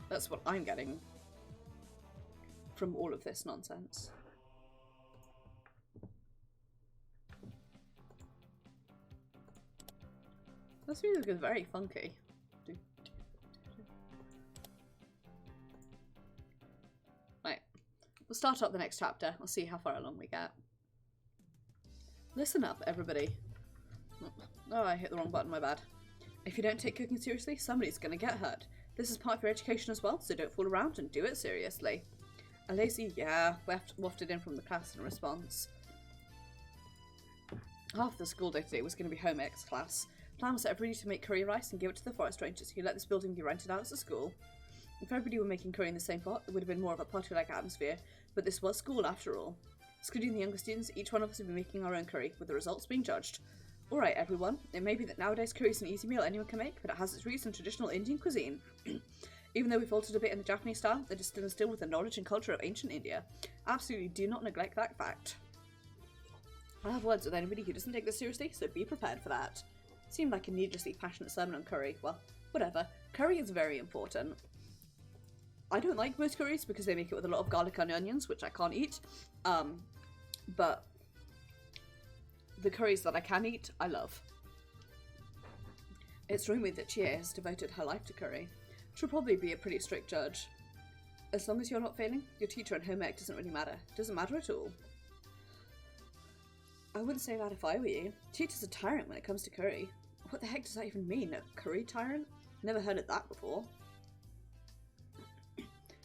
That's what I'm getting from all of this nonsense. This music is very funky. Right, we'll start up the next chapter. We'll see how far along we get. Listen up, everybody. Oh, I hit the wrong button, my bad. If you don't take cooking seriously, somebody's gonna get hurt. This is part of your education as well, so don't fool around and do it seriously. A lazy yeah wafted in from the class in response. Half the school day today was going to be home ec class. Plan was for everybody to make curry rice and give it to the forest rangers who let this building be rented out as a school. If everybody were making curry in the same pot, it would have been more of a party-like atmosphere, but this was school after all. Excluding the younger students, each one of us would be making our own curry, with the results being judged. Alright everyone, it may be that nowadays curry is an easy meal anyone can make, but it has its roots in traditional Indian cuisine. Even though we've altered a bit in the Japanese style, it is still instilled with the knowledge and culture of ancient India. Absolutely do not neglect that fact. I have words with anybody who doesn't take this seriously, so be prepared for that. Seemed like a needlessly passionate sermon on curry. Well, whatever. Curry is very important. I don't like most curries because they make it with a lot of garlic and onions, which I can't eat. But the curries that I can eat, I love. It's rumoured that Chie has devoted her life to curry. She'll probably be a pretty strict judge. As long as you're not failing, your teacher and home ec doesn't really matter. Doesn't matter at all. I wouldn't say that if I were you. Teacher's a tyrant when it comes to curry. What the heck does that even mean? A curry tyrant? Never heard of that before.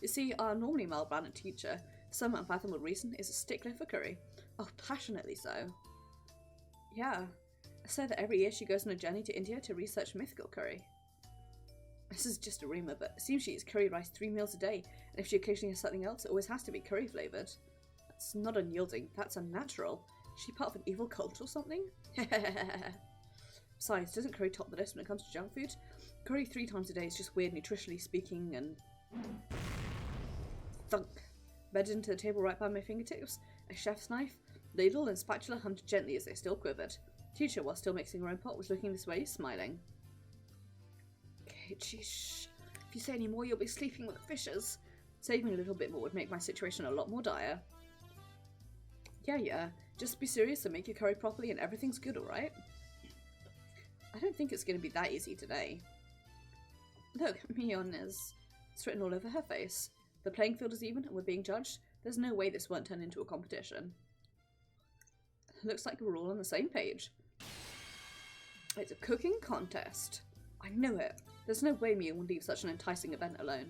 You see, our normally mild-mannered teacher, some unfathomable reason, is a stickler for curry. Oh, passionately so. Yeah. I say that every year she goes on a journey to India to research mythical curry. This is just a rumour, but it seems she eats curry rice 3 meals a day, and if she occasionally has something else, it always has to be curry flavoured. That's not unyielding, that's unnatural. Is she part of an evil cult or something? Besides, doesn't curry top the list when it comes to junk food? Curry 3 times a day is just weird nutritionally speaking, and... thunk. Bedded into the table right by my fingertips, a chef's knife, ladle and spatula hummed gently as they still quivered. Teacher, while still mixing her own pot, was looking this way, smiling. Okay, shh. If you say any more, you'll be sleeping with the fishes. Saving a little bit more would make my situation a lot more dire. Yeah. Just be serious and make your curry properly and everything's good, alright? I don't think it's going to be that easy today. Look, Mion is... It's written all over her face. The playing field is even and we're being judged. There's no way this won't turn into a competition. Looks like we're all on the same page. It's a cooking contest. I knew it. There's no way Mion will leave such an enticing event alone.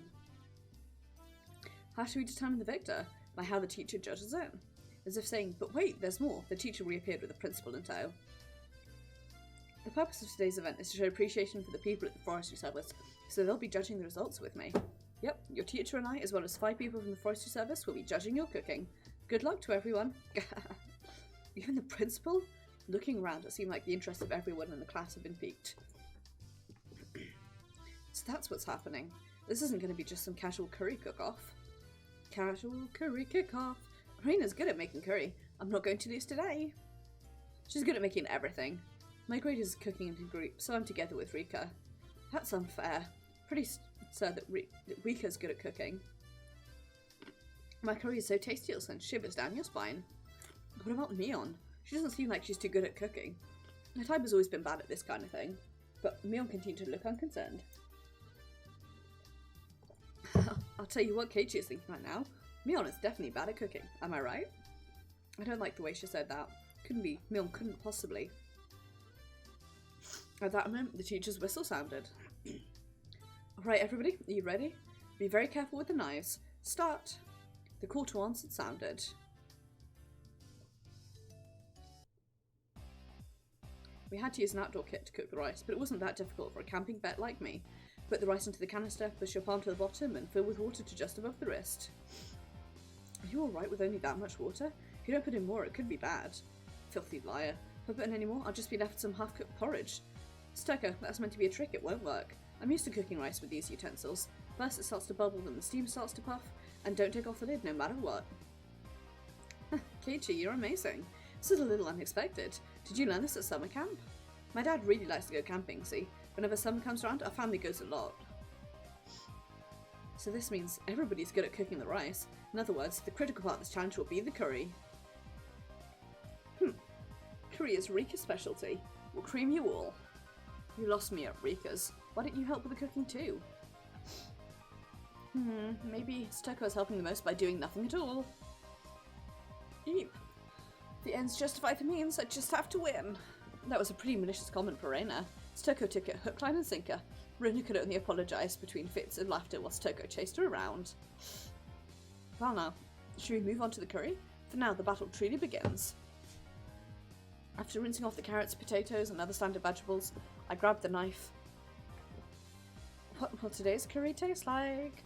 How should we determine the victor? By how the teacher judges it? As if saying, but wait, there's more. The teacher reappeared with the principal in tow. The purpose of today's event is to show appreciation for the people at the forestry service, so they'll be judging the results with me. Yep, your teacher and I, as well as 5 people from the forestry service, will be judging your cooking. Good luck to everyone. Even the principal? Looking around, it seemed like the interest of everyone in the class had been piqued. So that's what's happening. This isn't going to be just some casual curry cook-off. Casual curry cook-off. Reina's good at making curry. I'm not going to lose today. She's good at making everything. My grade is cooking in a group, so I'm together with Rika. That's unfair. Pretty sad that Rika's good at cooking. My curry is so tasty it'll send shivers down your spine. What about Mion? She doesn't seem like she's too good at cooking. My type has always been bad at this kind of thing, but Mion continued to look unconcerned. I'll tell you what Keiichi is thinking right now. Mion is definitely bad at cooking, am I right? I don't like the way she said that. Couldn't be. Mion couldn't possibly. At that moment, the teacher's whistle sounded. Alright everybody, are you ready? Be very careful with the knives. Start! The call to arms had sounded. We had to use an outdoor kit to cook the rice, but it wasn't that difficult for a camping vet like me. Put the rice into the canister, push your palm to the bottom, and fill with water to just above the wrist. Are you alright with only that much water? If you don't put in more, it could be bad. Filthy liar. If I put in any more, I'll just be left with some half-cooked porridge. Stucker, that's meant to be a trick, it won't work. I'm used to cooking rice with these utensils. First it starts to bubble, then the steam starts to puff, and don't take off the lid no matter what. Keiichi, you're amazing. This is a little unexpected. Did you learn this at summer camp? My dad really likes to go camping, see? Whenever summer comes around, our family goes a lot. So this means everybody's good at cooking the rice. In other words, the critical part of this challenge will be the curry. Curry is Rika's specialty. We'll cream you all. You lost me at Rika's. Why don't you help with the cooking too? Maybe Stoko is helping the most by doing nothing at all. Eep. The ends justify the means, I just have to win. That was a pretty malicious comment for Reina. Stoko took it hook, line and sinker. Reina could only apologise between fits of laughter while Stoko chased her around. Well now, should we move on to the curry? For now, the battle truly begins. After rinsing off the carrots, potatoes and other standard vegetables, I grabbed the knife. What will today's curry taste like?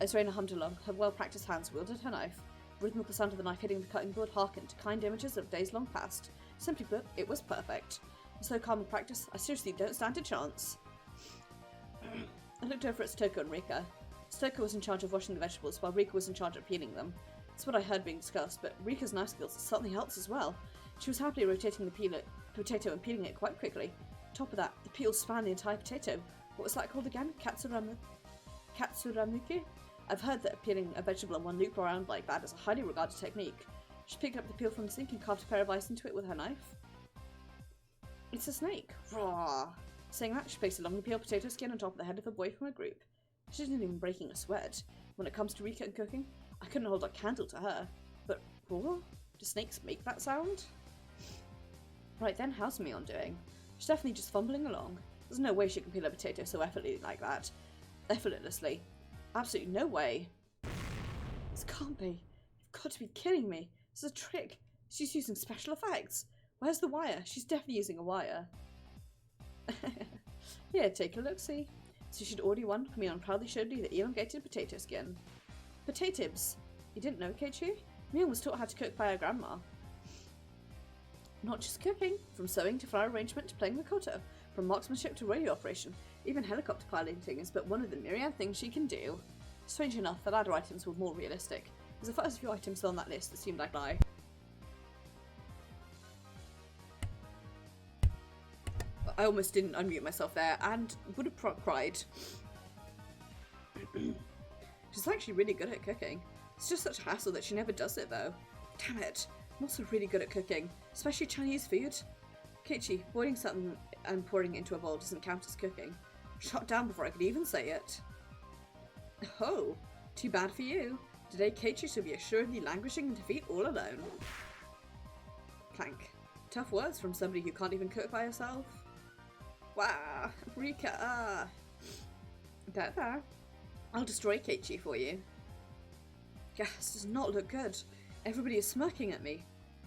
As Reina hummed along, her well-practiced hands wielded her knife. The rhythmical sound of the knife hitting the cutting board harkened to kind images of days long past. Simply put, it was perfect. So calm and practice, I seriously don't stand a chance. I looked over at Stoko and Rika. Stoko was in charge of washing the vegetables, while Rika was in charge of peeling them. That's what I heard being discussed, but Rika's knife skills is something else as well. She was happily rotating the potato and peeling it quite quickly. On top of that, the peel spanned the entire potato. What was that called again? Katsuramuke? I've heard that peeling a vegetable in one loop around like that is a highly regarded technique. She picked up the peel from the sink and carved a pair of eyes into it with her knife. It's a snake. Raw. Saying that, she placed a long peeled potato skin on top of the head of a boy from her group. She isn't even breaking a sweat. When it comes to Rika and cooking, I couldn't hold a candle to her. But raw? Do snakes make that sound? Right then, how's Mion doing? She's definitely just fumbling along. There's no way she can peel a potato so effortlessly like that. Effortlessly. Absolutely no way. This can't be. You've got to be kidding me. This is a trick. She's using special effects. Where's the wire? She's definitely using a wire. Here, take a look-see. So she'd already won. Mion proudly showed me the elongated potato skin. Potatoes. You didn't know, Keiichi? Mion was taught how to cook by her grandma. Not just cooking. From sewing to flower arrangement to playing the koto. From marksmanship to radio operation. Even helicopter piloting is but one of the myriad things she can do. Strange enough, the ladder items were more realistic. There's the first few items on that list that seemed like a lie. I almost didn't unmute myself there and would have cried. She's actually really good at cooking. It's just such a hassle that she never does it though. Damn it. I'm also really good at cooking, especially Chinese food. Keiichi, boiling something and pouring it into a bowl doesn't count as cooking. Shot down before I could even say it. Oh, too bad for you. Today Keiichi shall be assuredly languishing in defeat all alone. Clank. Tough words from somebody who can't even cook by herself. Wow, Rika. There. I'll destroy Keiichi for you. Gas does not look good. Everybody is smirking at me.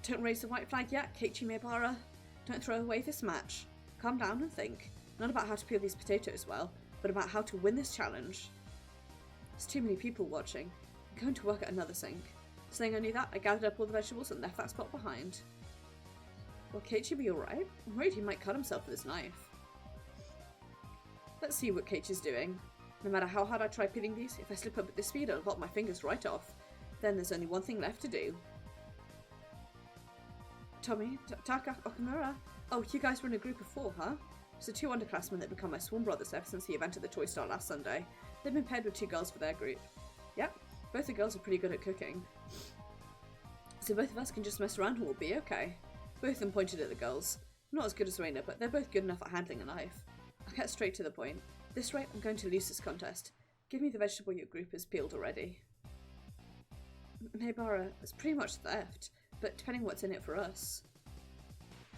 Don't raise the white flag yet, Keiichi Maebara. Don't throw away this match. Calm down and think. Not about how to peel these potatoes well, but about how to win this challenge. There's too many people watching. I'm going to work at another sink. Saying only that, I gathered up all the vegetables and left that spot behind. Will Keiichi be alright? I'm worried he might cut himself with his knife. Let's see what Keiichi's doing. No matter how hard I try peeling these, if I slip up at this speed, I'll lop my fingers right off. Then there's only one thing left to do. Tommy, Taka, Okamura. Oh, you guys were in a group of 4, huh? So 2 underclassmen that become my sworn brothers ever since the event at the Toy Store last Sunday. They've been paired with 2 girls for their group. Yep, both the girls are pretty good at cooking. So both of us can just mess around and we'll be okay. Both of them pointed at the girls. Not as good as Reina, but they're both good enough at handling a knife. I'll get straight to the point. This rate, I'm going to lose this contest. Give me the vegetable your group has peeled already. Maebara, it's pretty much theft, but depending what's in it for us.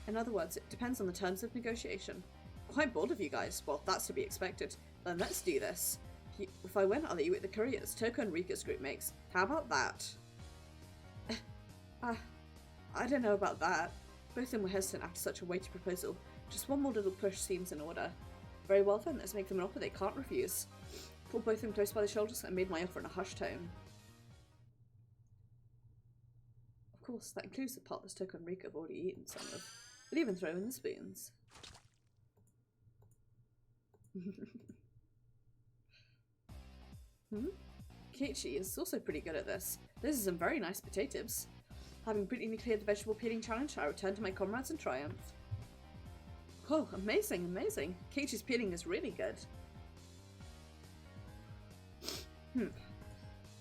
In other words, it depends on the terms of negotiation. Quite bold of you guys. Well, that's to be expected. Then let's do this. If I win, I'll let you eat the curry as Toko and Rika's group makes. How about that? I don't know about that. Both of them were hesitant after such a weighty proposal. Just one more little push seems in order. Very well then, let's make them an offer they can't refuse. Pulled both of them close by the shoulders and made my offer in a hushed tone. Of course, that includes the part that Toko and Rika have already eaten some of. We'll even throw in the spoons. Keiichi is also pretty good at this. Those are some very nice potatoes. Having brilliantly cleared the vegetable peeling challenge, I return to my comrades in triumph. Oh, amazing, amazing. Keiichi's peeling is really good.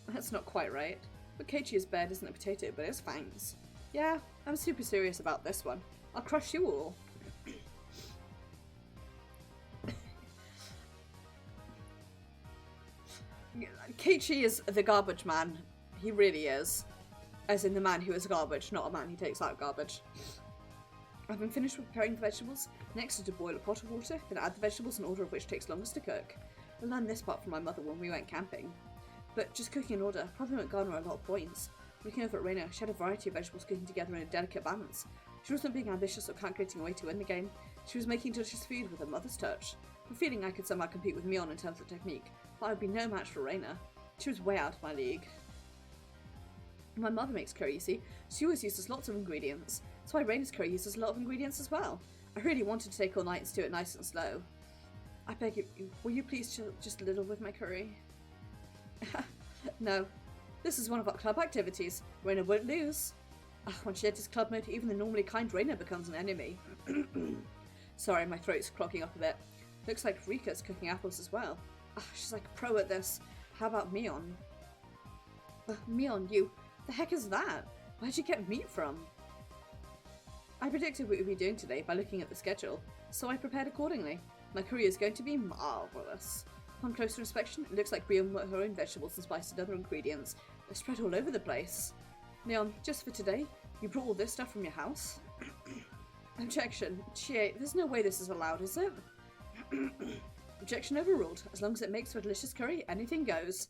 That's not quite right. What Keiichi has bared isn't a potato, but his fangs. Yeah, I'm super serious about this one. I'll crush you all. Keiichi is the garbage man. He really is. As in the man who is garbage, not a man who takes out garbage. I've been finished with preparing the vegetables. Next is to boil a pot of water, then add the vegetables in order of which takes longest to cook. I learned this part from my mother when we went camping. But just cooking in order probably won't garner a lot of points. Looking over at Reina, she had a variety of vegetables cooking together in a delicate balance. She wasn't being ambitious or calculating a way to win the game. She was making delicious food with her mother's touch. I'm feeling I could somehow compete with Mion in terms of technique, but I would be no match for Reina. She was way out of my league. My mother makes curry, you see. She always uses lots of ingredients. That's why Reina's curry uses a lot of ingredients as well. I really wanted to take all night and do it nice and slow. I beg you, will you please chill just a little with my curry? No. This is one of our club activities. Reina won't lose. When she enters club mode, even the normally kind Reina becomes an enemy. Sorry, my throat's clogging up a bit. Looks like Rika's cooking apples as well. She's like a pro at this. How about Mion? Mion, you... The heck is that? Where'd you get meat from? I predicted what we'd be doing today by looking at the schedule, so I prepared accordingly. My curry is going to be marvellous. On closer inspection, it looks like Brion bought her own vegetables and spiced and other ingredients. They're spread all over the place. Leon, just for today, you brought all this stuff from your house? Objection. Chie, there's no way this is allowed, is it? Objection overruled. As long as it makes for delicious curry, anything goes.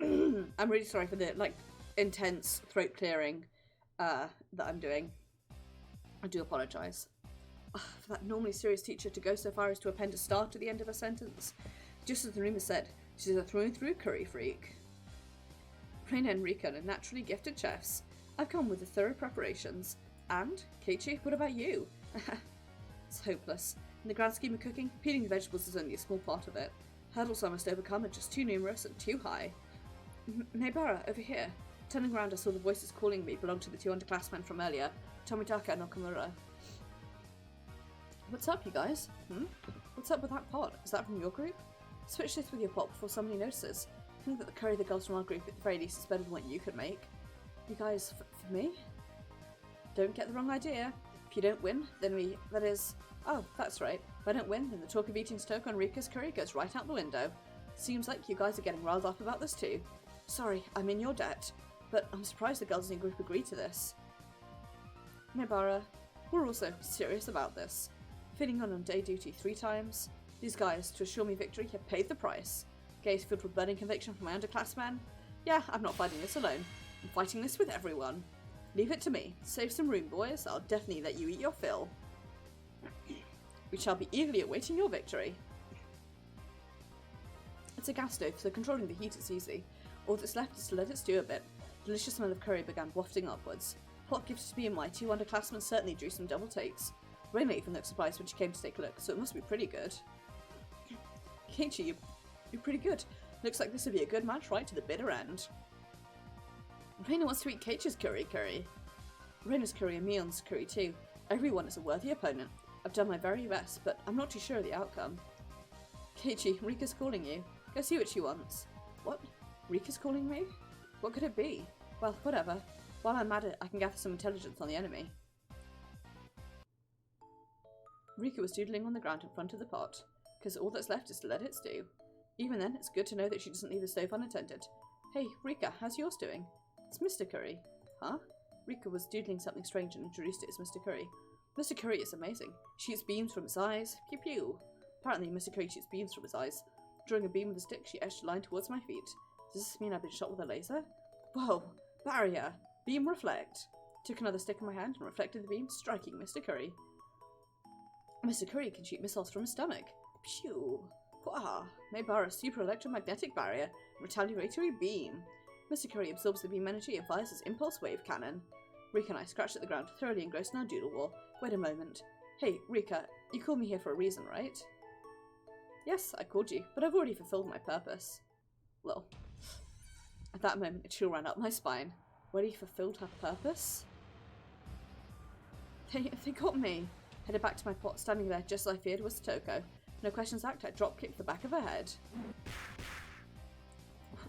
I'm really sorry for the, intense throat clearing that I'm doing. I do apologise. For that normally serious teacher to go so far as to append a star to the end of a sentence. Just as the rumour said, she's a through-and-through curry freak. Reina and Rika are naturally gifted chefs. I've come with the thorough preparations. And, Keiichi, what about you? It's hopeless. In the grand scheme of cooking, peeling the vegetables is only a small part of it. Hurdles I must overcome are just too numerous and too high. Maebara, over here. Turning around, I saw the voices calling me belonged to the 2 underclassmen from earlier, Tomitaka and Okamura. What's up, you guys? What's up with that pot? Is that from your group? Switch this with your pot before somebody notices. I think that the curry the girls from our group at the very least is better than what you could make. You guys, for me? Don't get the wrong idea. If you don't win, then oh, that's right. If I don't win, then the talk of eating Stoke on Rika's curry goes right out the window. Seems like you guys are getting riled up about this too. Sorry, I'm in your debt. But I'm surprised the girls in your group agreed to this. Nobara, we're also serious about this. Fitting on day duty 3 times. These guys, to assure me victory, have paid the price. Gaze filled with burning conviction from my underclassmen. Yeah, I'm not fighting this alone. I'm fighting this with everyone. Leave it to me. Save some room, boys. I'll definitely let you eat your fill. We shall be eagerly awaiting your victory. It's a gas stove, so controlling the heat is easy. All that's left is to let it stew a bit. Delicious smell of curry began wafting upwards. Hot gifted to me and my 2 underclassmen certainly drew some double takes. Reina even looked surprised when she came to take a look, so it must be pretty good. Keiichi, you're pretty good. Looks like this would be a good match right to the bitter end. Reina wants to eat Keiichi's curry. Reina's curry and Mion's curry too. Everyone is a worthy opponent. I've done my very best, but I'm not too sure of the outcome. Keiichi, Rika's calling you. Go see what she wants. What? Rika's calling me? What could it be? Well, whatever. While I'm at it, I can gather some intelligence on the enemy. Rika was doodling on the ground in front of the pot, because all that's left is to let it stew. Even then, it's good to know that she doesn't leave the stove unattended. Hey, Rika, how's yours doing? It's Mr. Curry. Huh? Rika was doodling something strange and introduced it as Mr. Curry. Mr. Curry is amazing. Shoots beams from his eyes. Pew pew. Apparently, Mr. Curry shoots beams from his eyes. Drawing a beam with a stick, she etched a line towards my feet. Does this mean I've been shot with a laser? Whoa! Barrier! Beam reflect! Took another stick in my hand and reflected the beam, striking Mr. Curry. Mr. Curry can shoot missiles from his stomach. Phew! Wah! Maybara super electromagnetic barrier, retaliatory beam. Mr. Curry absorbs the beam energy and fires his impulse wave cannon. Rika and I scratched at the ground, thoroughly engrossed in our doodle war. Wait a moment. Hey, Rika, you called me here for a reason, right? Yes, I called you, but I've already fulfilled my purpose. Well, at that moment, a chill ran up my spine. Already fulfilled her purpose? They got me. Headed back to my pot, standing there just as I feared was Toko. No questions asked, I drop-kicked the back of her head.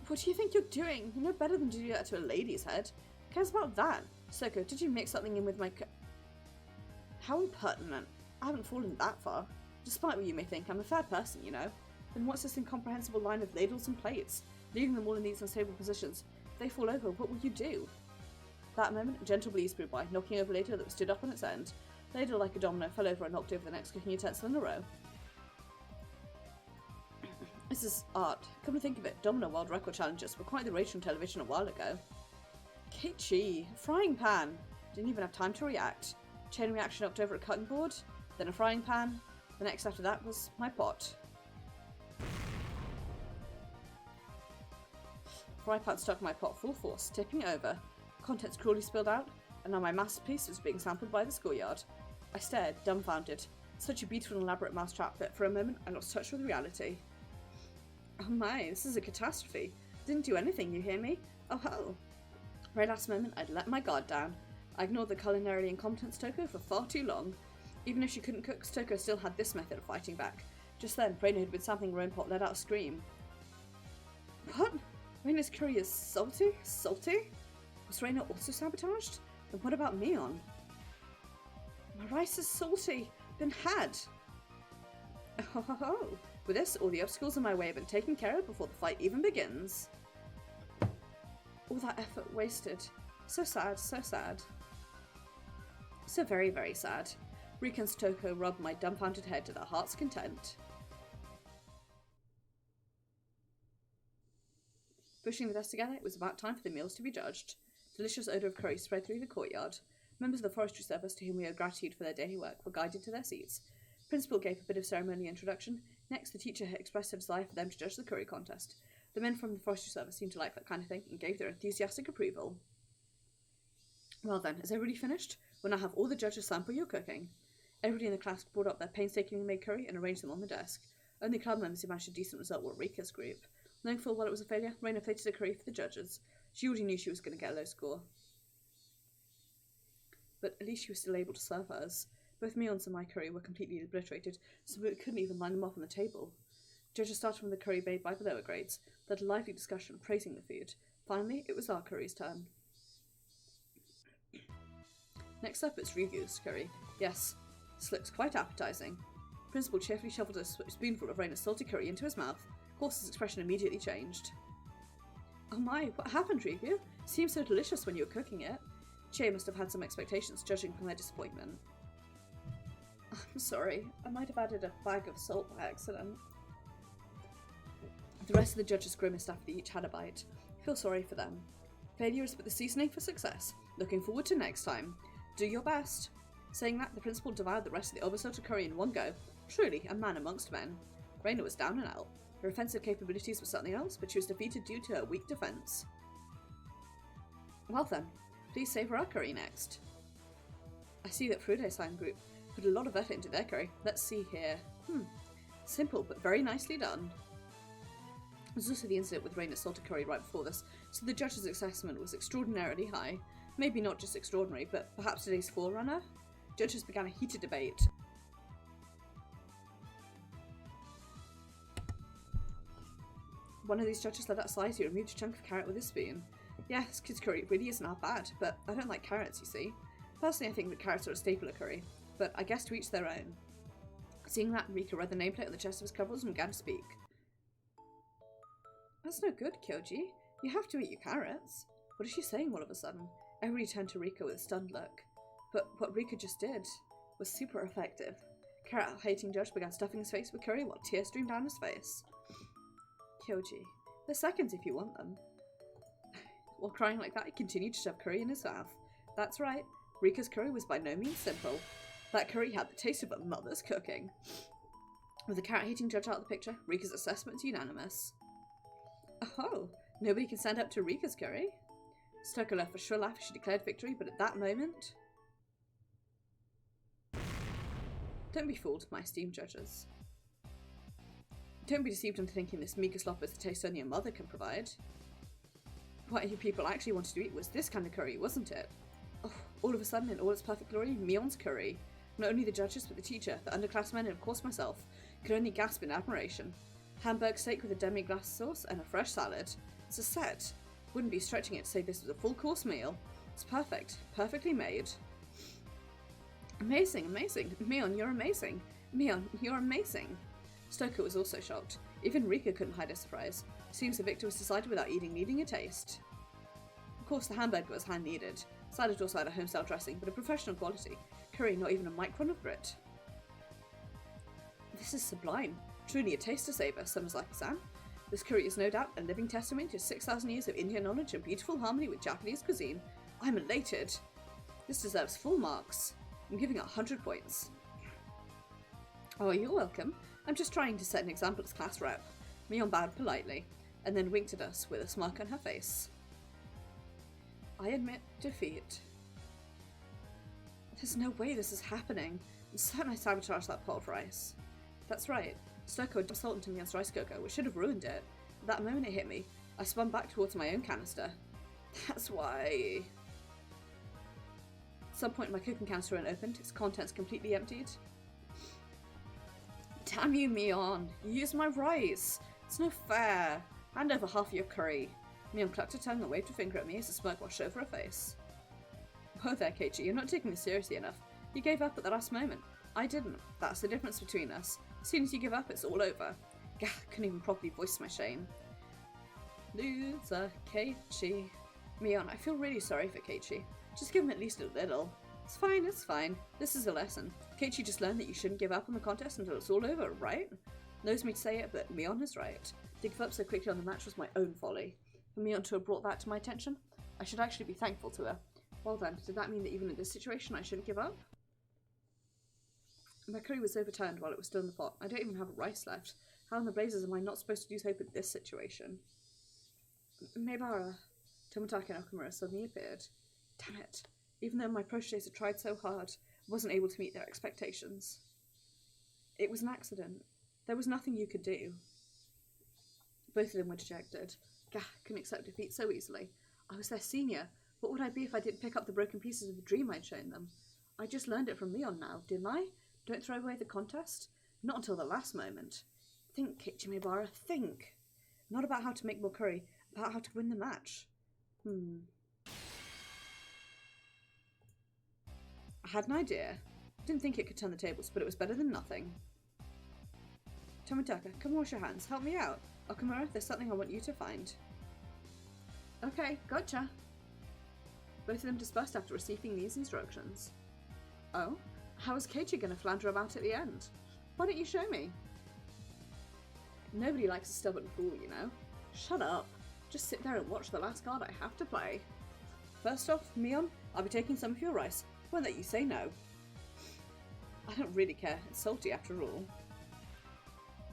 What do you think you're doing? You know better than to do that to a lady's head. Who cares about that? Soko, did you mix something in with my How impertinent. I haven't fallen that far. Despite what you may think, I'm a fair person, you know. Then what's this incomprehensible line of ladles and plates? Leaving them all in these unstable positions. If they fall over, what will you do? That moment, a gentle breeze blew by, knocking over a ladle that was stood up on its end. The ladle, like a domino, fell over and knocked over the next cooking utensil in a row. This is art. Come to think of it, Domino World Record Challenges were quite the rage on television a while ago. Keiichi! Frying pan! Didn't even have time to react. Chain reaction knocked over a cutting board, then a frying pan. The next after that was my pot. Fry pan stuck in my pot full force, tipping over. Contents cruelly spilled out, and now my masterpiece was being sampled by the schoolyard. I stared, dumbfounded. Such a beautiful and elaborate mousetrap that for a moment I lost touch with reality. Oh my, this is a catastrophe. Didn't do anything, you hear me? Oh ho! Right last moment, I'd let my guard down. I ignored the culinarily incompetent Stoko for far too long. Even if she couldn't cook, Stoko still had this method of fighting back. Just then, Reina, who'd been sampling her own pot, let out a scream. What? Reina's curry is salty? Salty? Was Reina also sabotaged? Then what about Mion? My rice is salty. Been had. Oh ho ho. With this, all the obstacles in my way have been taken care of before the fight even begins. All that effort wasted. So sad, so sad. So very, very sad. Rika and Stoko rubbed my dumbfounded head to their heart's content. Pushing the desk together, it was about time for the meals to be judged. Delicious odour of curry spread through the courtyard. Members of the forestry service, to whom we owed gratitude for their daily work, were guided to their seats. The principal gave a bit of ceremonial introduction. Next, the teacher had expressed her desire for them to judge the curry contest. The men from the forestry service seemed to like that kind of thing and gave their enthusiastic approval. Well then, is everybody finished? We'll now have all the judges sample your cooking. Everybody in the class brought up their painstakingly made curry and arranged them on the desk. Only club members who managed a decent result were Rika's group. Knowing full well it was a failure, Reina plated a curry for the judges. She already knew she was going to get a low score. But at least she was still able to serve hers. Both Mion's and my curry were completely obliterated, so we couldn't even line them up on the table. Judges started from the curry made by the lower grades. They had a lively discussion praising the food. Finally, it was our curry's turn. Next up, it's Ryugu's curry. Yes, this looks quite appetizing. Principal cheerfully shoveled a spoonful of Reina's salty curry into his mouth. Of course, his expression immediately changed. Oh my, what happened, Ryugu? Seemed so delicious when you were cooking it. Chie must have had some expectations, judging from their disappointment. I'm sorry, I might have added a bag of salt by accident. The rest of the judges grimaced after they each had a bite. I feel sorry for them. Failure is but the seasoning for success. Looking forward to next time. Do your best. Saying that, the principal devoured the rest of the oversalted curry in one go. Truly, a man amongst men. Reina was down and out. Her offensive capabilities were something else, but she was defeated due to her weak defense. Well then, please savour our curry next. I see that Furude-san group put a lot of effort into their curry. Let's see here. Simple, but very nicely done. There was also the incident with Reina's salted curry right before this, so the judge's assessment was extraordinarily high. Maybe not just extraordinary, but perhaps today's forerunner? Judges began a heated debate. One of these judges let out sighs. He removed a chunk of carrot with a spoon. Yeah, this kid's curry really isn't that bad, but I don't like carrots, you see. Personally, I think that carrots are a staple of curry, but I guess to each their own. Seeing that, Rika read the nameplate on the chest of his coveralls and began to speak. That's no good, Kyoji. You have to eat your carrots. What is she saying all of a sudden? Everybody turned to Rika with a stunned look. But what Rika just did was super effective. Carrot-hating judge began stuffing his face with curry while tears streamed down his face. Kyoji, there's seconds if you want them. While crying like that, he continued to shove curry in his mouth. That's right, Rika's curry was by no means simple. That curry had the taste of a mother's cooking. With the carrot-hating judge out of the picture, Rika's assessment is unanimous. Oh, nobody can stand up to Rika's curry? Stoko left a shrill laugh as she declared victory, but at that moment... Don't be fooled, my esteemed judges. Don't be deceived into thinking this meager slop is the taste only a mother can provide. What you people actually wanted to eat was this kind of curry, wasn't it? Oh, all of a sudden, in all its perfect glory, Mion's curry. Not only the judges, but the teacher, the underclassmen, and of course myself, could only gasp in admiration. Hamburg steak with a demi-glace sauce and a fresh salad. It's a set. Wouldn't be stretching it to say this was a full-course meal. It's perfect. Perfectly made. Amazing, amazing. Mion, you're amazing. Mion, you're amazing. Stoko was also shocked. Even Rika couldn't hide her surprise. Seems the victor was decided without needing a taste. Of course, the hamburger was hand-kneaded. Salad also had a home-style dressing, but a professional quality. Curry not even a micron of grit. This is sublime. Truly a taste to savour, Samazaki-san. This curry is no doubt a living testament to 6,000 years of Indian knowledge and beautiful harmony with Japanese cuisine. I'm elated. This deserves full marks. I'm giving it 100 points. Oh, you're welcome. I'm just trying to set an example as class rep. Mion bowed politely, and then winked at us with a smirk on her face. I admit defeat. There's no way this is happening. I'm certain I sabotaged that pot of rice. That's right. Stoko dumped salt into Mion's rice cooker, which should have ruined it. At that moment it hit me. I spun back towards my own canister. That's why... At some point my cooking canister unopened, its contents completely emptied. Damn you, Mion! You used my rice! It's no fair! Hand over half of your curry. Mion clucked her tongue and waved a finger at me as a smirk washed over her face. Whoa there, Keiichi, you're not taking this seriously enough. You gave up at the last moment. I didn't. That's the difference between us. As soon as you give up, it's all over. Gah, couldn't even properly voice my shame. Loser, Keiichi. Mion, I feel really sorry for Keiichi. Just give him at least a little. It's fine, it's fine. This is a lesson. Keiichi just learned that you shouldn't give up on the contest until it's all over, right? Knows me to say it, but Mion is right. To give up so quickly on the match was my own folly. For Mion to have brought that to my attention, I should actually be thankful to her. Well then, did that mean that even in this situation I shouldn't give up? My curry was overturned while it was still in the pot. I don't even have rice left. How in the blazes am I not supposed to use hope in this situation? Meibara. Toмотaki and Okumura suddenly appeared. Damn it. Even though my protégés had tried so hard, I wasn't able to meet their expectations. It was an accident. There was nothing you could do. Both of them were dejected. Gah, couldn't accept defeat so easily. I was their senior. What would I be if I didn't pick up the broken pieces of the dream I'd shown them? I just learned it from Mion now, didn't I? Don't throw away the contest. Not until the last moment. Think, Keiichi Meibara, think. Not about how to make more curry, about how to win the match. I had an idea. Didn't think it could turn the tables, but it was better than nothing. Tomitaka, come wash your hands. Help me out. Okamura, there's something I want you to find. Okay, gotcha. Both of them dispersed after receiving these instructions. Oh? How is Keiichi gonna flounder about at the end? Why don't you show me? Nobody likes a stubborn fool, you know. Shut up. Just sit there and watch the last card I have to play. First off, Mion, I'll be taking some of your rice. Won't let you say no. I don't really care. It's salty after all.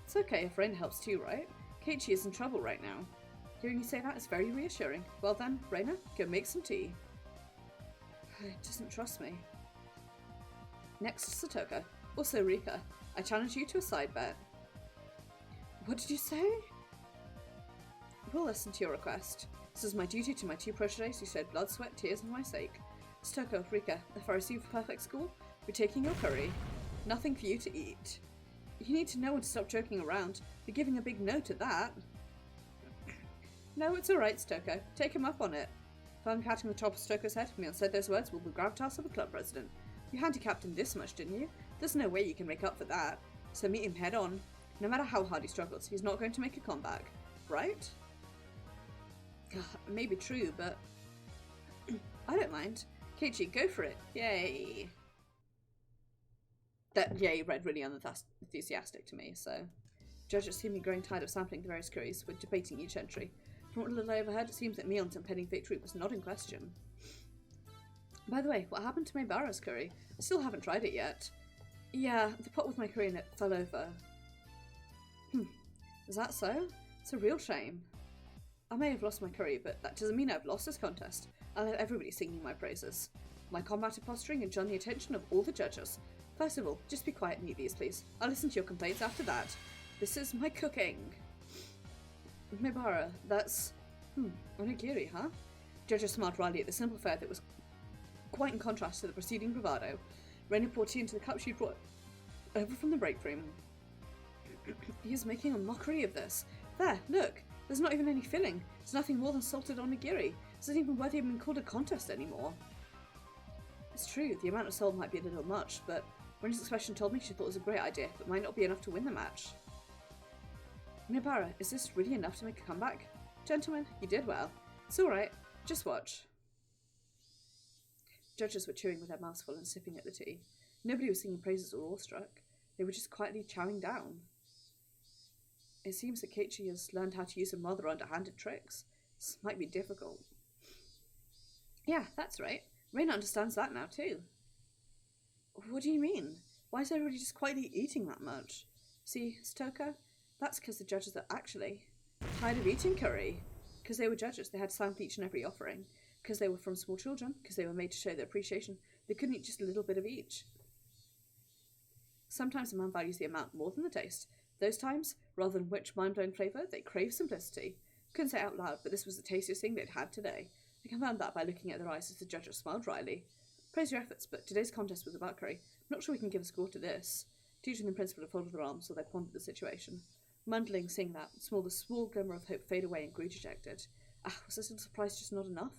It's okay if Reina helps too, right? Keiichi is in trouble right now. Hearing you say that is very reassuring. Well then, Reina, go make some tea. He doesn't trust me. Next, Satoka. Also Rika. I challenge you to a side bet. What did you say? We'll listen to your request. This is my duty to my two protégés who shed blood, sweat, tears for my sake. Satoka, Rika, if I receive a perfect score, we're taking your curry. Nothing for you to eat. You need to know when to stop joking around. You're giving a big no to that. No, it's alright, Stoko. Take him up on it. Firmly patting the top of Stoko's head, Mion said those words with the gravitas of a club president. You handicapped him this much, didn't you? There's no way you can make up for that. So meet him head on. No matter how hard he struggles, he's not going to make a comeback. Right? Maybe true, but I don't mind. Keiichi, go for it. Yay. That yay read really unenthusiastic to me, so. Judges seem to be growing tired of sampling the various curries, with debating each entry. From what little I overheard, it seems that Mion's impending victory was not in question. By the way, what happened to Maebara's curry? I still haven't tried it yet. Yeah, the pot with my curry in it fell over. Is that so? It's a real shame. I may have lost my curry, but that doesn't mean I've lost this contest. I'll have everybody singing my praises. My combative posturing and drawn the attention of all the judges. First of all, just be quiet and eat these, please. I'll listen to your complaints after that. This is my cooking. Maebara, that's... onigiri, huh? Judges smiled wryly at the simple fare that was quite in contrast to the preceding bravado. Reina poured tea into the cup she brought over from the break room. He is making a mockery of this. There, look. There's not even any filling. It's nothing more than salted onigiri. It's not even worthy of being called a contest anymore. It's true, the amount of salt might be a little much, but Reina's expression told me she thought it was a great idea, but might not be enough to win the match. Maebara, is this really enough to make a comeback? Gentlemen, you did well. It's alright. Just watch. Judges were chewing with their mouths full and sipping at the tea. Nobody was singing praises or awestruck. They were just quietly chowing down. It seems that Keiichi has learned how to use some rather underhanded tricks. This might be difficult. Yeah, that's right. Reina understands that now too. What do you mean? Why is everybody just quietly eating that much? See, Stoker? That's because the judges are actually tired of eating curry. Because they were judges, they had to sample each and every offering. Because they were from small children, because they were made to show their appreciation, they couldn't eat just a little bit of each. Sometimes a man values the amount more than the taste. Those times, rather than rich, mind-blowing flavour, they crave simplicity. Couldn't say it out loud, but this was the tastiest thing they'd had today. I confirmed that by looking at their eyes as the judges smiled dryly. Praise your efforts, but today's contest was about curry. I'm not sure we can give a score to this. Teacher and the principal had folded their arms while they pondered the situation. Mundling, seeing that, the small glimmer of hope fade away and grew dejected. Was this little surprise just not enough?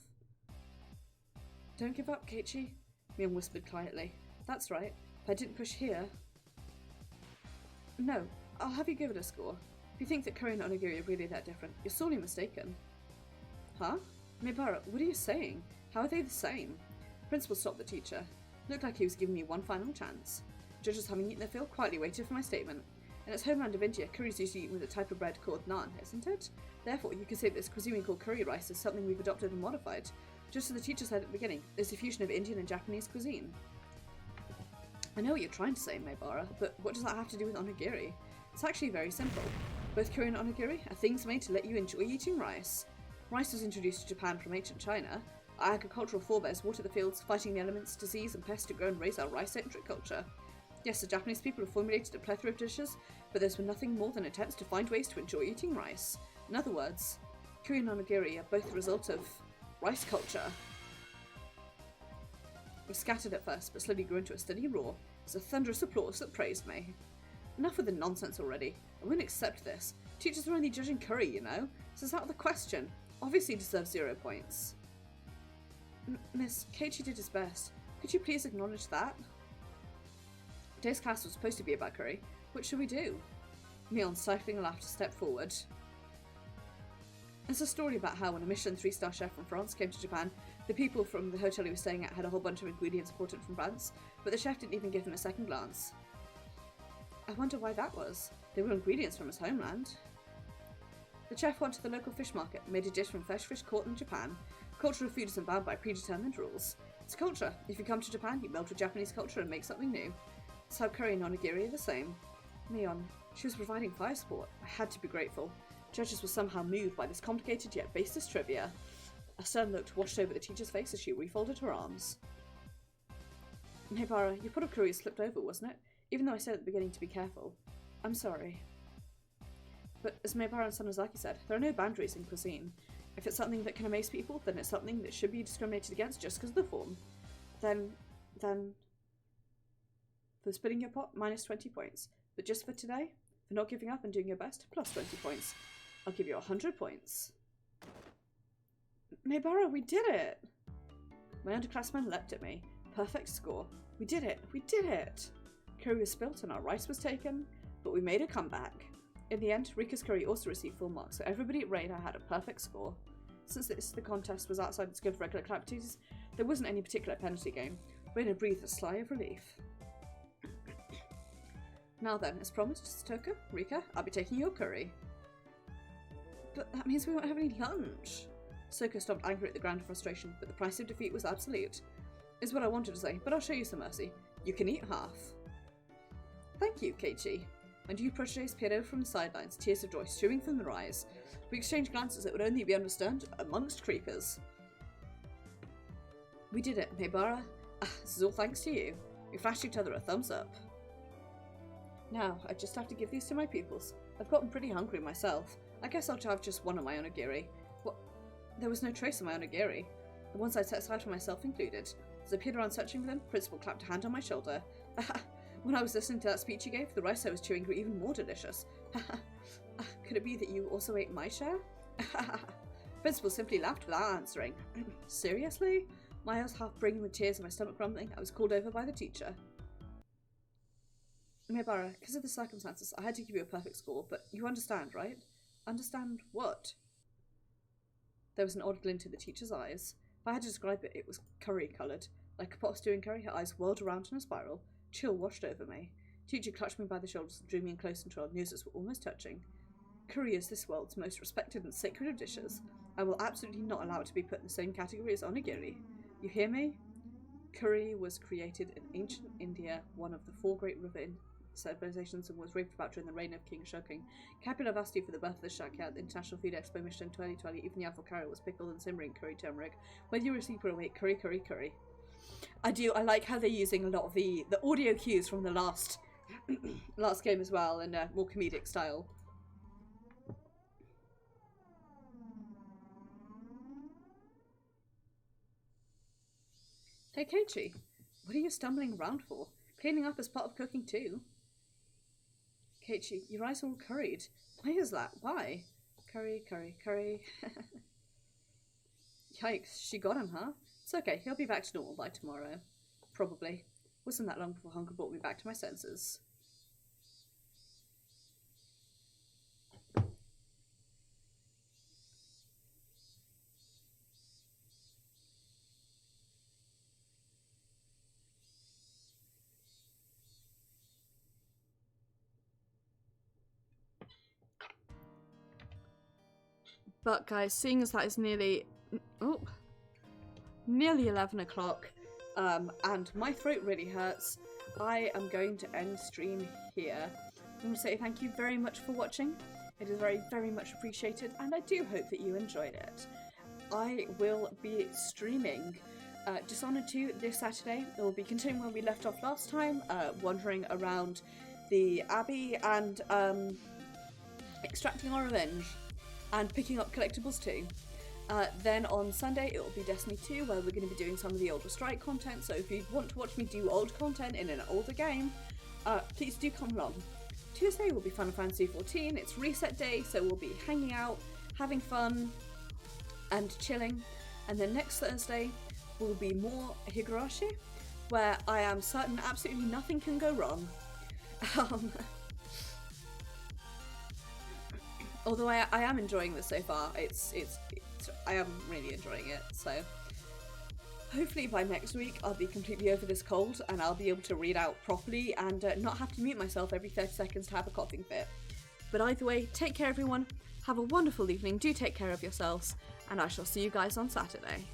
Don't give up, Keiichi, Mion whispered quietly. That's right. If I didn't push here... No, I'll have you give it a score. If you think that curry and onigiri are really that different, you're sorely mistaken. Huh? Maebara, what are you saying? How are they the same? The principal stopped the teacher. Looked like he was giving me one final chance. Judges, having eaten their fill, quietly waited for my statement. In its homeland of India, curry is usually eaten with a type of bread called naan, isn't it? Therefore, you could say that this cuisine we call curry rice is something we've adopted and modified. Just as the teacher said at the beginning, it's a fusion of Indian and Japanese cuisine. I know what you're trying to say, Maebara, but what does that have to do with onigiri? It's actually very simple. Both curry and onigiri are things made to let you enjoy eating rice. Rice was introduced to Japan from ancient China. Our agricultural forebears watered the fields, fighting the elements, disease and pests to grow and raise our rice-centric culture. Yes, the Japanese people have formulated a plethora of dishes, but those were nothing more than attempts to find ways to enjoy eating rice. In other words, curry and onigiri are both the result of rice culture. It was scattered at first, but slowly grew into a steady roar. It was a thunderous applause that praised me. Enough with the nonsense already. I wouldn't accept this. Teachers are only judging curry, you know, so it's out of the question. Obviously deserves 0 points. Miss, Keiichi did his best. Could you please acknowledge that? Today's class was supposed to be about curry. What should we do? Mion, stifling a laugh, stepped forward. It's a story about how when a Michelin 3-star chef from France came to Japan, the people from the hotel he was staying at had a whole bunch of ingredients imported from France, but the chef didn't even give them a second glance. I wonder why that was. They were ingredients from his homeland. The chef went to the local fish market and made a dish from fresh fish caught in Japan. Cultural food isn't bound by predetermined rules. It's culture. If you come to Japan, you meld with Japanese culture and make something new. It's how curry and onigiri are the same. Mion, she was providing fire support. I had to be grateful. Judges were somehow moved by this complicated yet baseless trivia. A stern look washed over the teacher's face as she refolded her arms. Nebara, your pot of curry slipped over, wasn't it? Even though I said at the beginning to be careful. I'm sorry. But as Maebara and Sonozaki said, there are no boundaries in cuisine. If it's something that can amaze people, then it's something that should be discriminated against just because of the form. Then... For spitting your pot, minus 20 points. But just for today, for not giving up and doing your best, plus 20 points. I'll give you 100 points. Maebara, we did it! My underclassmen leapt at me. Perfect score. We did it! We did it! Curry was spilt and our rice was taken, but we made a comeback. In the end, Rika's curry also received full marks, so everybody at Reina had a perfect score. Since the contest was outside the scope of regular activities, there wasn't any particular penalty game. Reina breathed a sigh of relief. Now then, as promised, Satoka, Rika, I'll be taking your curry. But that means we won't have any lunch. Soko stomped angry at the ground in frustration, but the price of defeat was absolute. Is what I wanted to say, but I'll show you some mercy. You can eat half. Thank you, Keiichi. My new proteges peered over from the sidelines, tears of joy streaming from their eyes. We exchanged glances that would only be understood amongst creepers. We did it, Maebara. This is all thanks to you. We flashed each other a thumbs up. Now, I just have to give these to my pupils. I've gotten pretty hungry myself. I guess I'll have just one of my onigiri. What? There was no trace of my onigiri. The ones I set aside for myself included. As I peered around searching for them, Principal clapped a hand on my shoulder. When I was listening to that speech you gave, the rice I was chewing grew even more delicious. Could it be that you also ate my share? Principal simply laughed without answering. Seriously? My eyes half brimming with tears and my stomach rumbling, I was called over by the teacher. Maebara, because of the circumstances, I had to give you a perfect score, but you understand, right? Understand what? There was an odd glint in the teacher's eyes. If I had to describe it, it was curry-coloured. Like a pot of stewing curry, her eyes whirled around in a spiral. Chill washed over me. Teacher clutched me by the shoulders and drew me in close until our noses were almost touching. Curry is this world's most respected and sacred of dishes. I will absolutely not allow it to be put in the same category as onigiri. You hear me? Curry was created in ancient India, one of the 4 great river civilizations, and was raved about during the reign of King Ashoka. Capula Vasti for the birth of the Shakya at the International Food Expo Michelin 2020, even the avocado was pickled and simmering curry turmeric. Whether you receive or await, curry, curry, curry. I like how they're using a lot of the audio cues from the last game as well, in a more comedic style. Hey Keiichi, what are you stumbling around for? Cleaning up is part of cooking too. Keiichi, your eyes are all curried. Why is that? Why? Curry, curry, curry. Yikes, she got him, huh? It's okay, he'll be back to normal by tomorrow. Probably. Wasn't that long before hunger brought me back to my senses. But guys, seeing as that is nearly 11 o'clock, and my throat really hurts, I am going to end stream here. I want to say thank you very much for watching. It is very, very much appreciated, and I do hope that you enjoyed it. I will be streaming Dishonored 2 this Saturday. It will be continuing where we left off last time, wandering around the Abbey and extracting our revenge. And picking up collectibles too. Then on Sunday it will be Destiny 2, where we're going to be doing some of the older Strike content, so if you want to watch me do old content in an older game, please do come along. Tuesday will be Final Fantasy 14, it's reset day, so we'll be hanging out, having fun, and chilling. And then next Thursday will be more Higurashi, where I am certain absolutely nothing can go wrong. Although I am enjoying this so far, I am really enjoying it, so hopefully by next week I'll be completely over this cold and I'll be able to read out properly and not have to mute myself every 30 seconds to have a coughing fit. But either way, take care everyone, have a wonderful evening, do take care of yourselves, and I shall see you guys on Saturday.